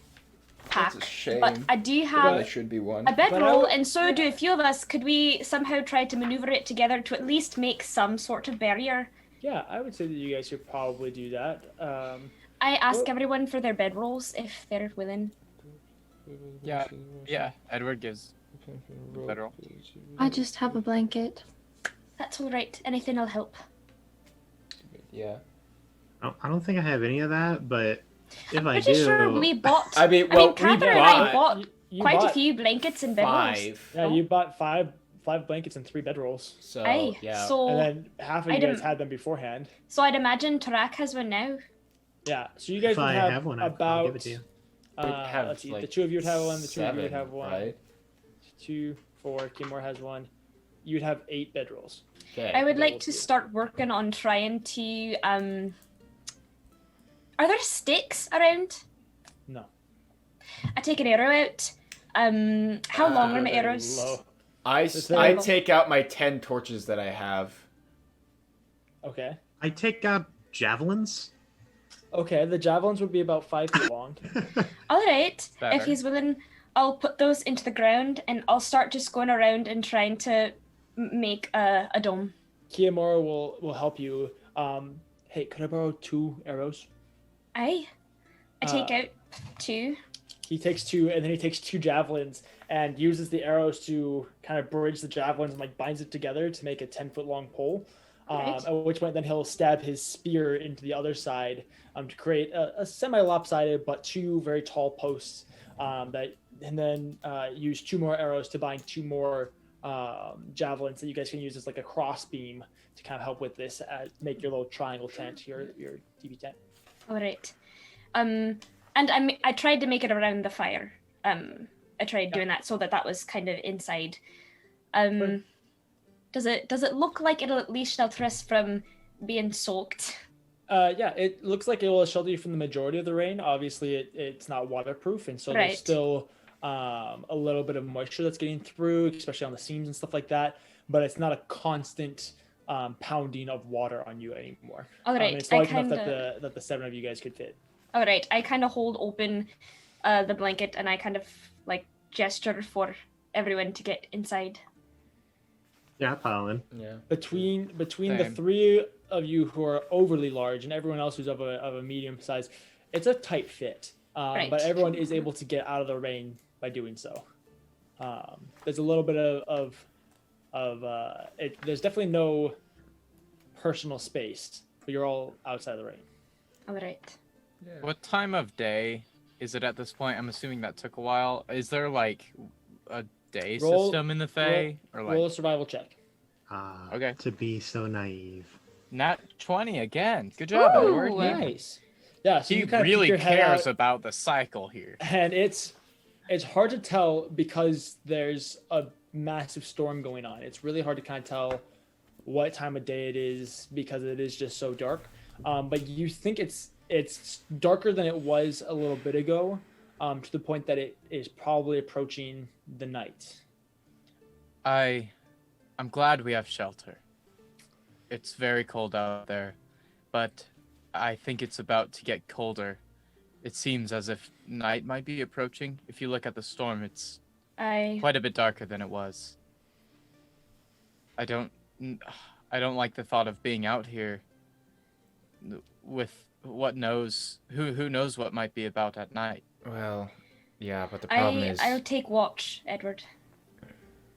pack. That's a shame. But I do There have should be one. a bedroll, would- and so do a few of us. Could we somehow try to maneuver it together to at least make some sort of barrier? Yeah, I would say that you guys could probably do that. I ask Well- everyone for their bedrolls if they're willing. Yeah. Edward gives bedroll. I just have a blanket. That's all right. Anything will help. Yeah. I don't think I have any of that, but if I Pretty do, sure we bought. I mean, well, we Catherine and I bought bought You quite a bought- few blankets and bedrolls. 5. Yeah, you bought five blankets and 3 bedrolls, So Aye, yeah. so and then half of I you guys didn't- had them beforehand. so I'd imagine Tarak has one now. Yeah, so you guys if would I have, have one, about. I'll give it to you. We'd have, Let's see, the like, 2 of you would have one. The 2 of you would 7, have one. right? 2, 4. Kimor has one. You'd have 8 bedrolls. Okay. I would like Bedrolls, to yeah. start working on trying to. Are there sticks around? No. I take an arrow out. How long are my Very arrows? low. I very low. take out my 10 torches that I have. Okay. I take out javelins. Okay, the javelins would be about 5 feet long. All right. Better. If he's willing, I'll put those into the ground and I'll start just going around and trying to make a dome. Kiamora will help you. Hey, could I borrow 2 arrows? I take Uh, out 2. He takes 2, and then he takes 2 javelins and uses the arrows to kind of bridge the javelins and like binds it together to make a 10-foot long pole. Right. At which point, then he'll stab his spear into the other side to create a semi-lopsided but 2 very tall posts. And then use 2 more arrows to bind 2 more javelins that you guys can use as like a cross beam to kind of help with this. Make your little triangle tent, your TV tent. All right. And I tried to make it around the fire. I tried doing that so that was kind of inside. Sure. Does it look like it'll at least shelter us from being soaked? Yeah, it looks like it will shelter you from the majority of the rain. Obviously, it's not waterproof, and so Right. there's still a little bit of moisture that's getting through, especially on the seams and stuff like that. But it's not a constant pounding of water on you anymore. All right, It's I large enough kinda- that the 7 of you guys could fit. All right. I kind of hold open the blanket and I kind of like gesture for everyone to get inside. Yeah, pile in. Yeah. Between the Same. 3 of you who are overly large and everyone else who's of a medium size, it's a tight fit. Right. But everyone is able to get out of the rain by doing so. There's a little bit there's definitely no personal space, but you're all outside of the rain. All right. What time of day is it at this point? I'm assuming that took a while. Is there like a day Roll- system in the Fae? Or like Roll a survival check. Okay. To be so naive. Nat 20 again. Good job, Ooh. Edward. Nice. Yeah, so He you kind of peek really your head cares out, about the cycle here. and it's hard to tell because there's a massive storm going on. It's really hard to kind of tell what time of day it is because it is just so dark. But you think it's darker than it was a little bit ago, to the point that it is probably approaching the night. I'm glad we have shelter. It's very cold out there, but I think it's about to get colder. It seems as if night might be approaching. If you look at the storm, it's quite a bit darker than it was. I don't like the thought of being out here with who knows what might be about at night. Well, yeah, but the problem is... I'll take watch, Edward.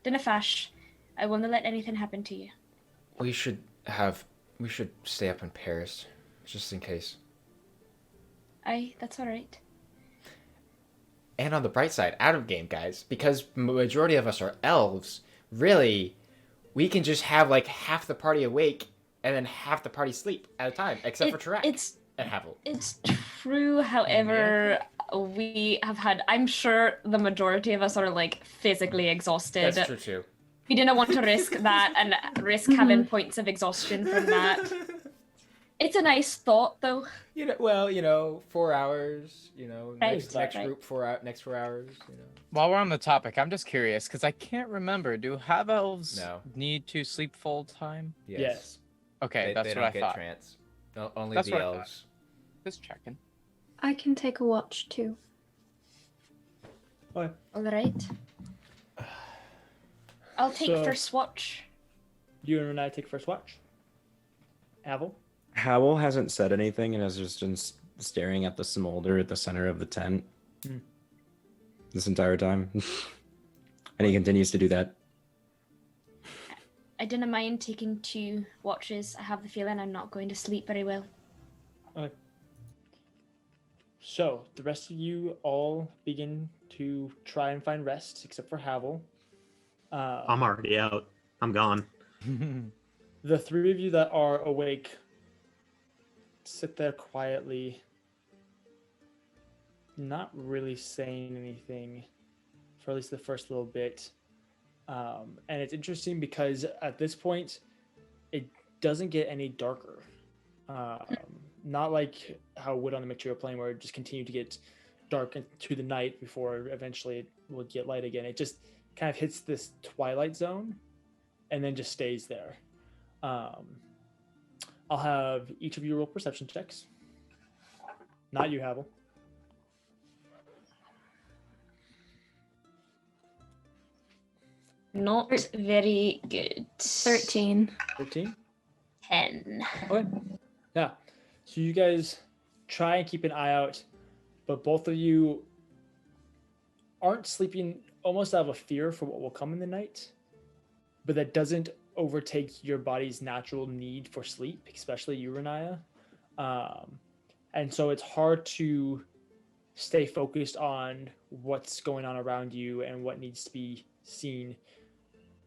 Dinna fash. I will not let anything happen to you. We should stay up in Paris, just in case. Aye, that's alright. And on the bright side, out of game, guys, because majority of us are elves, really, we can just have like half the party awake and then half the party sleep at a time, except for Tarak and Havel. It's true, however, we have had, I'm sure the majority of us are like physically exhausted. That's true too. We didn't want to risk that and risk having points of exhaustion from that. It's a nice thought, though. 4 hours. Next Right. group next 4 hours. While we're on the topic, I'm just curious because I can't remember. Do half elves need to sleep full time? Yes. Okay, that's they what don't I get thought. trance. No, only That's the what I thought. elves. Just checking. I can take a watch too. Okay. Alright. I'll take So- first watch. You and Renai take first watch. Havel? Howell hasn't said anything and has just been staring at the smolder at the center of the tent this entire time. And he continues to do that. I didn't mind taking 2 watches. I have the feeling I'm not going to sleep very well. Okay. So, the rest of you all begin to try and find rest, except for Havel. I'm already out. I'm gone. The 3 of you that are awake sit there quietly, not really saying anything for at least the first little bit. And it's interesting because at this point, it doesn't get any darker. Not like how it would on the material plane where it just continued to get dark into the night before eventually it will get light again. It just kind of hits this twilight zone and then just stays there. I'll have each of you roll perception checks. Not you, Havel. Not very good. 13. 13? 10. Okay. Yeah. So you guys try and keep an eye out, but both of you aren't sleeping almost out of a fear for what will come in the night, but that doesn't overtake your body's natural need for sleep, especially you, Renaya. And so it's hard to stay focused on what's going on around you and what needs to be seen.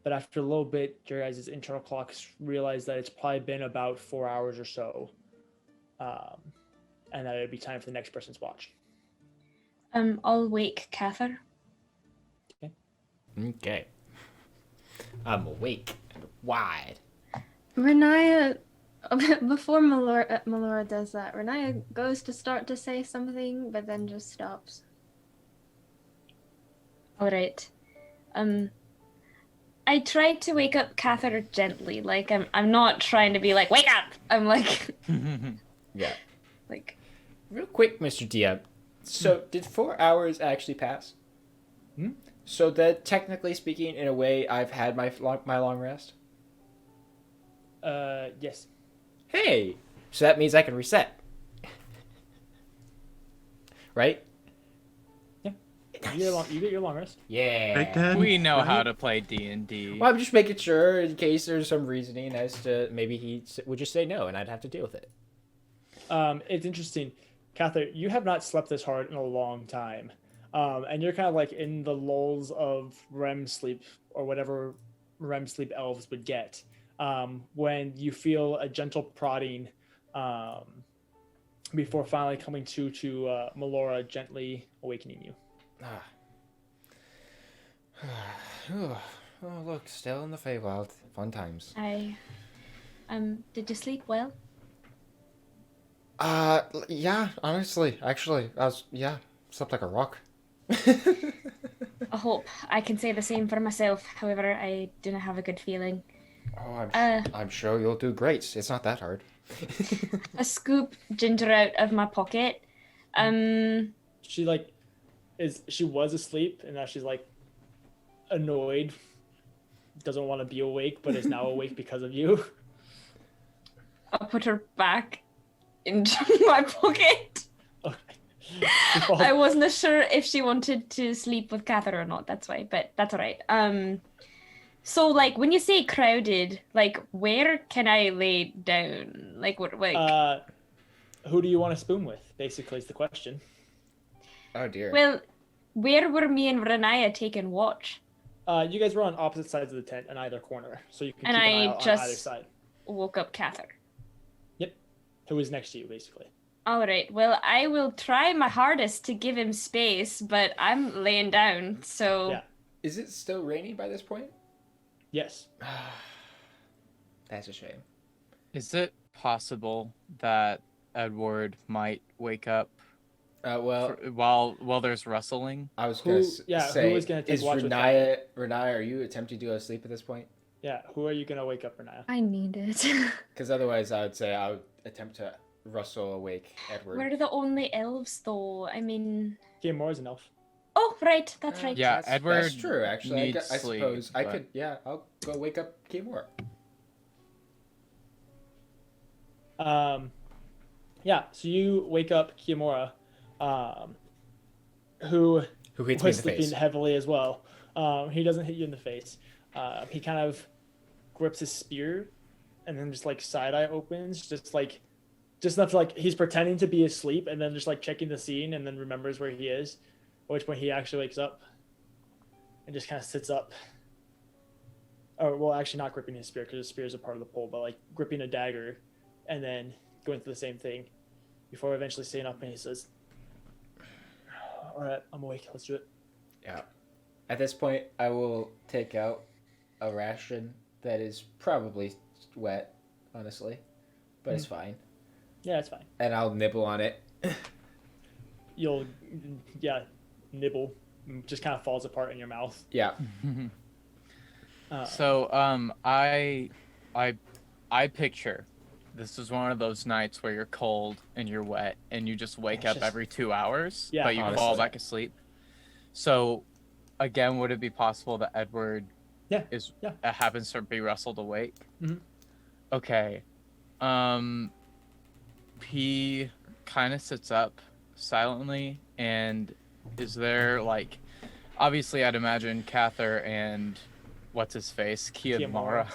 But after a little bit, your guys' internal clocks realize that it's probably been about 4 hours or so, and that it'd be time for the next person's watch. I'll wake Cather. Okay. I'm awake and wide. Renaya, before Melora does that, Renaya goes to start to say something, but then just stops. Alright. I tried to wake up Cather gently. Like, I'm not trying to be like, wake up! I'm like... Yeah. like... Real quick, Mr. DM. So, did 4 hours actually pass? So that, technically speaking, in a way, I've had my long rest? Yes. Hey! So that means I can reset. Right? Yeah. You get your long rest. Yeah. Right then. We know how to play D&D. Well, I'm just making sure in case there's some reasoning as to maybe he would just say no and I'd have to deal with it. It's interesting. Cather, you have not slept this hard in a long time. And you're kind of like in the lulls of REM sleep or whatever REM sleep elves would get. When you feel a gentle prodding before finally coming to Melora gently awakening you. Oh, look, still in the Feywild. Fun times. Did you sleep well? Yeah, honestly, actually, slept like a rock. I hope I can say the same for myself. However, I do not have a good feeling. Oh, I'm sure you'll do great. It's not that hard. I scoop Ginger out of my pocket. She she was asleep and now she's like annoyed, doesn't want to be awake, but is now awake because of you. I'll put her back into my pocket. Okay. I wasn't sure if she wanted to sleep with Cather or not. That's why, but that's all right. So like when you say crowded, like where can I lay down? Like what? Like who do you want to spoon with? Basically, is the question. Oh dear. Well, where were me and Renaya taking watch? You guys were on opposite sides of the tent in either corner, so you can And keep an eye I out on just either side. woke up Cather. Yep, who was next to you, basically. All right. Well, I will try my hardest to give him space, but I'm laying down, so. Yeah. Is it still raining by this point? Yes. That's a shame. Is it possible that Edward might wake up while there's rustling? I was gonna say, who was gonna take is watch with Renaya, are you attempting to go to sleep at this point? Yeah, who are you gonna wake up, Renaya? I need it. Because otherwise, I would say I would attempt to rustle awake Edward. We're the only elves, though. I mean. Kiamora's an elf. Oh, right. That's right. Yeah, Edward. That's true. Actually, needs I sleep, suppose I but- could. Yeah, I'll go wake up Kimura. Yeah. So you wake up Kiamora, who hits me in was the sleeping face. heavily as well. He doesn't hit you in the face. He kind of grips his spear, and then just like side eye opens, just enough to like he's pretending to be asleep, and then just like checking the scene, and then remembers where he is. At which point he actually wakes up, and just kind of sits up. Or well, actually not gripping his spear because his spear is a part of the pole, but like gripping a dagger, and then going through the same thing, before eventually staying up, and he says, "All right, I'm awake. Let's do it." Yeah. At this point, I will take out a ration that is probably wet, honestly, but it's fine. Yeah, it's fine. And I'll nibble on it. You'll, nibble. Just kind of falls apart in your mouth. Yeah. So I picture this is one of those nights where you're cold and you're wet and you just wake up every 2 hours, Yeah, but you honestly. fall back asleep. So again, would it be possible that Edward happens to be rustled awake? Mhm. Okay. He kind of sits up silently, and is there like, obviously I'd imagine Cather and what's his face, Kiamora.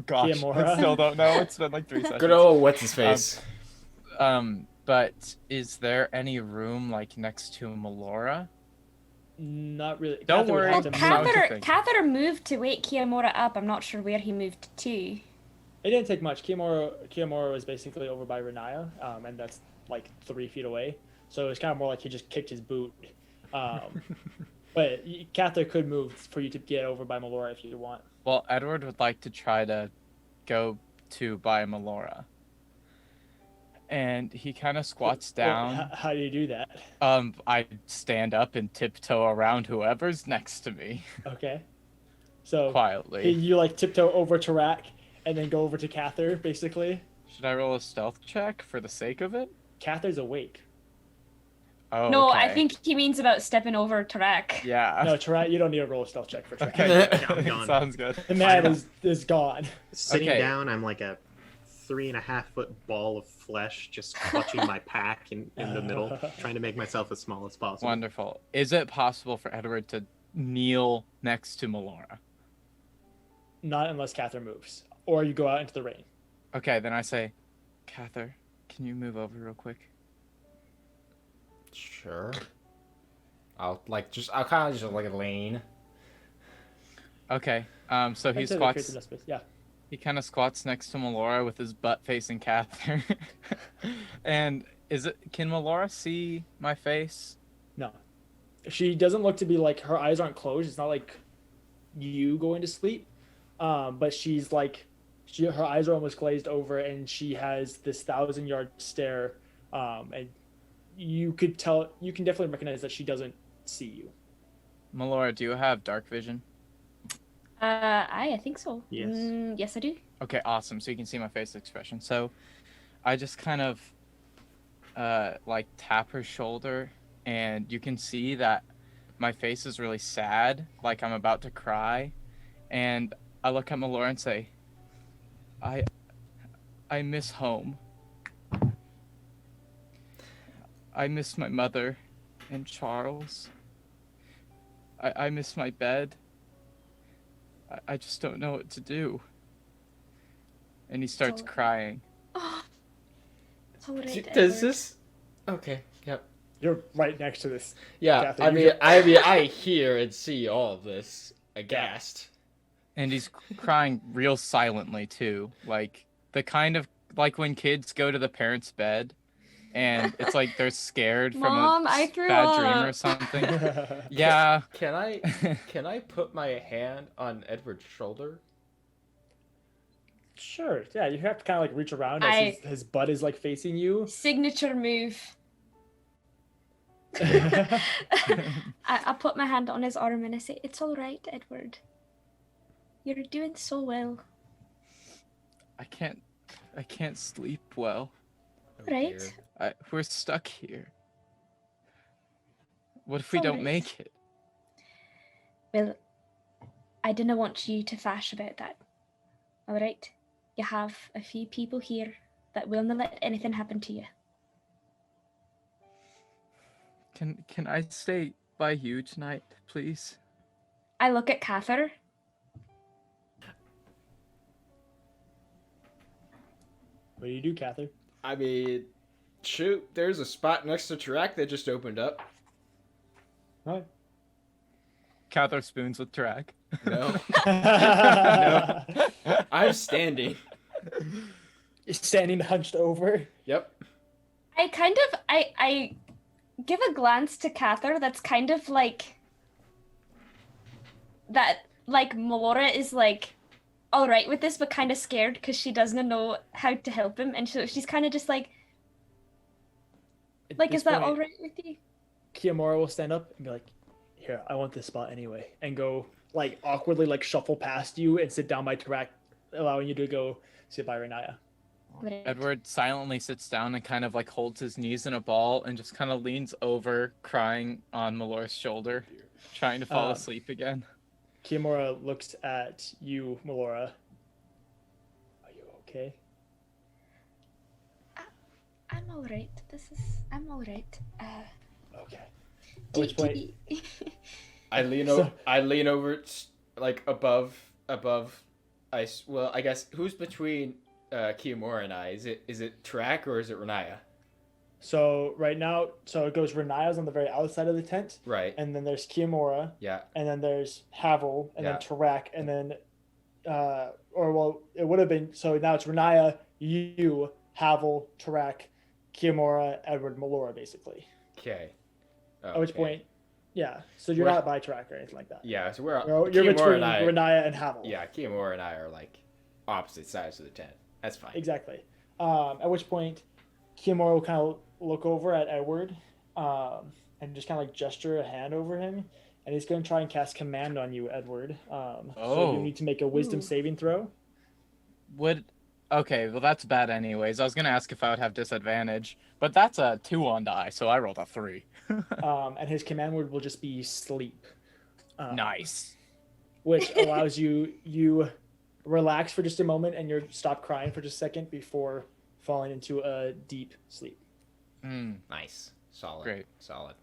Gosh, Kiamora. I still don't know. It's been like 3 seconds. Good old what's his face. But is there any room like next to Melora? Not really. Don't Cather would worry. have Well, to Cat- move. thing. Cather moved to wake Kiamora up. I'm not sure where he moved to. It didn't take much. Kiamora was basically over by Renaya, and that's like 3 feet away. So it's kind of more like he just kicked his boot. But Cather could move for you to get over by Melora if you want. Well, Edward would like to try to go to by Melora. And he kind of squats down. Well, how do you do that? I stand up and tiptoe around whoever's next to me Okay. So quietly. you like tiptoe over to Rack and then go over to Cather, basically. Should I roll a stealth check for the sake of it? Cather's awake. Oh, No, okay. I think he means about stepping over Tarak. Yeah. No, Tarak, you don't need to roll a stealth check for Tarak. Okay. I'm gone. Sounds good. The man is gone. Sitting Okay. down, I'm like a 3.5-foot ball of flesh, just clutching my pack in the middle, trying to make myself as small as possible. Wonderful. Is it possible for Edward to kneel next to Melora? Not unless Cather moves. Or you go out into the rain. Okay, then I say, Cather, can you move over real quick? Sure. I'll kind of just like a lane. Okay. So he I'd say that creates squats. enough space. Yeah. He kind of squats next to Melora with his butt facing Cather, and Can Melora see my face? No, she doesn't look to be like her eyes aren't closed. It's not like you going to sleep, but she's like, her eyes are almost glazed over, and she has this 1,000-yard stare, and you can definitely recognize that she doesn't see you. Melora, do you have dark vision? I think so. Yes. Yes, I do. Okay, awesome. So you can see my face expression. So I just kind of like tap her shoulder, and you can see that my face is really sad, like I'm about to cry. And I look at Melora and say, I miss home. I miss my mother and Charles. I miss my bed. I just don't know what to do. And he starts So- crying. It's all right, Does Edward. this? Okay. Yep. You're right next to this. Yeah. Kathy, I hear and see all of this. Aghast. And he's crying real silently too. Like the kind of like when kids go to the parents' bed and it's like they're scared Mom, from a I threw bad dream or up. something. Yeah. Can I put my hand on Edward's shoulder? Sure. Yeah, you have to kind of like reach around as his butt is like facing you. Signature move. I put my hand on his arm and I say, "It's all right, Edward. You're doing so well." I can't sleep well. Oh, Right? dear. We're stuck here. What if we It's don't alright. make it? Well, I didn't want you to fash about that. All right? You have a few people here that will not let anything happen to you. Can I stay by you tonight, please? I look at Cather. What do you do, Cather? I mean, shoot, there's a spot next to Tarak that just opened up. Right. Cather spoons with Tarak. No. I'm standing. You're standing hunched over. Yep. I kind of I give a glance to Cather that's kind of like that, like Melora is like all right with this but kind of scared because she doesn't know how to help him, and so she's kind of just like At is this that point, all right with you? Kiyomura will stand up and be like, "Here, I want this spot anyway," and go like awkwardly like shuffle past you and sit down by Tarak, allowing you to go sit by Renaya. Right. Edward silently sits down and kind of like holds his knees in a ball and just kind of leans over, crying on Melora's shoulder, trying to fall asleep again. Kiyomura looks at you, Melora. Are you okay? I'm all right. I'm all right. Okay. At do- which do point, you- I lean So- over. I lean over, like above. Well, I guess who's between Kiyomura and I? Is it Tarak or is it Renaya? so right now, so it goes Renaya's on the very outside of the tent, Right. and then there's Kiyomura, Yeah. and then there's Havel, and Yeah. then Tarak, and then, it would have been, so now it's Renaya, you, Havel, Tarak, Kiyomura, Edward, Melora, basically. Okay. At which point, yeah, so you're We're- not by Tarak or anything like that. Yeah. So we're You're Kiyomura between and I. Renaya and Havel. Yeah, Kiyomura and I are like opposite sides of the tent. That's fine. Exactly. At which point, Kiyomura will kind of look over at Edward, and just kind of like gesture a hand over him, and he's going to try and cast command on you, Edward. So Oh. you need to make a Wisdom Ooh. saving throw. Okay, well that's bad anyways. I was gonna ask if I would have disadvantage, but that's a 2 on die, so I rolled a 3. And his command word will just be sleep. Nice. Which allows you relax for just a moment and you stop crying for just a second before falling into a deep sleep. Nice. Solid. Great. Solid.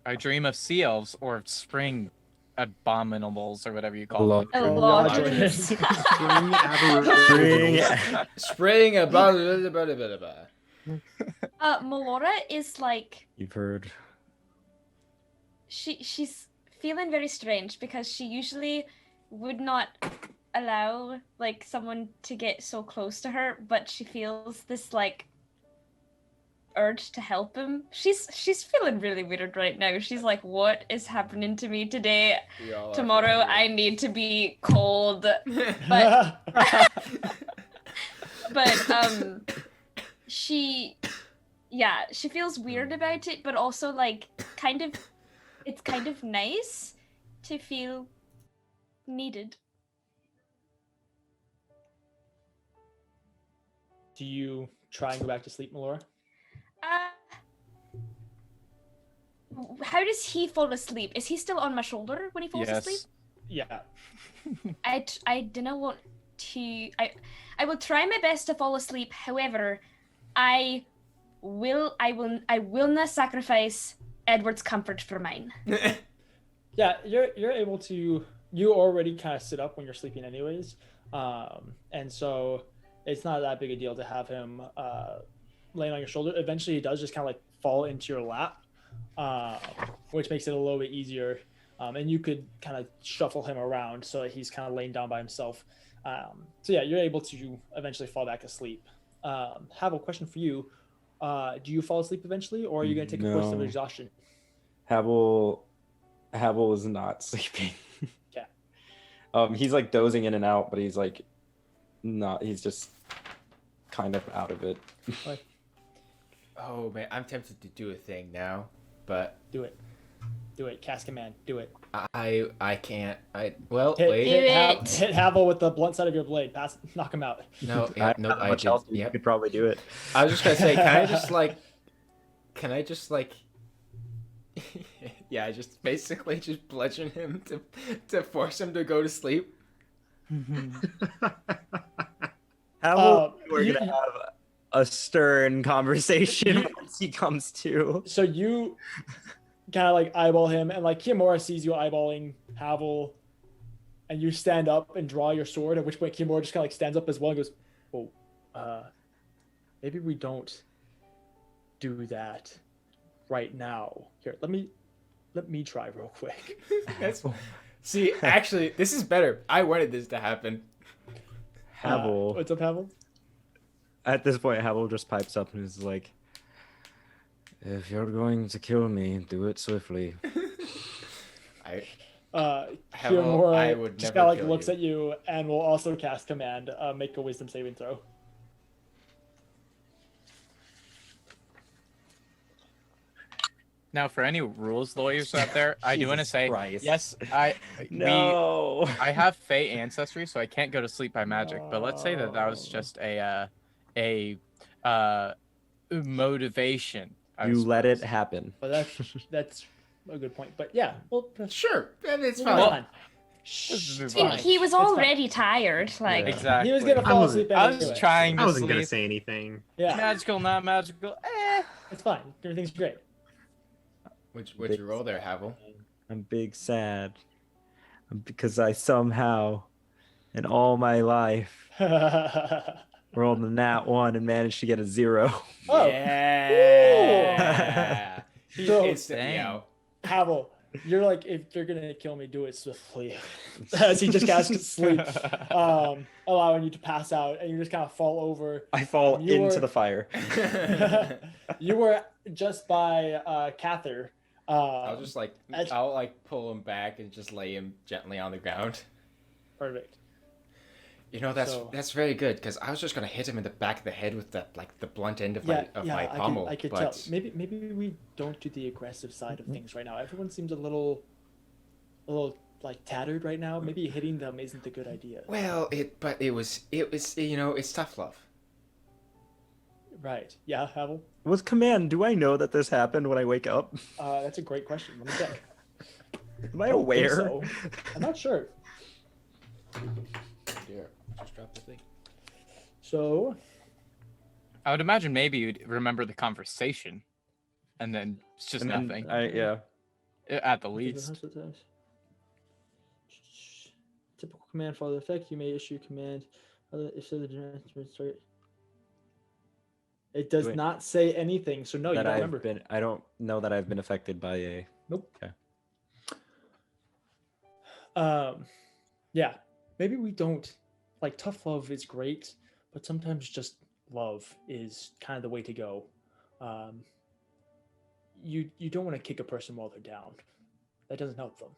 I dream of sea elves or spring abominables or whatever you call them. Eladrins. Spring aberration. Spring about. Melora is like You've heard. she's feeling very strange because she usually would not allow like someone to get so close to her, but she feels this like urge to help him. She's feeling really weird right now. She's like, what is happening to me today? We all are Tomorrow feeling I need to be cold. weird. But she feels weird about it, but also like it's kind of nice to feel needed. Do you try and go back to sleep, Melora? How does he fall asleep? Is he still on my shoulder when he falls asleep? Yeah. I don't want to. I will try my best to fall asleep. However, I will not sacrifice Edward's comfort for mine. Yeah, you're able to. You already kind of sit up when you're sleeping, anyways, and so it's not that big a deal to have him laying on your shoulder. Eventually, he does just kind of like fall into your lap, which makes it a little bit easier. And you could kind of shuffle him around so that he's kind of laying down by himself. So yeah, you're able to eventually fall back asleep. Have a question for you. Do you fall asleep eventually, or are you going to take a course of No. exhaustion? Havel is not sleeping. Yeah. He's like dozing in and out, but he's like not. He's just kind of out of it. Oh man, I'm tempted to do a thing now, but Do it. Cast command. Do it. I can't. Well, Hit, wait. hit Havel with the blunt side of your blade. Knock him out. No, I yeah, don't no, know how I much did. else you Yep. could probably do it. I was just gonna say, can I just like, yeah, just basically just bludgeon him to force him to go to sleep. Havel, we're gonna have a stern conversation once he comes to. So you kind of like eyeball him, and like Kimura sees you eyeballing Havel, and you stand up and draw your sword. At which point Kimura just kind of like stands up as well and goes, "Oh, maybe we don't do that right now. Here, let me try real quick." See, actually, this is better. I wanted this to happen. Havel. What's up, Havel? At this point, Havel just pipes up and is like, "If you're going to kill me, do it swiftly." Havel, Kimura I would just never kind of like kill looks you. at you and will also cast command. Make a wisdom saving throw. Now, for any rules lawyers out there, I do want to Jesus say, Christ. yes, No. I have Fey ancestry, so I can't go to sleep by magic. But let's say that was just a motivation. I You let it suppose. happen. But that's a good point. But yeah, well, Sure, it's it's fine. fine. Let's move He, on. he was It's fine. already tired. Like, Exactly. He was gonna fall asleep I anyway. was trying I to wasn't sleep. gonna say anything. Yeah, Magical, not magical. it's fine. Everything's great. What'd you roll there, Havel? I'm big sad because I somehow, in all my life, rolled a nat 1 and managed to get a 0. Oh. Yeah. He's So- instantly Dang. out. Havel, you're like, if you're gonna kill me, do it swiftly. As he just casts sleep, allowing you to pass out, and you just kind of fall over. I fall You into were- the fire. You were just by Cather. I'll just like That's- I'll like pull him back and just lay him gently on the ground. Perfect. You know that's very good because I was just gonna hit him in the back of the head with the blunt end of my pommel. I could but tell. Maybe we don't do the aggressive side of things right now. Everyone seems a little like tattered right now. Maybe hitting them isn't a good idea. well, it was you know it's tough love. Right? Yeah, Havel. With command, do I know that this happened when I wake up? That's a great question. Let me check. Am I Don't think aware? so. I'm not sure. Dear, just drop the thing. So I would imagine maybe you'd remember the conversation, and then it's just And then nothing. yeah. At the least. Typical command follow the effect. You may issue command. If so, the demonstrate. It does Wait. not say anything, so no, you that don't I've remember. been. I don't know that I've been affected by a. Nope. Okay. Yeah, maybe we don't like tough love is great, but sometimes just love is kind of the way to go. you don't want to kick a person while they're down. That doesn't help them.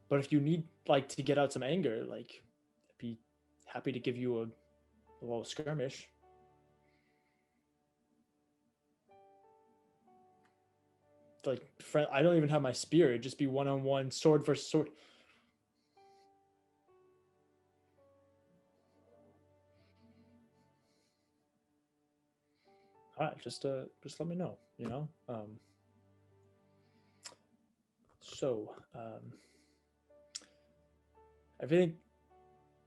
But if you need like to get out some anger, like, I'd be happy to give you a little skirmish. Like, friend, I don't even have my spear. It'd just be one-on-one, sword versus sword. All right, just let me know. You know. Everything.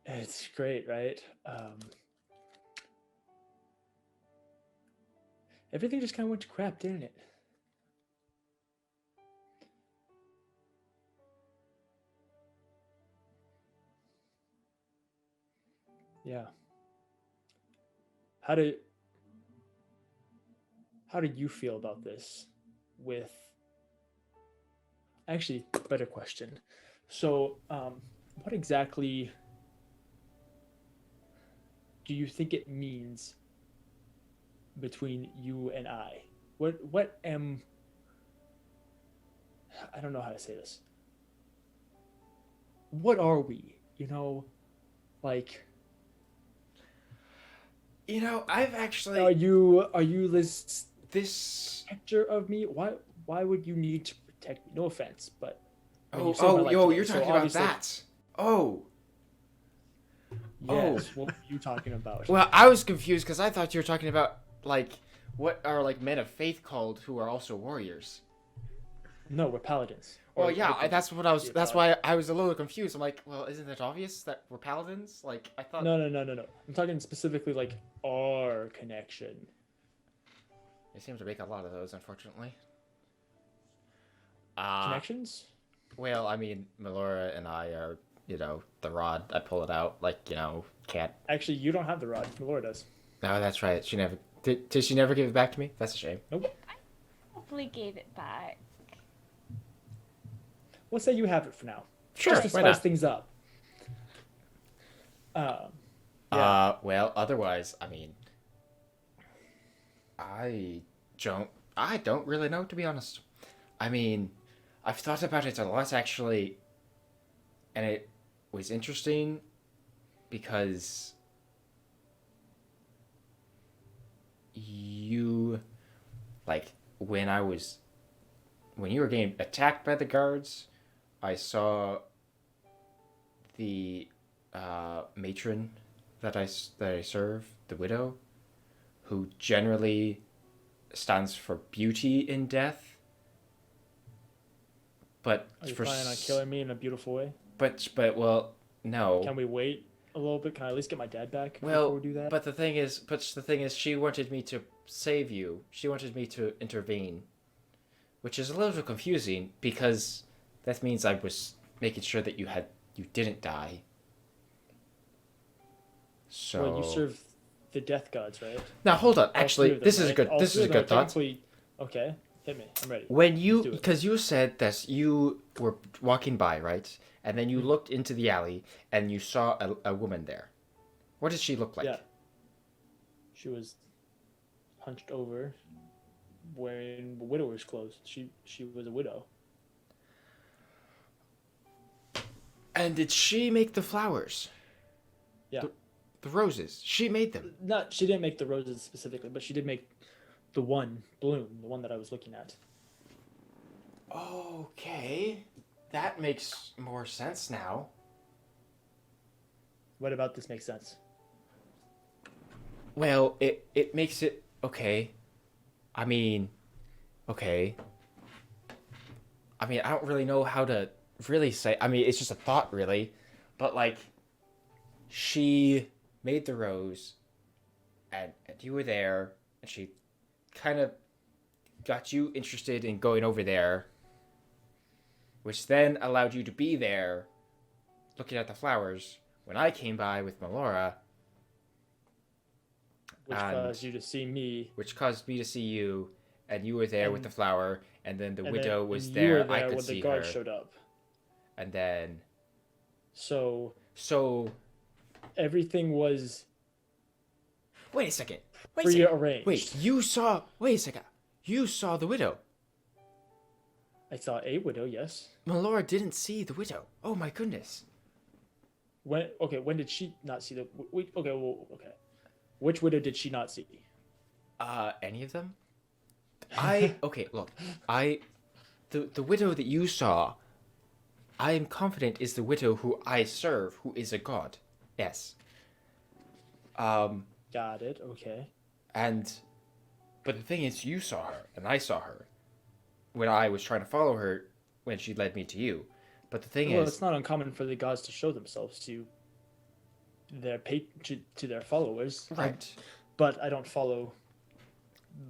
It's great, right? Everything just kind of went to crap, didn't it? Yeah. How do you feel about this? With actually, better question. So, what exactly do you think it means between you and I? What am I don't know how to say this. What are we? You know, like. You know, I've actually. Are you this protector of me? Why would you need to protect me? No offense, but. You're talking about that. Oh. Yes. What were you talking about? Well, I was confused because I thought you were talking about like what are like men of faith called who are also warriors. No, we're paladins. Well, yeah, that's what I was. That's why I was a little confused. I'm like, well, isn't it obvious that we're paladins? Like, I thought. No. I'm talking specifically like our connection. They seem to make a lot of those, unfortunately. Connections? Well, I mean, Melora and I are, you know, the rod. I pull it out, like, you know, can't. Actually, you don't have the rod. Melora does. No, that's right. She never did. She never give it back to me? That's a shame. Nope. I hopefully gave it back. We'll say you have it for now. Sure. Just to spice things up. Yeah. Well, otherwise, I mean, I don't really know, to be honest. I mean, I've thought about it a lot, actually, and it was interesting because you, like, when you were getting attacked by the guards, I saw the matron that I serve, the widow, who generally stands for beauty in death. But are you planning on killing me in a beautiful way? But well, no. Can we wait a little bit? Can I at least get my dad back before we do that? But the thing is, she wanted me to save you. She wanted me to intervene, which is a little bit confusing because that means I was making sure that you didn't die. So. Well, you serve the death gods, right? Now hold on. Actually, this is a good thought. Okay, hit me. I'm ready. Because you said that you were walking by, right? And then you looked into the alley and you saw a woman there. What did she look like? Yeah. She was hunched over, wearing widower's clothes. She was a widow. And did she make the flowers? Yeah. The roses. She made them. She didn't make the roses specifically, but she did make the one bloom, the one that I was looking at. Okay. That makes more sense now. What about this makes sense? Well, it makes it okay. I mean, okay. I mean, I don't really know how to really say. I mean, it's just a thought, really. But, like, she made the rose, and you were there, and she kind of got you interested in going over there, which then allowed you to be there looking at the flowers when I came by with Melora. Which caused you to see me. Which caused me to see you, and you were there with the flower, and then the widow was there. I could see her. When the guard showed up. And then. So. So. Everything was. Wait a second. Wait a second. prearranged. Wait a second. You saw the widow. I saw a widow, yes. Melora didn't see the widow. Oh my goodness. When did she not see the? Okay. Which widow did she not see? Any of them? Okay, look. The widow that you saw, I am confident is the widow who I serve, who is a god. Yes. Got it. Okay. But the thing is, you saw her, and I saw her when I was trying to follow her when she led me to you. But the thing is, it's not uncommon for the gods to show themselves to their followers. right? But I don't follow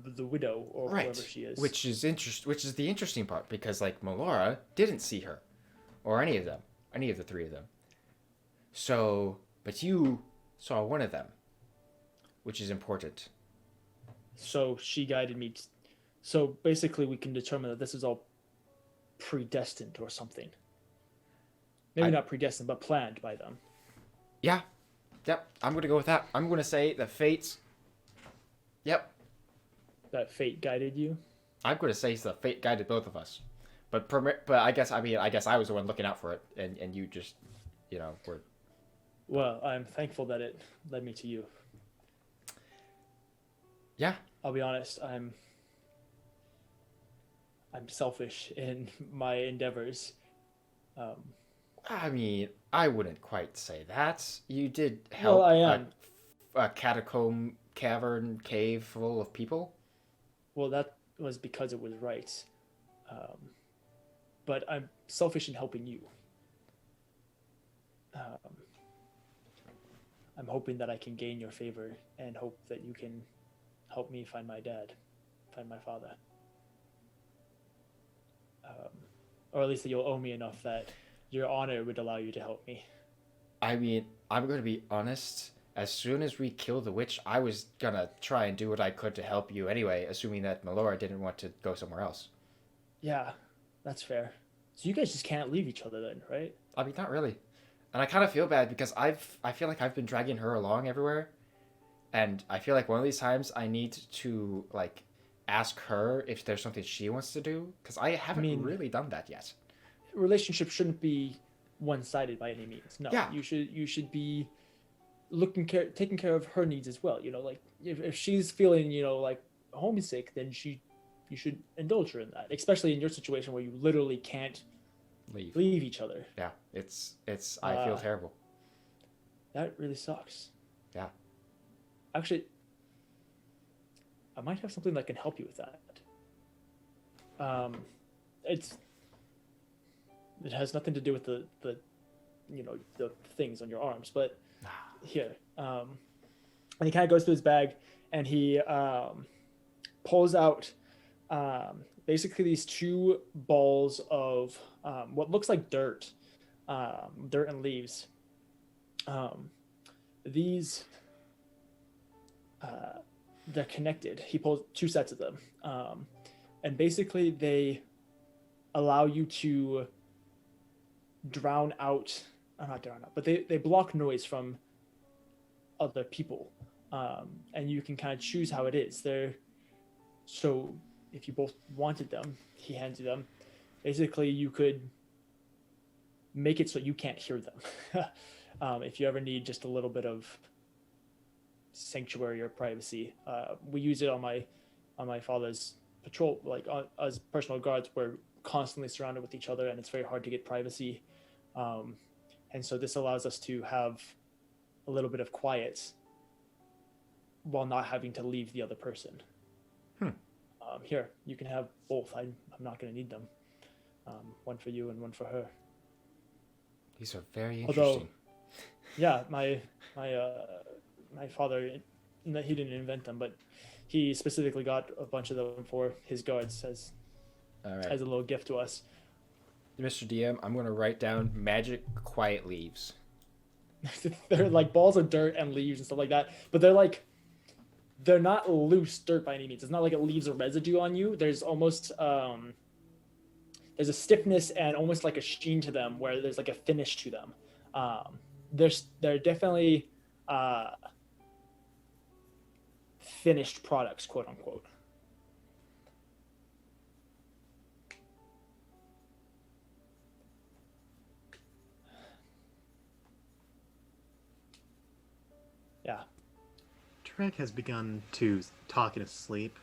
the widow or Right. whoever she is. Which is the interesting part, because like Melora didn't see her, or any of the three of them. So, but you saw one of them, which is important. So she guided me. So basically, we can determine that this is all predestined or something. Maybe not predestined, but planned by them. Yeah, yep. I'm gonna go with that. I'm gonna say the fates. Yep. That fate guided you. I'm gonna say the fate guided both of us. But I guess I was the one looking out for it, and you just, were. Well, I'm thankful that it led me to you. Yeah. I'll be honest. I'm selfish in my endeavors. I mean, I wouldn't quite say that. You did help Well, I am. a catacomb, cavern, cave full of people. Well, that was because it was right. But I'm selfish in helping you. I'm hoping that I can gain your favor and hope that you can help me find my dad, find my father. Or at least that you'll owe me enough that your honor would allow you to help me. I mean, I'm going to be honest. As soon as we kill the witch, I was going to try and do what I could to help you anyway, assuming that Melora didn't want to go somewhere else. Yeah, that's fair. So you guys just can't leave each other then, right? I mean, not really. And I kind of feel bad because I feel like I've been dragging her along everywhere. And I feel like one of these times I need to, like, ask her if there's something she wants to do. Because I haven't really done that yet. Relationships shouldn't be one-sided by any means. No, Yeah. you should be taking care of her needs as well. Like if she's feeling like homesick, then you should indulge her in that. Especially in your situation where you literally can't leave each other. Yeah, it's I feel terrible. That really sucks. Yeah. Actually, I might have something that can help you with that. It has nothing to do with the the things on your arms, but here. And he kind of goes to his bag and he pulls out basically these two balls of what looks like dirt and leaves. These they're connected. He pulls two sets of them, and basically they allow you to not drown out, but they block noise from other people, and you can kind of choose how it is. So if you both wanted them, he hands you them. Basically, you could make it so you can't hear them. If you ever need just a little bit of sanctuary or privacy, we use it on my father's patrol. Like as personal guards, we're constantly surrounded with each other, and it's very hard to get privacy. And so this allows us to have a little bit of quiet while not having to leave the other person. Here, you can have both. I'm not going to need them. One for you and one for her. These are very interesting. Although, yeah, my father, he didn't invent them, but he specifically got a bunch of them for his guards as All right. a little gift to us. Mr. DM, I'm going to write down magic quiet leaves. They're like balls of dirt and leaves and stuff like that, but they're not loose dirt by any means. It's not like it leaves a residue on you. There's almost there's a stiffness and almost like a sheen to them, where there's like a finish to them. They're definitely finished products, quote unquote. Yeah. Trek has begun to talk in his sleep.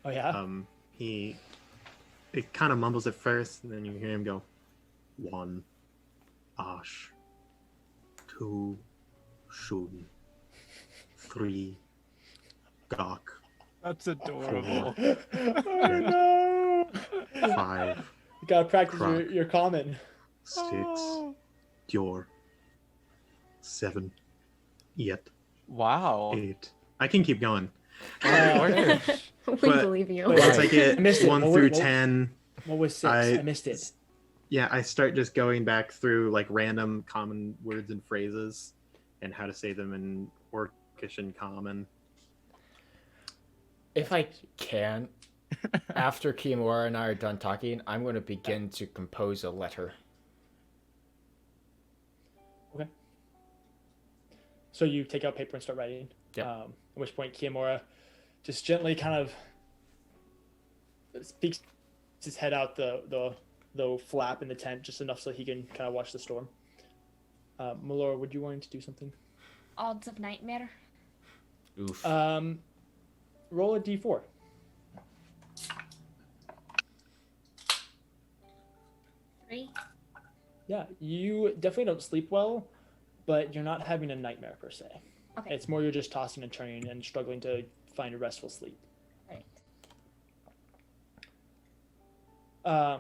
Oh yeah. It kind of mumbles at first, and then you hear him go, 1 Ash, 2 Shun, 3 Gok, That's adorable. Oh no. 5 You gotta practice Croc. your common. 6 Dior, 7 Yet, Wow. 8. I can keep going. We But- believe you. Wait, Once I I get missed it. 1 What through was- 10, What was 6? I missed it. yeah, I start just going back through like random common words and phrases and how to say them in Orcish and Common. If I can, after Kimura and I are done talking, I'm going to begin to compose a letter. Okay. So you take out paper and start writing. Yep. At which point Kiyomura just gently kind of peeks his head out the flap in the tent just enough so he can kind of watch the storm. Melora, would you want to do something? Odds of nightmare. Oof. Roll a d4. Three. Yeah, you definitely don't sleep well, but you're not having a nightmare per se. Okay. It's more you're just tossing and turning and struggling to find a restful sleep. Right.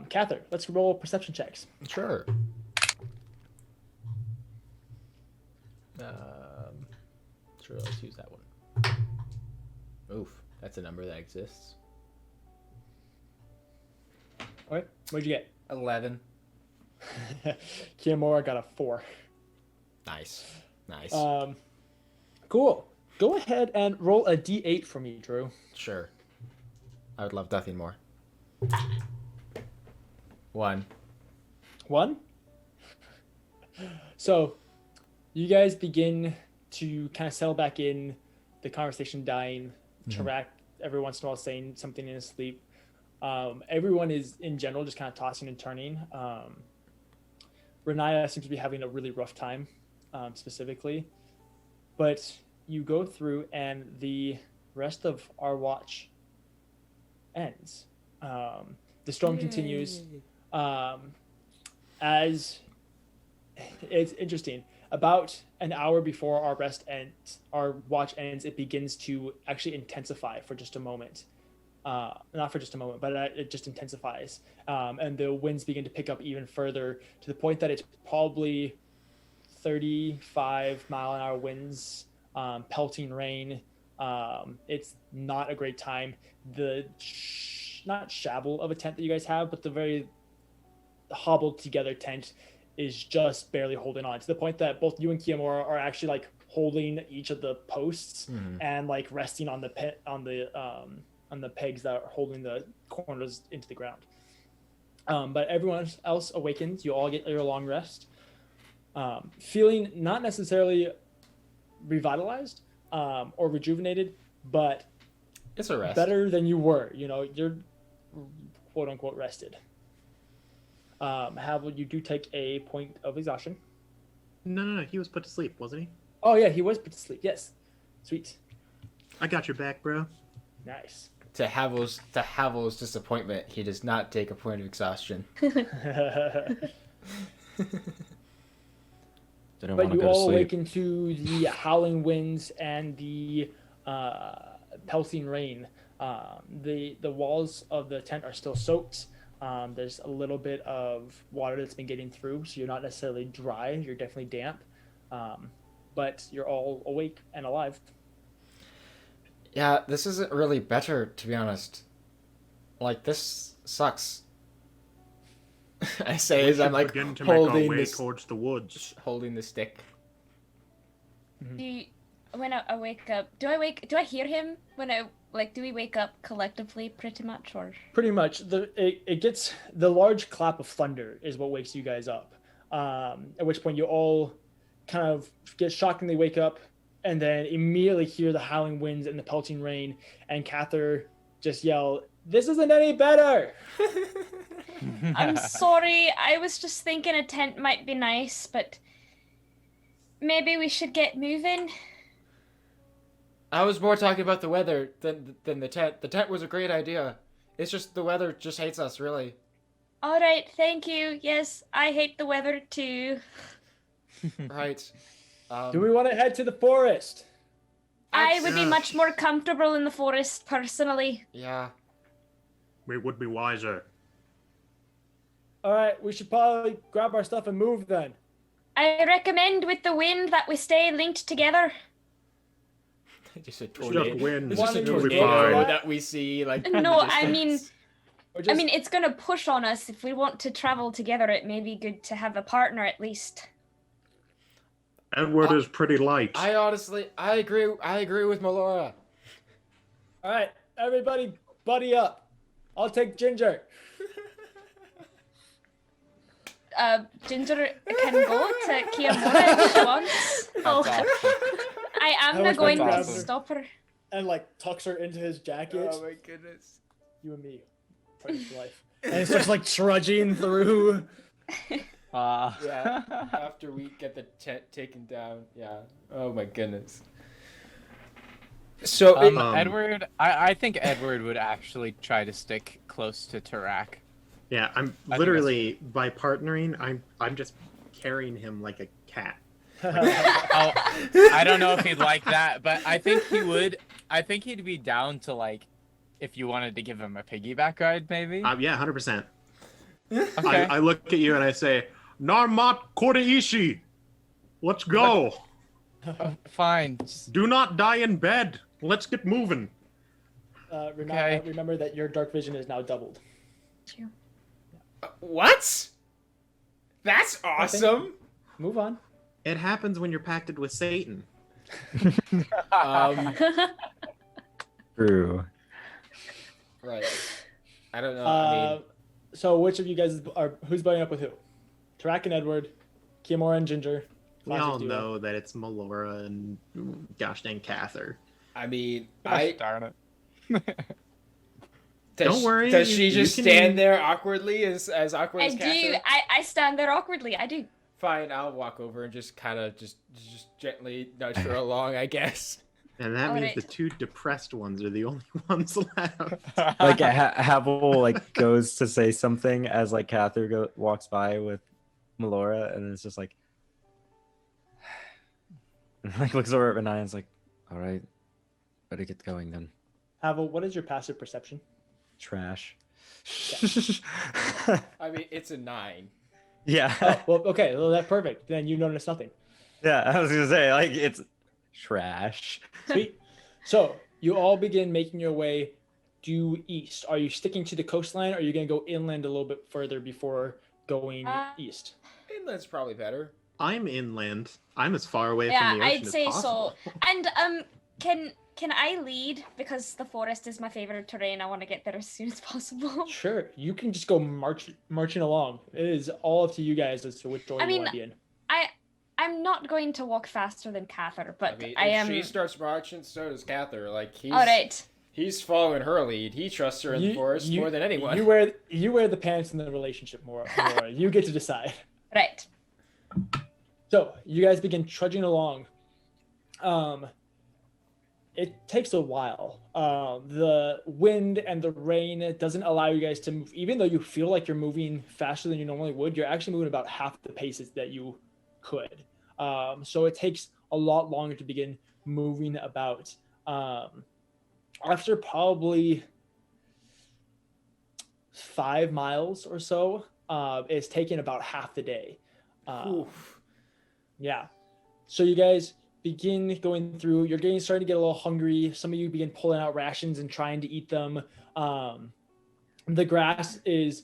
Cather, let's roll perception checks. Sure. Sure, let's use that one. Oof, that's a number that exists. Okay, what'd you get? 11. Kiyomura got a 4. Nice. Nice. Cool. Go ahead and roll a d8 for me, Drew. Sure. I would love nothing more. 1. 1. So, you guys begin to kind of settle back in, the conversation dying, Tarak every once in a while saying something in his sleep. Everyone is, in general, just kind of tossing and turning. Renaya seems to be having a really rough time, specifically. But you go through and the rest of our watch ends. The storm continues. As it's interesting, about an hour before our our watch ends, it begins to actually intensify for just a moment. Not for just a moment, but it just intensifies. And the winds begin to pick up even further to the point that it's probably 35-mile-an-hour winds, pelting rain. It's not a great time. The not shavel of a tent that you guys have, but the very hobbled together tent is just barely holding on, to the point that both you and Kiyomura are actually like holding each of the posts and like resting on the pegs that are holding the corners into the ground. But everyone else awakens. You all get your long rest, feeling not necessarily revitalized or rejuvenated, but It's a rest. better than you were. You know, you're quote unquote rested. Havel, you do take a point of exhaustion. No, he was put to sleep, wasn't he? Oh yeah, he was put to sleep. Yes, sweet, I got your back, bro. nice. To Havel's disappointment, he does not take a point of exhaustion. Didn't But want to you go to all sleep. awaken to the howling winds and the pelting rain. The walls of the tent are still soaked. There's a little bit of water that's been getting through, so you're not necessarily dry. You're definitely damp, but you're all awake and alive. Yeah, this isn't really better, to be honest. Like, this sucks. I say as I'm like begin to make our holding way this, towards the woods. holding the stick. Do you, when I wake up, do I hear him when do we wake up collectively pretty much, or? Pretty much, it gets the large clap of thunder is what wakes you guys up. At which point you all kind of get shockingly wake up, and then immediately hear the howling winds and the pelting rain, and Cather just yell, "This isn't any better!" I'm sorry. I was just thinking a tent might be nice, but maybe we should get moving. I was more talking about the weather than the tent. The tent was a great idea. It's just the weather just hates us, really. All right, thank you. Yes, I hate the weather too. Right. Do we want to head to the forest? I would be much more comfortable in the forest, personally. Yeah. We would be wiser. All right, we should probably grab our stuff and move then. I recommend with the wind that we stay linked together. Just a Just tornado. wind. It's just a We'll be tornado fine. that we see, like. in No, the I mean, distance. Or I mean, it's gonna push on us. If we want to travel together, it may be good to have a partner at least. Edward is pretty light. I agree with Melora. all right, everybody, buddy up. I'll take Ginger. Ginger can go to Kiamura if she wants. That's Oh, awesome. I am How not much going my to brother? stop her. And like tucks her into his jacket. Oh my goodness. You and me, fighting for life. And it starts like trudging through. Yeah. After we get the tent taken down. Yeah. Oh my goodness. So Edward, I think Edward would actually try to stick close to Tarak. Yeah, I'm that's- literally by partnering. I'm just carrying him like a cat. Oh, I don't know if he'd like that, but I think he would. I think he'd be down to, like, if you wanted to give him a piggyback ride, maybe. Yeah, 100%. Okay. I look at you and I say, Narmat Kodaishi, let's go. Fine. Just- Do not die in bed. Let's get moving. Okay. Remember that your dark vision is now doubled. what? That's awesome. Move on. It happens when you're pacted with Satan. True. Right. I don't know. I mean, So which of you guys are who's buddying up with who? Tarak and Edward, Kiamora and Ginger. We Classic all duo. know that it's Melora and gosh dang Cather. Gosh darn it. Don't worry, Does you- she you just can- stand there awkwardly as awkward I as do. Catherine? I stand there awkwardly. I do. Fine, I'll walk over and just kind of just gently nudge her along, I guess. And that All means right. the two depressed ones are the only ones left. Like Havel like goes to say something as like Cather walks by with Melora, and it's just like, and, like looks over at Renai and is like, "All right, better get going then." Havel, what is your passive perception? Trash. I mean, it's a 9. Yeah. Well, okay, well, that's perfect. Then you notice nothing. Yeah, I was gonna say like it's trash. Sweet. So you all begin making your way due east. Are you sticking to the coastline, or are you going to go inland a little bit further before going east? Inland's probably better. I'm inland. I'm as far away Yeah, from the ocean I'd as say possible. so. And can I lead, because the forest is my favorite terrain? I want to get there as soon as possible. Sure, you can just go marching along. It is all up to you guys as to which door I you mean, want to be in. I'm not going to walk faster than Cather, but I mean, I if am. she starts marching, so does Cather. Like he's All right. he's following her lead. He trusts her in the forest more than anyone. You wear the pants in the relationship more. You get to decide. Right. So you guys begin trudging along. It takes a while. The wind and the rain doesn't allow you guys to move. Even though you feel like you're moving faster than you normally would, you're actually moving about half the paces that you could. So it takes a lot longer to begin moving about. After probably 5 miles or so, it's taken about half the day. Yeah. So you guys begin going through. You're starting to get a little hungry. Some of you begin pulling out rations and trying to eat them. The grass is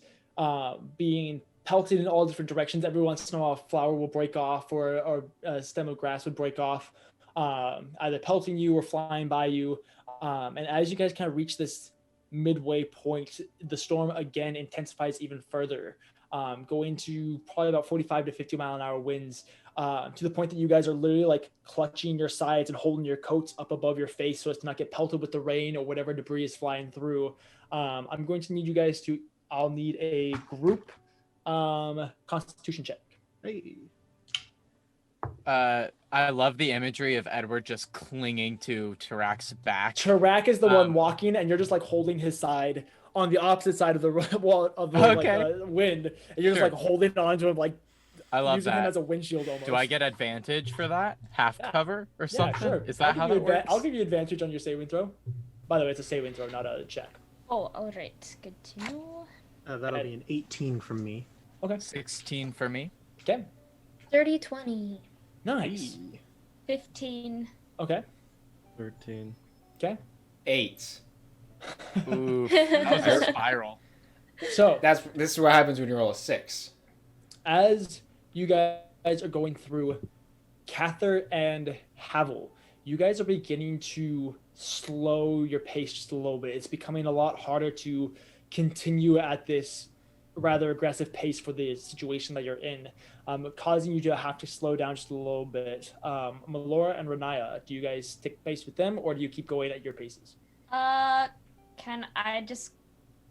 being pelted in all different directions. Every once in a while, a flower will break off, or a stem of grass would break off, either pelting you or flying by you. And as you guys kind of reach this midway point, the storm again intensifies even further, going to probably about 45 to 50 mile an hour winds, to the point that you guys are literally like clutching your sides and holding your coats up above your face so as to not get pelted with the rain or whatever debris is flying through. I'm going to need you guys to, I'll need a group constitution check. Hey. I love the imagery of Edward just clinging to Tarak's back. Tarak is the one walking, and you're just like holding his side on the opposite side of the wall of the wind, and you're just like holding on to him, like I love using that. him as a windshield almost. Do I get advantage for that? Half cover or something? Yeah, sure. Is that how that works? I'll give you advantage on your saving throw. By the way, it's a saving throw, not a check. Oh, all right. Good to know. That'll be an 18 from me. Okay. 16 for me. Okay. 30, 20. Nice. 15. Okay. 13. Okay. 8. Ooh, that was a spiral. So This is what happens when you roll a 6. as you guys are going through, Cather and Havel, you guys are beginning to slow your pace just a little bit. It's becoming a lot harder to continue at this rather aggressive pace for the situation that you're in, causing you to have to slow down just a little bit. Melora and Renaya, do you guys stick pace with them, or do you keep going at your paces? Can I just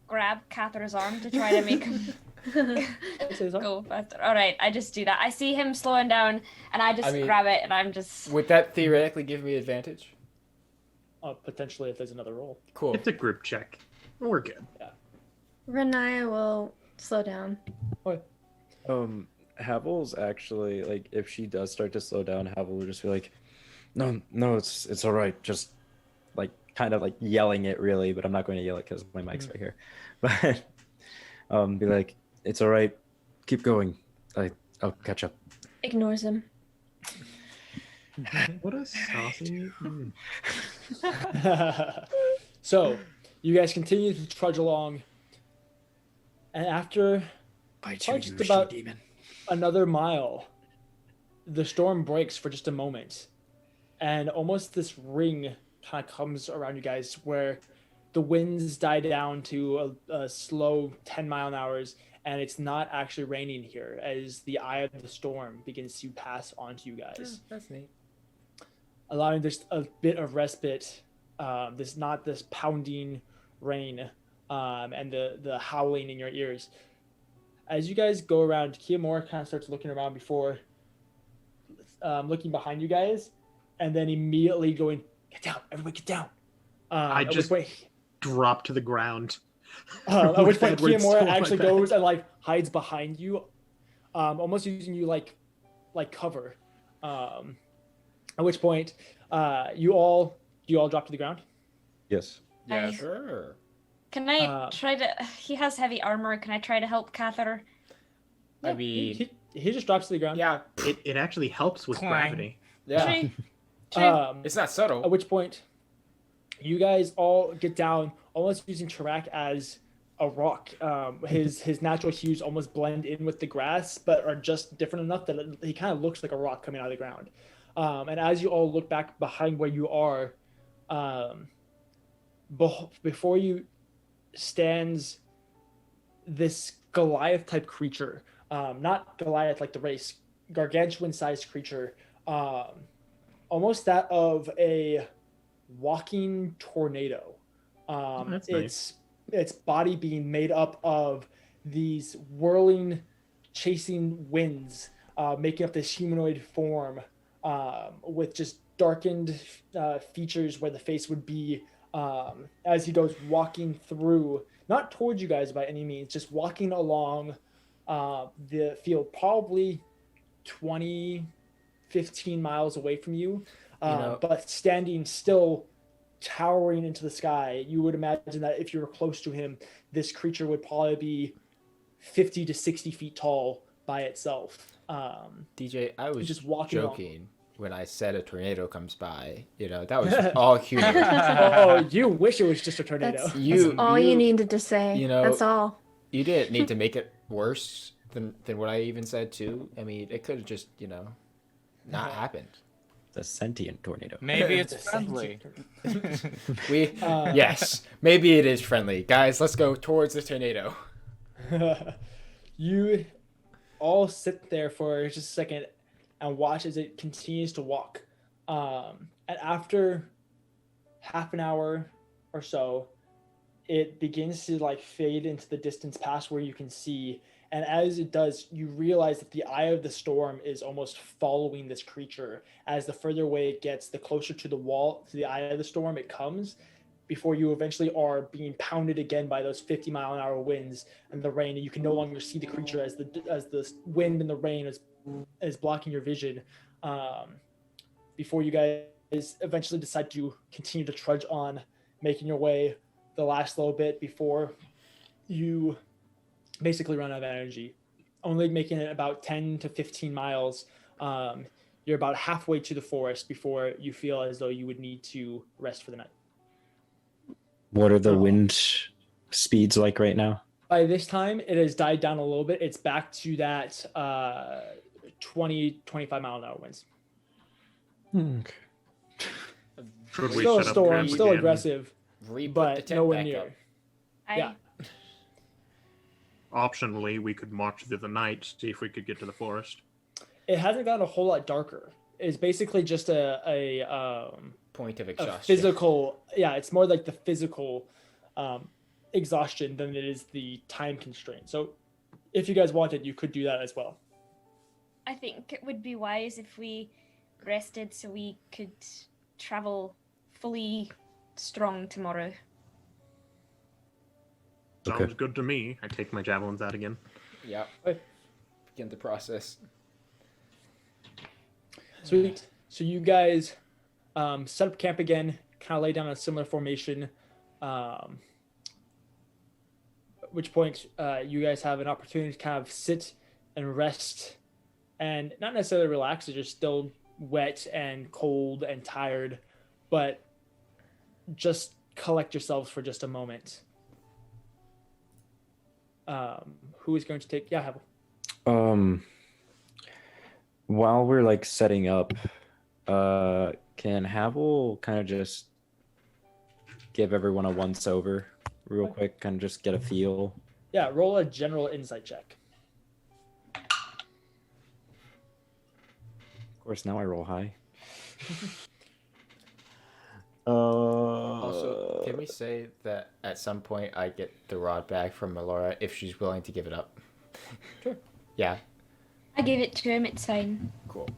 grab Cather's arm to try to make him go faster? All right, I just do that. I see him slowing down, and I just grab it, and I'm just... Would that theoretically give me advantage? Potentially, if there's another roll. Cool. It's a group check. We're good. Yeah. Renaya will slow down. Havel's actually, like, if she does start to slow down, Havel will just be like, no, it's all right. Just, like, kind of, like, yelling it, really, but I'm not going to yell it because my mic's right here. But, be like, it's all right. Keep going. I'll catch up. Ignores him. What a saucy... So, you guys continue to trudge along, and after just about another mile, the storm breaks for just a moment, and almost this ring kind of comes around you guys where the winds die down to a slow 10-mile-an-hour, and it's not actually raining here as the eye of the storm begins to pass onto you guys. That's neat. Allowing just a bit of respite, this pounding rain, and the howling in your ears. As you guys go around, Kiyomura kind of starts looking around before looking behind you guys, and then immediately going, "Get down, everybody, get down!" I just drop to the ground. At which point, Kiyomura actually goes and like hides behind you, almost using you like cover. At which point, you all drop to the ground? Yes. Yeah, sure. Can I try to... He has heavy armor. Can I try to help Cather? I mean... He just drops to the ground. Yeah. It actually helps with gravity. Yeah. It's not subtle. At which point, you guys all get down, almost using Tarak as a rock. His natural hues almost blend in with the grass, but are just different enough that he kind of looks like a rock coming out of the ground. And as you all look back behind where you are, before you stands this Goliath-type creature. Not Goliath like the race, gargantuan-sized creature. Almost that of a walking tornado. That's nice. Its body being made up of these whirling, chasing winds, making up this humanoid form, with just darkened features where the face would be, as he goes walking through, not towards you guys by any means, just walking along the field, probably 15 miles away from you, but standing still, towering into the sky. You would imagine that if you were close to him, this creature would probably be 50 to 60 feet tall by itself. DJ, I was just walking joking when I said a tornado comes by. That was all humor. Oh, you wish it was just a tornado. That's all you needed to say. That's all. You didn't need to make it worse than what I even said too. I mean, it could have just not happened. A sentient tornado. Maybe it's friendly. Yes, maybe it is friendly. Guys, let's go towards the tornado. You all sit there for just a second, and watch as it continues to walk. And after half an hour or so, it begins to like fade into the distance past where you can see. And as it does, you realize that the eye of the storm is almost following this creature. As the further away it gets, the closer to the wall, to the eye of the storm it comes, before you eventually are being pounded again by those 50-mile-an-hour winds and the rain. And you can no longer see the creature as the wind and the rain is blocking your vision. Before you guys eventually decide to continue to trudge on, making your way the last little bit before you basically run out of energy, only making it about 10 to 15 miles. You're about halfway to the forest before you feel as though you would need to rest for the night. What are the wind speeds like right now? By this time, it has died down a little bit. It's back to that 20, 25 mile an hour winds. Okay. Should we Still a set up storm, camp still again? aggressive, Re-put the but tent nowhere back near. up. Yeah. Optionally, we could march through the night, see if we could get to the forest. It hasn't gotten a whole lot darker. It's basically just a Point of a exhaustion. physical, yeah, it's more like the physical exhaustion than it is the time constraint. So if you guys wanted, you could do that as well. I think it would be wise if we rested so we could travel fully strong tomorrow. Sounds Okay. good to me. I take my javelins out again. Yeah. Okay. Begin the process. Sweet. So you guys set up camp again, kind of lay down a similar formation. At which point you guys have an opportunity to kind of sit and rest and not necessarily relax. You're still wet and cold and tired, but just collect yourselves for just a moment. Who is going to take? Yeah, Havel. While we're like setting up, can Havel kind of just give everyone a once over real quick, kind of just get a feel? Yeah, roll a general insight check. Of course, now I roll high. Also, can we say that at some point I get the rod back from Melora if she's willing to give it up? Sure. Yeah. I gave it to him, it's fine. Cool.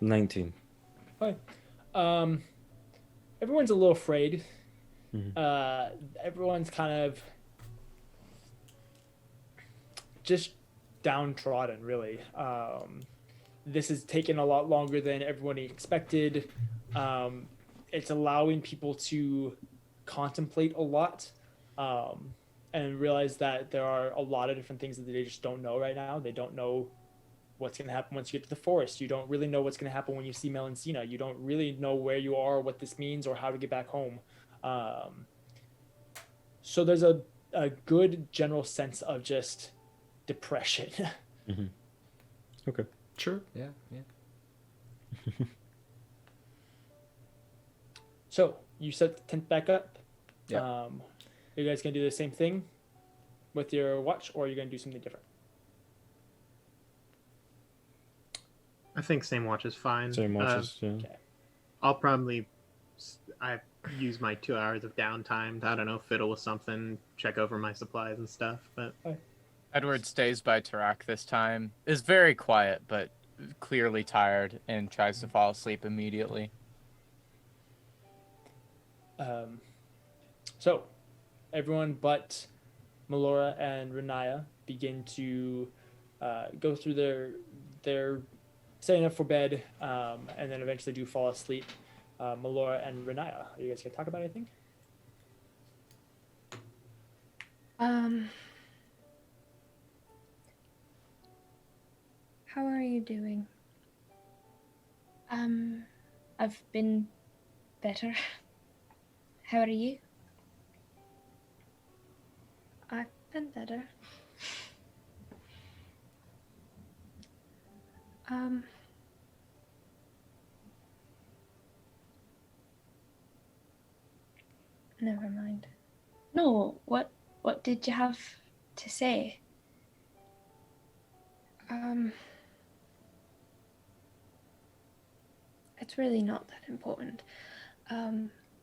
19. Fine. Everyone's a little afraid. Mhm. Everyone's kind of just downtrodden, really. This has taken a lot longer than everyone expected. It's allowing people to contemplate a lot and realize that there are a lot of different things that they just don't know right now. They don't know what's going to happen once you get to the forest. You don't really know what's going to happen when you see Melancina. You don't really know where you are, what this means, or how to get back home. So there's a good general sense of just depression. Mm-hmm. Okay. Sure. Yeah. So you set the tent back up. Yeah. Are you guys gonna do the same thing with your watch, or are you gonna do something different? I think same watch is fine. Same watches, yeah. Okay. I'll probably I use my 2 hours of downtime to, I don't know, fiddle with something, check over my supplies and stuff. But Edward stays by Tarak this time, is very quiet, but clearly tired, and tries to fall asleep immediately. So everyone but Melora and Renaya begin to go through their setting up for bed, and then eventually do fall asleep. Melora and Renaya, are you guys gonna talk about anything? How are you doing? I've been better. How are you? I've been better. Never mind. No, what did you have to say? it's really not that important.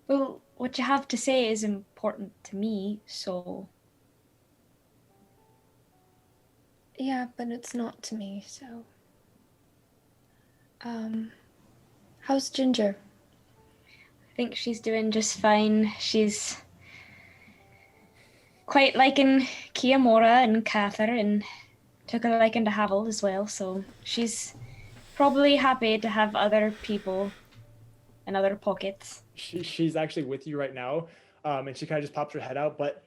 Well, what you have to say is important to me, so Yeah, but it's not to me, so. How's Ginger? I think she's doing just fine. She's quite liking Kiamora and Cather, and took a liking to Havel as well, so she's probably happy to have other people in other pockets. She's actually with you right now, and she kind of just pops her head out, but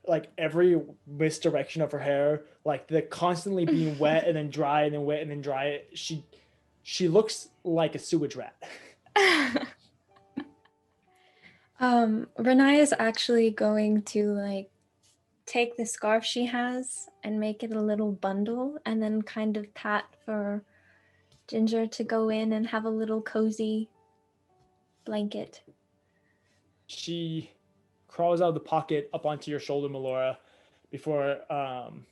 like every misdirection of her hair, like the constantly being wet and then dry and then wet and then dry, she looks like a sewage rat. Renaya's actually going to like take the scarf she has and make it a little bundle and then kind of pat for Ginger to go in and have a little cozy blanket. She crawls out of the pocket up onto your shoulder, Melora, before kind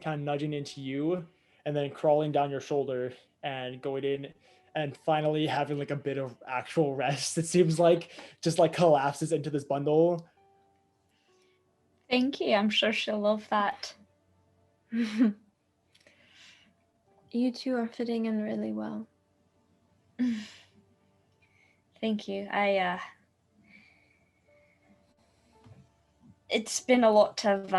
of nudging into you and then crawling down your shoulder and going in and finally having like a bit of actual rest. It seems like just like collapses into this bundle. Thank you. I'm sure she'll love that. You two are fitting in really well. Thank you. It's been a lot of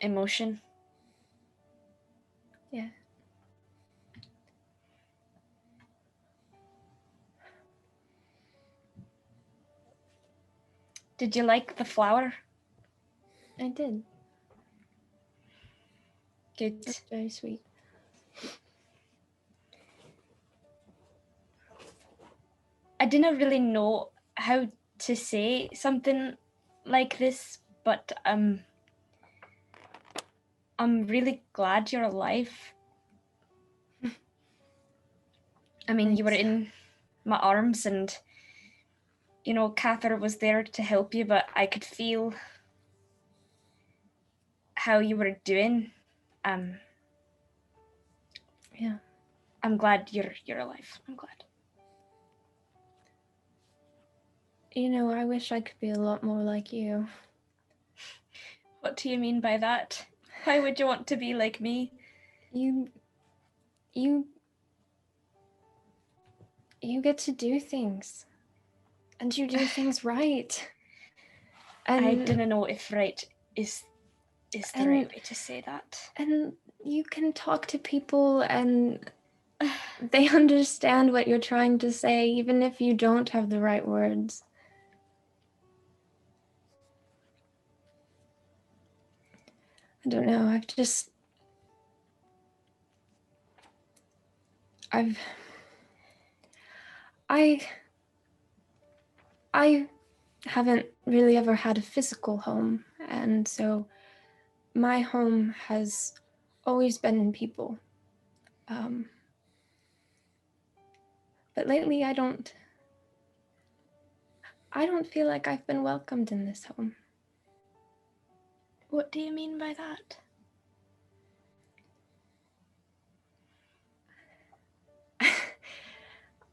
emotion. Yeah. Did you like the flower? I did. Good. That's very sweet. I didn't really know how to say something like this, but I'm really glad you're alive. I mean, you were Thanks. in my arms and, you know, Cather was there to help you, but I could feel how you were doing. Yeah. I'm glad you're alive. I'm glad. You know, I wish I could be a lot more like you. What do you mean by that? Why would you want to be like me? You get to do things. And you do things right. And I didn't know if right is the right way to say that. And you can talk to people and they understand what you're trying to say, even if you don't have the right words. I don't know, I haven't really ever had a physical home, and so my home has always been in people. But lately I don't feel like I've been welcomed in this home. What do you mean by that?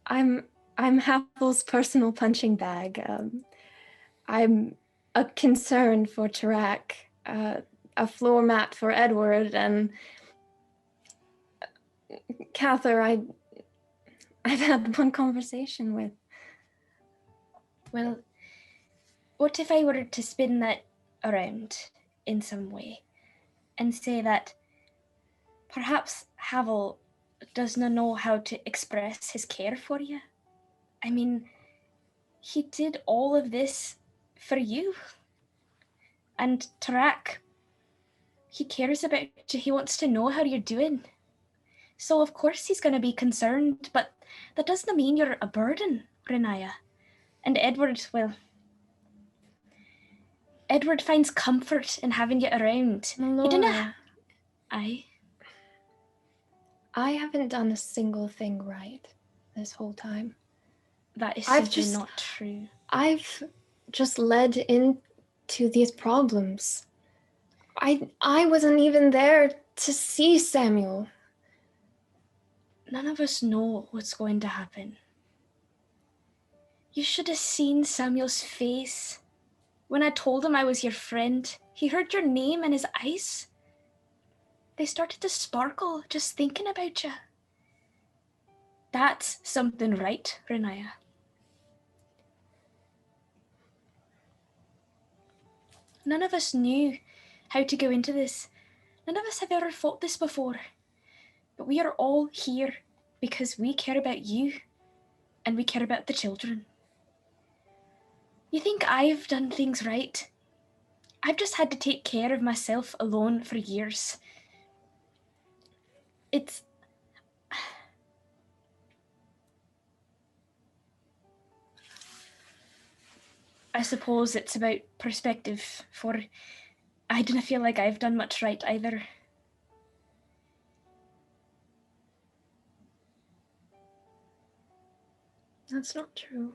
I'm Havel's personal punching bag. I'm a concern for Tarak, a floor mat for Edward, and Cather, I've had one conversation with. Well, what if I were to spin that around in some way and say that perhaps Havel doesn't know how to express his care for you? I mean, he did all of this for you. And Tarak, he cares about you. He wants to know how you're doing. So of course he's going to be concerned, but that doesn't mean you're a burden, Renaya. And Edward, well, Edward finds comfort in having you around. Melora, He didn't. I haven't done a single thing right this whole time. That is simply not true. I've just led into these problems. I wasn't even there to see Samuel. None of us know what's going to happen. You should have seen Samuel's face. When I told him I was your friend, he heard your name and his eyes. They started to sparkle just thinking about you. That's something right, Renaya. None of us knew how to go into this. None of us have ever fought this before. But we are all here because we care about you and we care about the children. You think I've done things right? I've just had to take care of myself alone for years. I suppose it's about perspective, for I don't feel like I've done much right either. That's not true.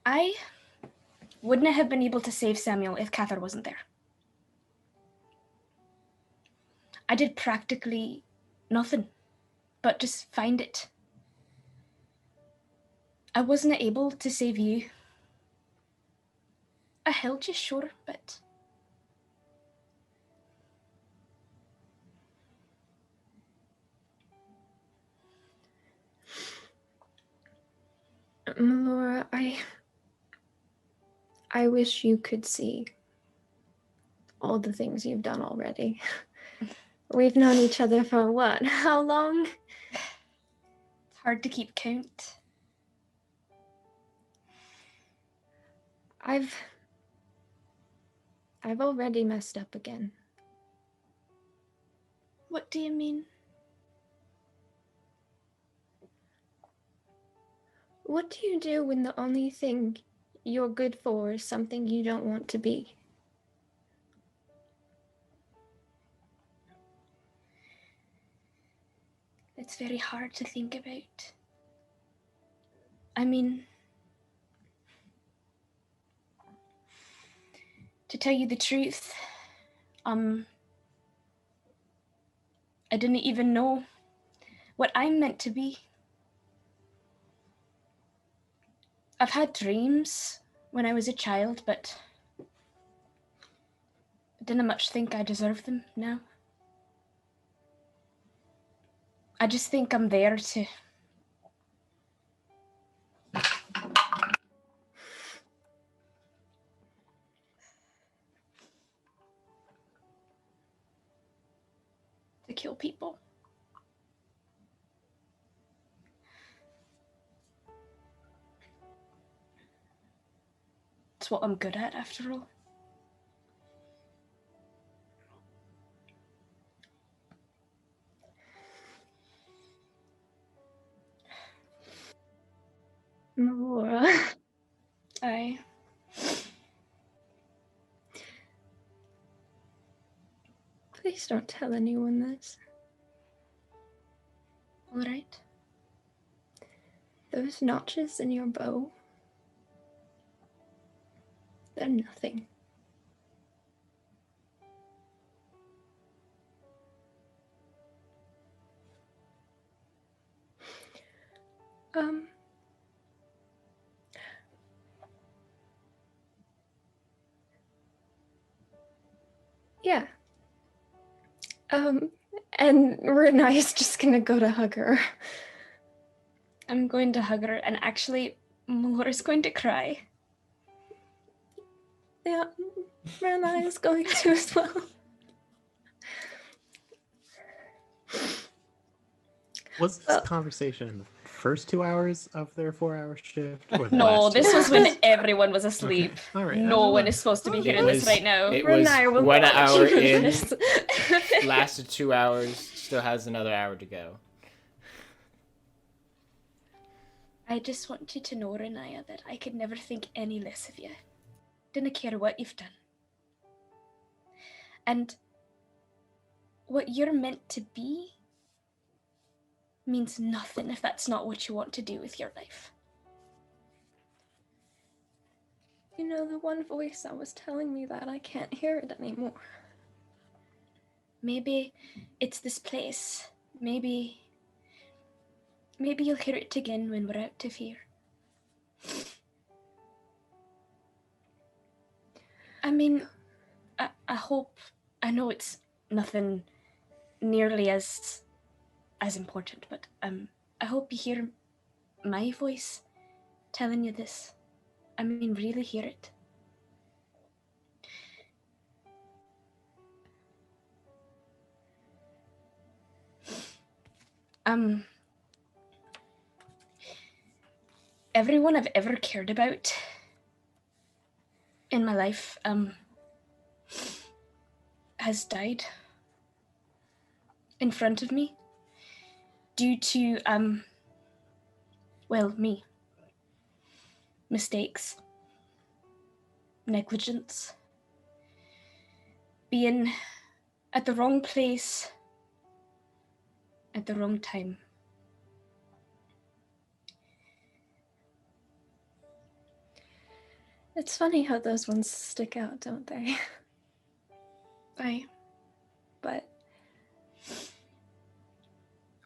I wouldn't have been able to save Samuel if Cather wasn't there. I did practically nothing but just find it. I wasn't able to save you. I held you, sure, but Melora, I wish you could see all the things you've done already. We've known each other for what? How long? it's hard to keep count. I've already messed up again. What do you mean? What do you do when the only thing you're good for is something you don't want to be? It's very hard to think about. I mean, to tell you the truth, I didn't even know what I'm meant to be. I've had dreams when I was a child, but I didn't much think I deserved them now. I just think I'm there to kill people. It's what I'm good at, after all. Melora. Aye. Please don't tell anyone this. All right. Those notches in your bow, they're nothing. Yeah. And Renai is just gonna go to hug her. I'm going to hug her, and actually, Melora's going to cry. Yeah, Renai is going to as well. Was this conversation in the first 2 hours of their 4-hour shift? Or the No, last 2 this was hours? when everyone was asleep. Okay. All right. No one is supposed to be hearing this right now. It was Renai will 1 vouch hour for in, this. lasted 2 hours, still has another hour to go. I just want you to know, Renaya, that I could never think any less of you. Didn't care what you've done. And what you're meant to be means nothing if that's not what you want to do with your life. You know, the one voice that was telling me that, I can't hear it anymore. Maybe it's this place. Maybe you'll hear it again when we're out of here. I mean, I hope. I know it's nothing nearly as important, but I hope you hear my voice telling you this. I mean, really hear it. Everyone I've ever cared about in my life, has died in front of me due to, me. Mistakes. Negligence. Being at the wrong place at the wrong time. It's funny how those ones stick out, don't they? Aye. But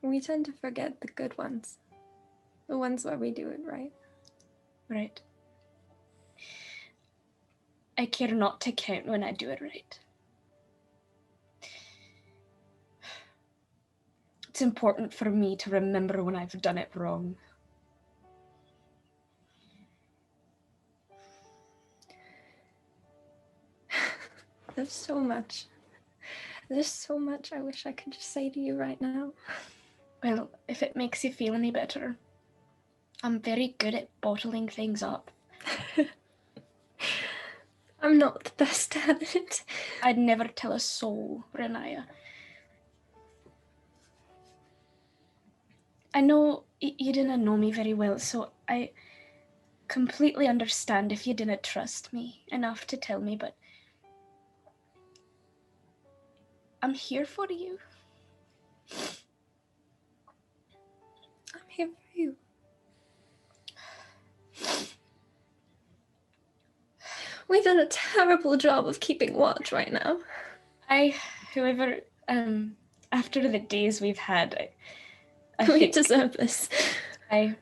we tend to forget the good ones. The ones where we do it right. Right. I care not to count when I do it right. It's important for me to remember when I've done it wrong. There's so much. There's so much I wish I could just say to you right now. Well, if it makes you feel any better, I'm very good at bottling things up. I'm not the best at it. I'd never tell a soul, Renaya. I know you didn't know me very well, so I completely understand if you didn't trust me enough to tell me, but I'm here for you. I'm here for you. We've done a terrible job of keeping watch right now. However, after the days we've had, We deserve this. I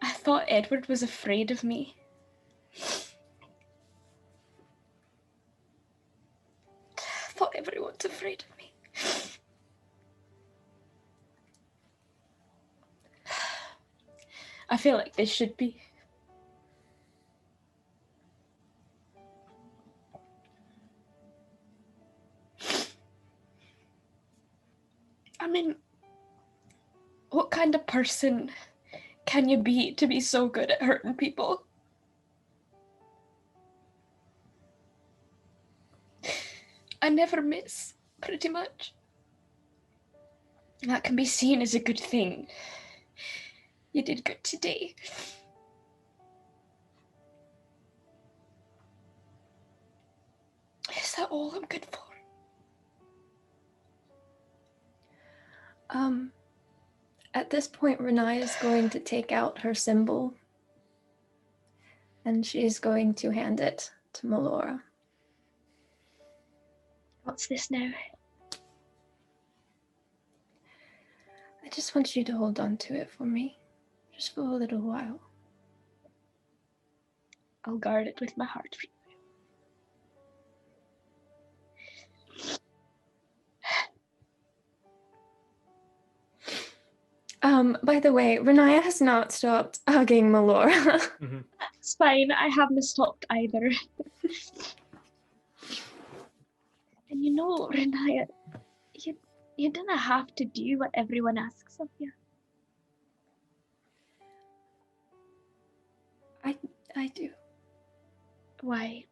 thought Edward was afraid of me. I thought everyone's afraid of me. I feel like they should be. I mean, what kind of person can you be to be so good at hurting people? I never miss, pretty much. That can be seen as a good thing. You did good today. Is that all I'm good for? At this point, Renai is going to take out her symbol and she's going to hand it to Melora. What's this now? I just want you to hold on to it for me, just for a little while. I'll guard it with my heart for you. By the way, Renaya has not stopped hugging Melora. Mm-hmm. It's fine, I haven't stopped either. And you know, Renaya, you don't have to do what everyone asks of you. I do. Why?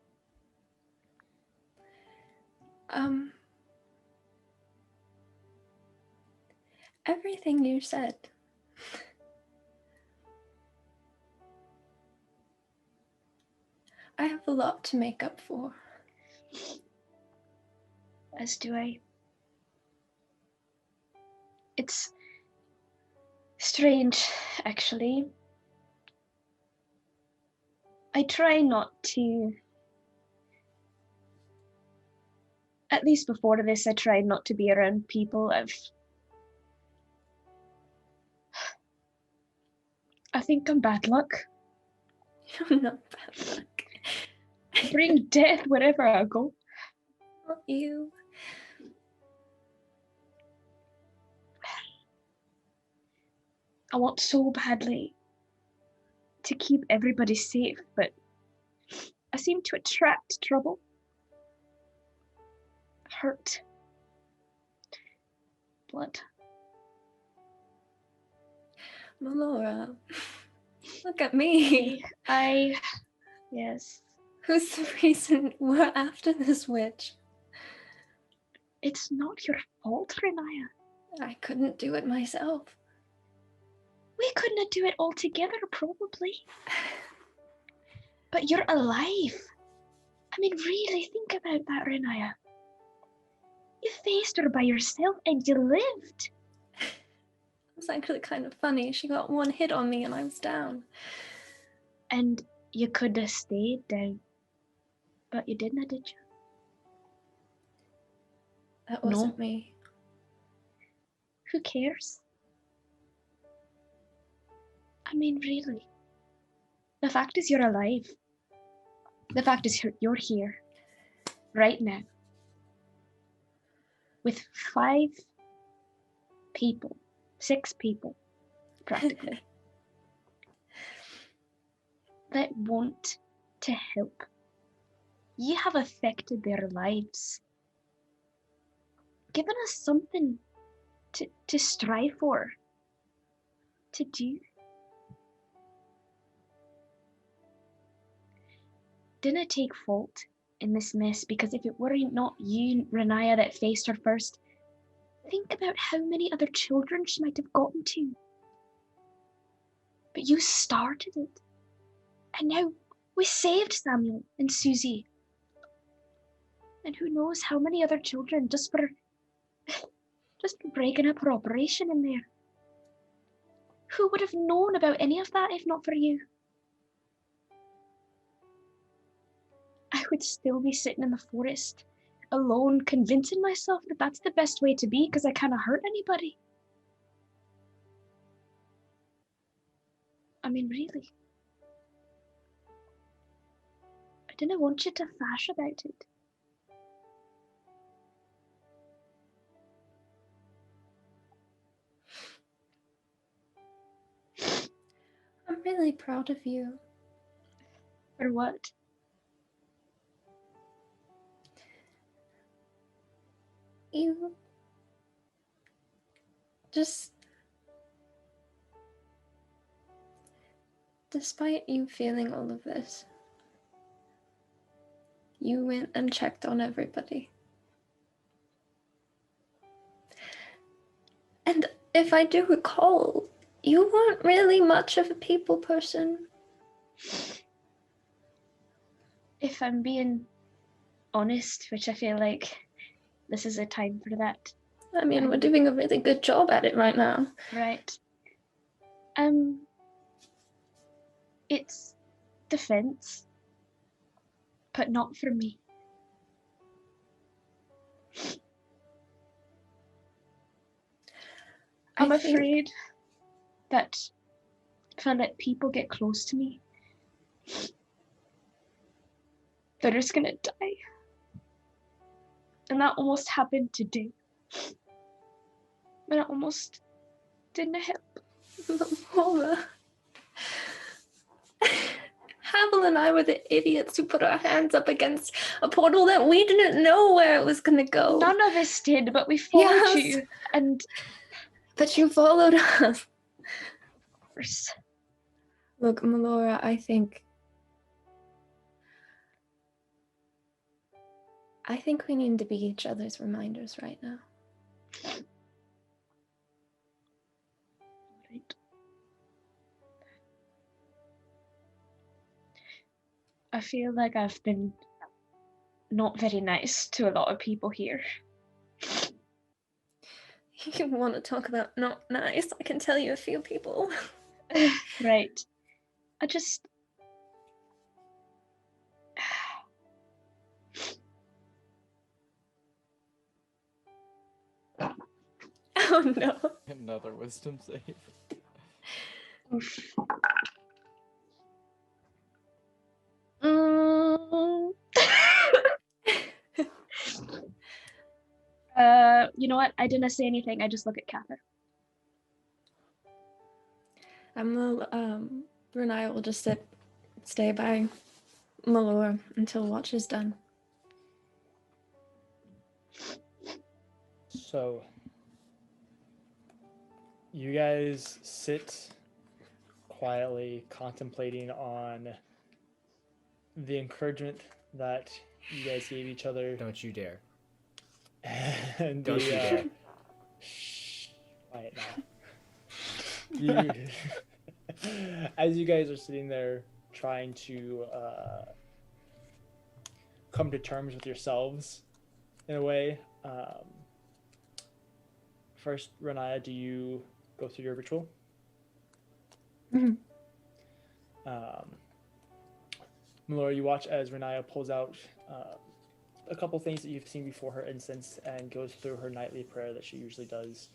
Everything you said. I have a lot to make up for. As do I. It's strange, actually. I try not to At least before this, I tried not to be around people. I think I'm bad luck. You're not bad luck. I bring death wherever I go. Not you. I want so badly to keep everybody safe, but I seem to attract trouble. Hurt. Blood. Melora, look at me. Yes. Who's the reason we're after this witch? It's not your fault, Renaya. I couldn't do it myself. We couldn't do it all together, probably. But you're alive. I mean, really think about that, Renaya. You faced her by yourself and you lived. It was actually kind of funny. She got one hit on me and I was down. And you could have stayed down. But you didn't, did you? That wasn't me. Who cares? I mean, really. The fact is you're alive. The fact is you're here. Right now. With 5 people. 6 people. Practically. That want to help. You have affected their lives. Given us something to strive for. To do. Didn't take fault in this mess, because if it were not you, Renaya, that faced her first, think about how many other children she might have gotten to. But you started it. And now we saved Samuel and Susie. And who knows how many other children just for breaking up her operation in there. Who would have known about any of that if not for you? I would still be sitting in the forest, alone, convincing myself that that's the best way to be because I can't hurt anybody. I mean, really. I didn't want you to fash about it. I'm really proud of you. For what? You just, despite you feeling all of this, you went and checked on everybody. And if I do recall, you weren't really much of a people person. If I'm being honest, which I feel like this is a time for that. I mean, we're doing a really good job at it right now. Right. It's defense, but not for me. I'm afraid that if I let people get close to me, they're just gonna die. And that almost happened today. And it almost didn't help. Laura. Havel and I were the idiots who put our hands up against a portal that we didn't know where it was gonna go. None of us did, but we followed you. But you followed us. Of course. Look, Melora, I think we need to be each other's reminders right now. Right. I feel like I've been not very nice to a lot of people here. You want to talk about not nice? I can tell you a few people. Right. I just... Oh no. Another wisdom save. Mm. You know what? I didn't say anything. I just look at Cather. Renai will just stay by Malora until watch is done. So you guys sit quietly contemplating on the encouragement that you guys gave each other. Don't you dare. And Don't you dare. Shh, quiet now. As you guys are sitting there trying to come to terms with yourselves in a way, first, Renaya, do you go through your ritual? Mhm. Melora, you watch as Renaya pulls out a couple things that you've seen before, her incense, and goes through her nightly prayer that she usually does.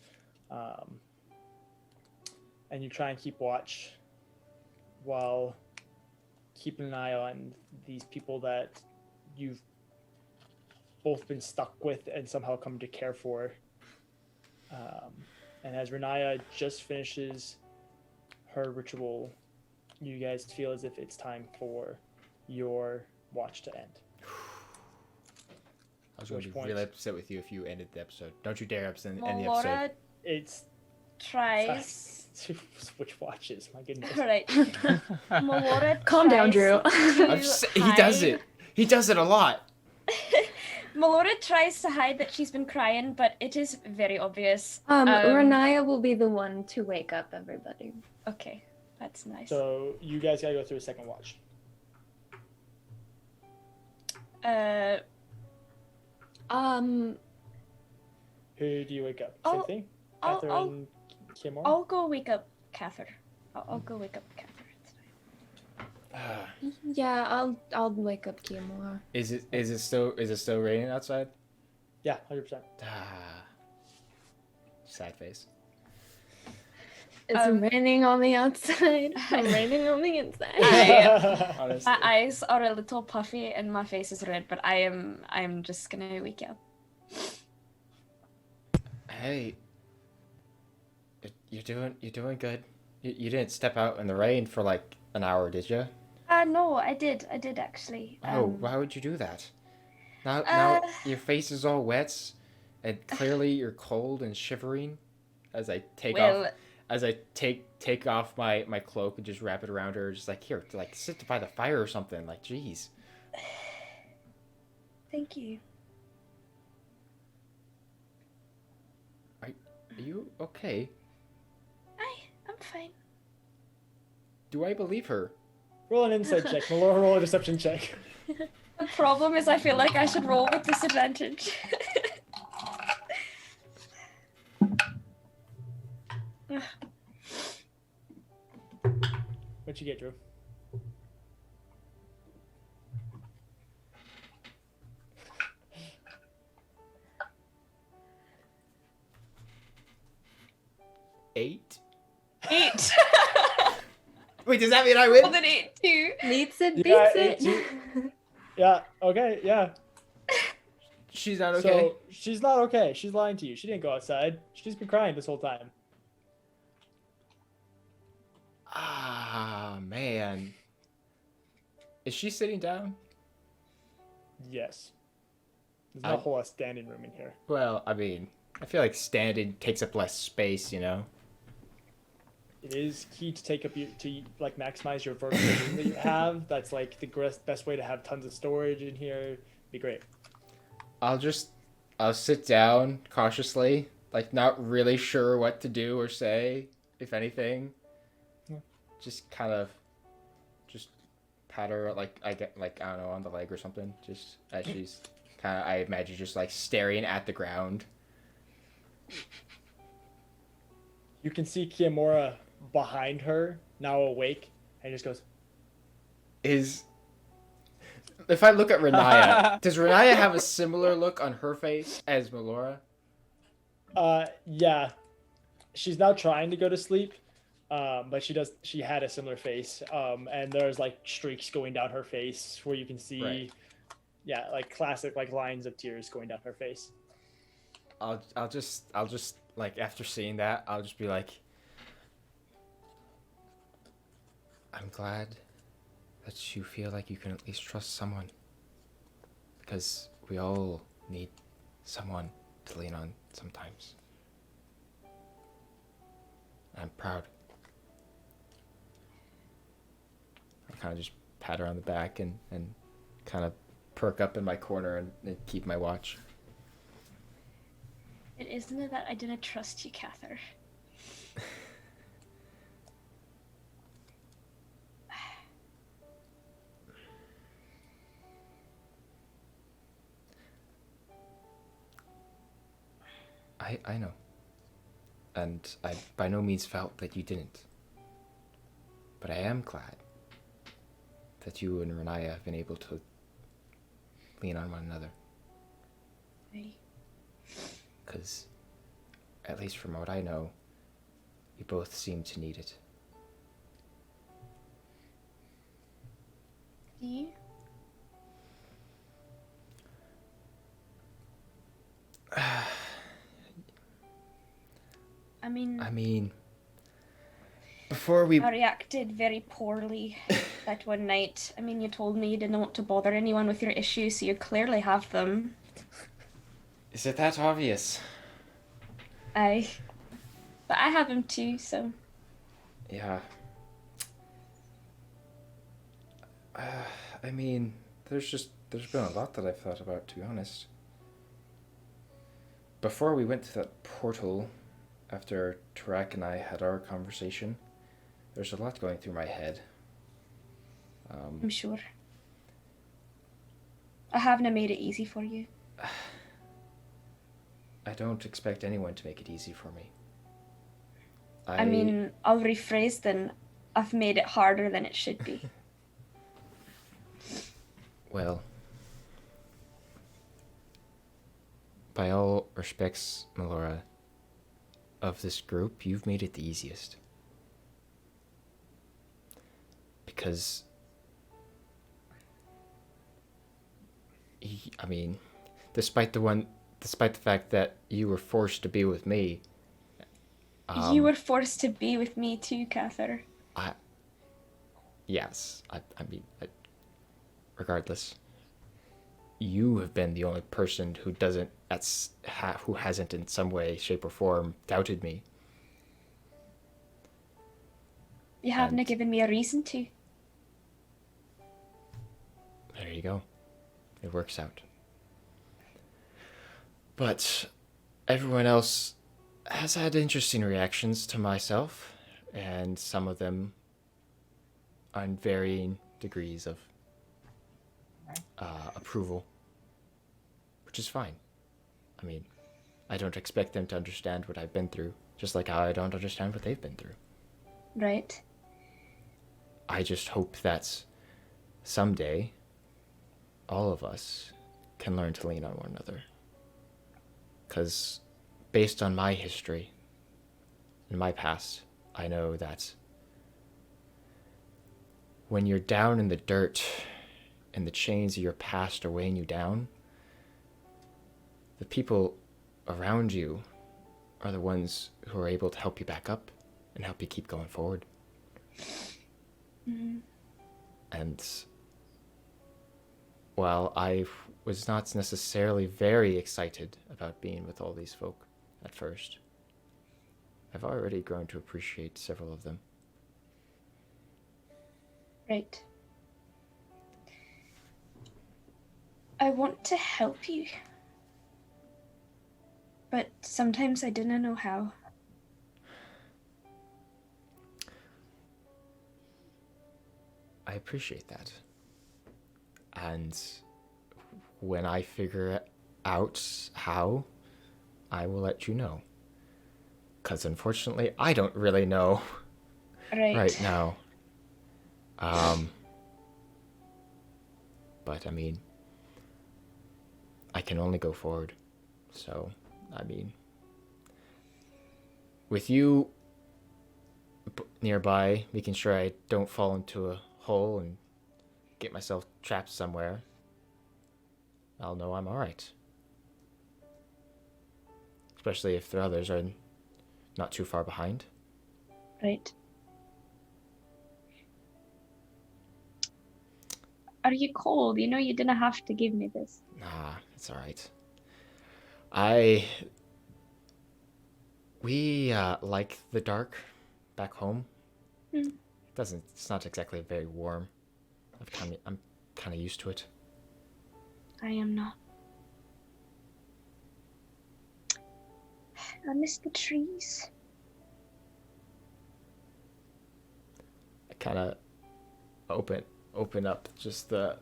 And you try and keep watch while keeping an eye on these people that you've both been stuck with and somehow come to care for. And as Renaya just finishes her ritual, you guys feel as if it's time for your watch to end. I was going to Which be point? really upset with you if you ended the episode. Don't you dare end the Malora episode. It's tries. Switch watches. My goodness. Alright. Malora Calm down, Drew. He does it. He does it a lot. Malora tries to hide that she's been crying, but it is very obvious. Renaya will be the one to wake up everybody. Okay, that's nice. So you guys gotta go through a second watch. Who do you wake up? Same thing? Cather and Kimura? I'll go wake up Cather. I'll go wake up Cather. It's fine. Yeah, I'll wake up Kiamora. Is it still raining outside? Yeah, 100%. Sad face. It's raining on the outside. Raining on the inside. Honestly. My eyes are a little puffy and my face is red, but I'm just gonna wake up. Hey, you're doing good. You didn't step out in the rain for like an hour, did you? No, I did actually. Why would you do that? Now your face is all wet, and clearly you're cold and shivering. As I take off my cloak and just wrap it around her, just like here, to like sit by the fire or something. Like, jeez. Thank you. Are you okay? I'm fine. Do I believe her? Roll an insight check. Melora, roll a deception check. The problem is I feel like I should roll with disadvantage. What'd you get, Drew? Eight. 8. Wait, does that mean I win? Rolled an 8 too. Meets it, beats Yeah, it. Yeah, okay, yeah. She's not okay. So, she's not okay. She's lying to you. She didn't go outside. She's been crying this whole time. Ah, man. Is she sitting down? Yes. There's not a whole lot of standing room in here. Well, I mean, I feel like standing takes up less space, you know? It is key to take up to like maximize your vertical room that you have. That's like the best way to have tons of storage in here. Be great. I'll sit down cautiously, like not really sure what to do or say, if anything. Yeah. Just kind of, just pat her I don't know, on the leg or something. Just as she's kind of, I imagine, just like staring at the ground. You can see Kiamura behind her, now awake, and just goes, If I look at Renaya, does Renaya have a similar look on her face as Melora? yeah. she's now trying to go to sleep, but she had a similar face, and there's like streaks going down her face where you can see, Right. yeah, like classic like lines of tears going down her face. I'll just like after seeing that, I'll just be like, I'm glad that you feel like you can at least trust someone, because we all need someone to lean on sometimes. I'm proud. I kind of just pat her on the back and kind of perk up in my corner and keep my watch. It isn't it that I didn't trust you, Cather. I know. And I by no means felt that you didn't. But I am glad that you and Renaya have been able to lean on one another. Right. Because, at least from what I know, you both seem to need it. Do you? I mean, before we... I reacted very poorly that one night. I mean, you told me you didn't want to bother anyone with your issues, so you clearly have them. Is it that obvious? But I have them too, so... Yeah. I mean, there's been a lot that I've thought about, to be honest. Before we went to that portal, after Tarak and I had our conversation, there's a lot going through my head. I'm sure. I haven't made it easy for you. I don't expect anyone to make it easy for me. I mean, I'll rephrase then. I've made it harder than it should be. Well, by all respects, Melora, of this group, you've made it the easiest. Because, I mean, despite the fact that you were forced to be with me, You were forced to be with me too, Cather. Yes, I mean, regardless, you have been the only person who who hasn't in some way, shape, or form doubted me. You haven't given me a reason to. There you go. It works out. But everyone else has had interesting reactions to myself, and some of them on varying degrees of approval, which is fine. I mean, I don't expect them to understand what I've been through, just like how I don't understand what they've been through. Right. I just hope that someday all of us can learn to lean on one another. Because based on my history and my past, I know that when you're down in the dirt and the chains of your past are weighing you down, the people around you are the ones who are able to help you back up and help you keep going forward. Mm-hmm. And while I was not necessarily very excited about being with all these folk at first, I've already grown to appreciate several of them. Right. I want to help you. But sometimes I didn't know how. I appreciate that. And when I figure out how, I will let you know. Because unfortunately, I don't really know right now. But I mean, I can only go forward. So, I mean, with you nearby, making sure I don't fall into a hole and get myself trapped somewhere, I'll know I'm all right. Especially if the others are not too far behind. Right. Are you cold? You know you didn't have to give me this. Nah, it's all right. We like the dark back home. It's not exactly very warm. I'm kind of used to it. I am not. I miss the trees. I kind of open up just the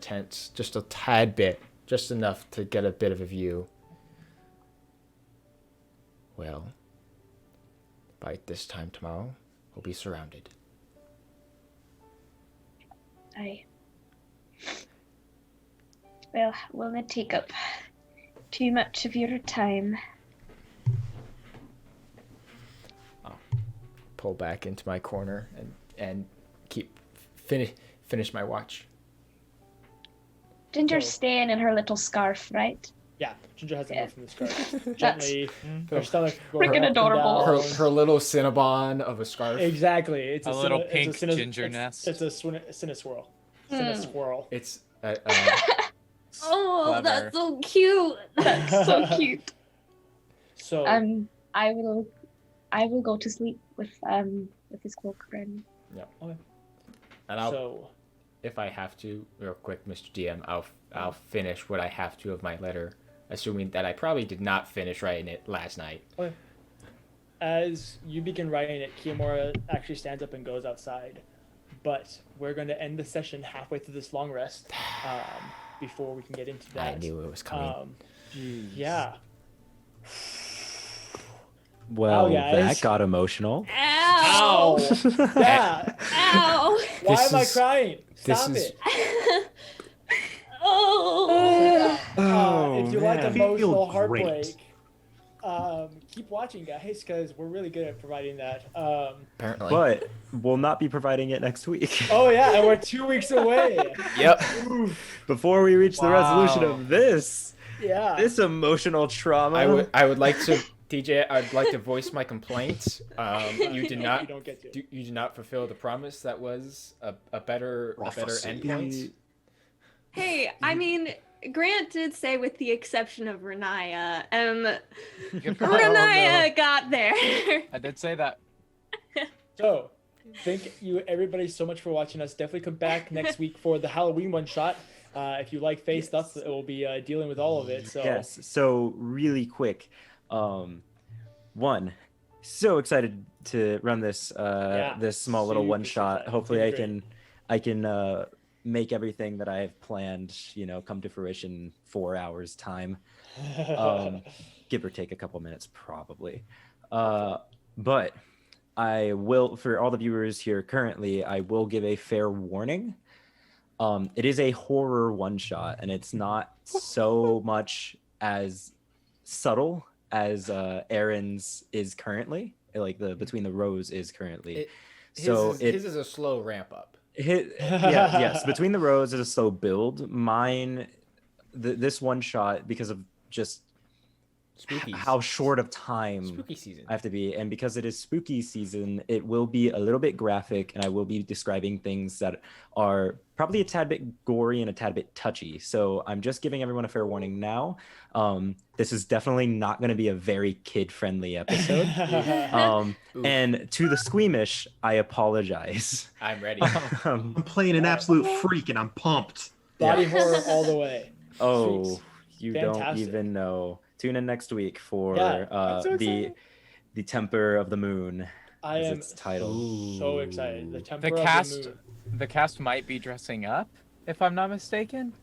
tent just a tad bit, just enough to get a bit of a view. Well, by this time tomorrow, we'll be surrounded. Well, will it take up too much of your time? I'll pull back into my corner and finish my watch. Ginger's staying in her little scarf, right? Yeah, Ginger has enough from the scarf. Gently, her stomach going freaking up and adorable. down. Her little Cinnabon of a scarf. Exactly. It's A little pink ginger nest. It's a Cinnaswirl. Cinnaswirl. It's Oh, Clever. that's so cute. That's so cute. So I will go to sleep with this cloak around me. Yeah. Okay. And I'll, So if I have to, real quick, Mr. DM, I'll finish what I have to of my letter, assuming that I probably did not finish writing it last night. okay. As you begin writing it, Kiyomura actually stands up and goes outside. But we're going to end the session halfway through this long rest before we can get into that. I knew it was coming. Yeah. Well, guys. that got emotional. Ow! Ow! Yeah. Ow! Why This am I is- crying? Stop this is- it. Oh! If you like man. emotional Feel heartbreak, great. keep watching, guys, because we're really good at providing that. Apparently. But we'll not be providing it next week. Oh yeah, and we're 2 weeks away. Yep. Before we reach the resolution Wow. of this Yeah. emotional trauma. I would like to, TJ. I'd like to voice my complaint. You did not. You don't get to. You did not fulfill the promise that was a better Prophecy. endpoint. Hey, I mean, Grant did say with the exception of Renaya, Renaya got there. I did say that. So, thank you everybody so much for watching us. Definitely come back next week for the Halloween one shot. If you like face stuff, it will be dealing with all of it. So Yes. So really quick, one, so excited to run this this small little super one shot. excited. Hopefully, It's I can make everything that I have planned, come to fruition 4 hours time, give or take a couple minutes probably. But I will, for all the viewers here currently, I will give a fair warning. It is a horror one shot, and it's not so much as subtle as Aaron's is currently, like the Between the Rows is currently. His is a slow ramp up. Yes, Between the Rows is a slow build. Mine, this one shot, because of just Spooky. how short of time Spooky season. I have to be, and because it is spooky season, it will be a little bit graphic, and I will be describing things that are probably a tad bit gory and a tad bit touchy. So I'm just giving everyone a fair warning now. This is definitely not going to be a very kid-friendly episode. And to the squeamish, I apologize. I'm ready. Um, I'm playing an absolute freak and I'm pumped. body horror all the way. oh, Freaks. you don't Fantastic. even know. Tune in next week for Yeah, I'm so excited. the Temper of the Moon. I as am it's titled. so excited. The Temper The of cast, the Moon. the cast might be dressing up, if I'm not mistaken.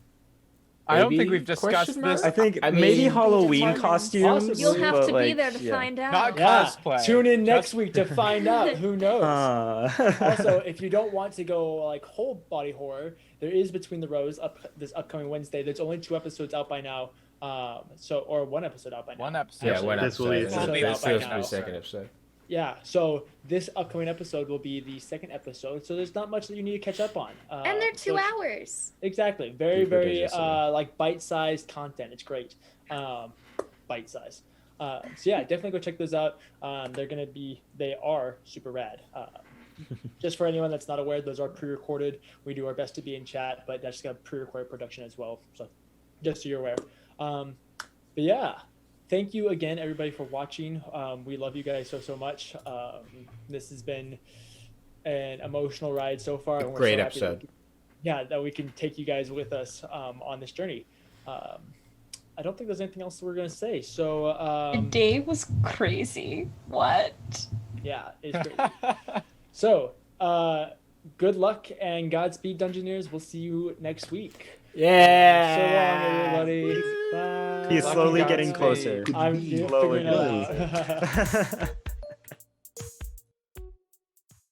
I don't think Maybe? we've discussed Question this. I think I maybe mean- Halloween Possibly. costumes. You'll have but, to be like, there to yeah. find out. Not Yeah, cosplay. tune in next Just- week to find out. Who knows? Also, Uh, if you don't want to go like whole body horror, there is Between the Rows up this upcoming Wednesday. There's only 2 episodes out by now. Or one episode out by now. One episode. Yeah, one This will be episode. the This second will be the episode. second episode. Yeah, so this upcoming episode will be the second episode. So there's not much that you need to catch up on. And they're 2 so- hours. Exactly. Very, Super very digestible. like bite-sized content. It's great. Bite-sized. So yeah, definitely go check those out. They are super rad. Just for anyone that's not aware, those are pre-recorded. We do our best to be in chat, but that's got pre-recorded production as well. So just so you're aware. But yeah, thank you again, everybody, for watching. We love you guys so much. This has been an emotional ride so far. And we're Great so happy episode. that we can take you guys with us on this journey. I don't think there's anything else we're gonna say. So The day was crazy. What? yeah, it's great. So good luck and Godspeed, Dungeoneers. We'll see you next week. Yeah. So long, everybody. Bye. He's slowly Lucky getting Godspeed. closer. I'm Slowly figuring it out.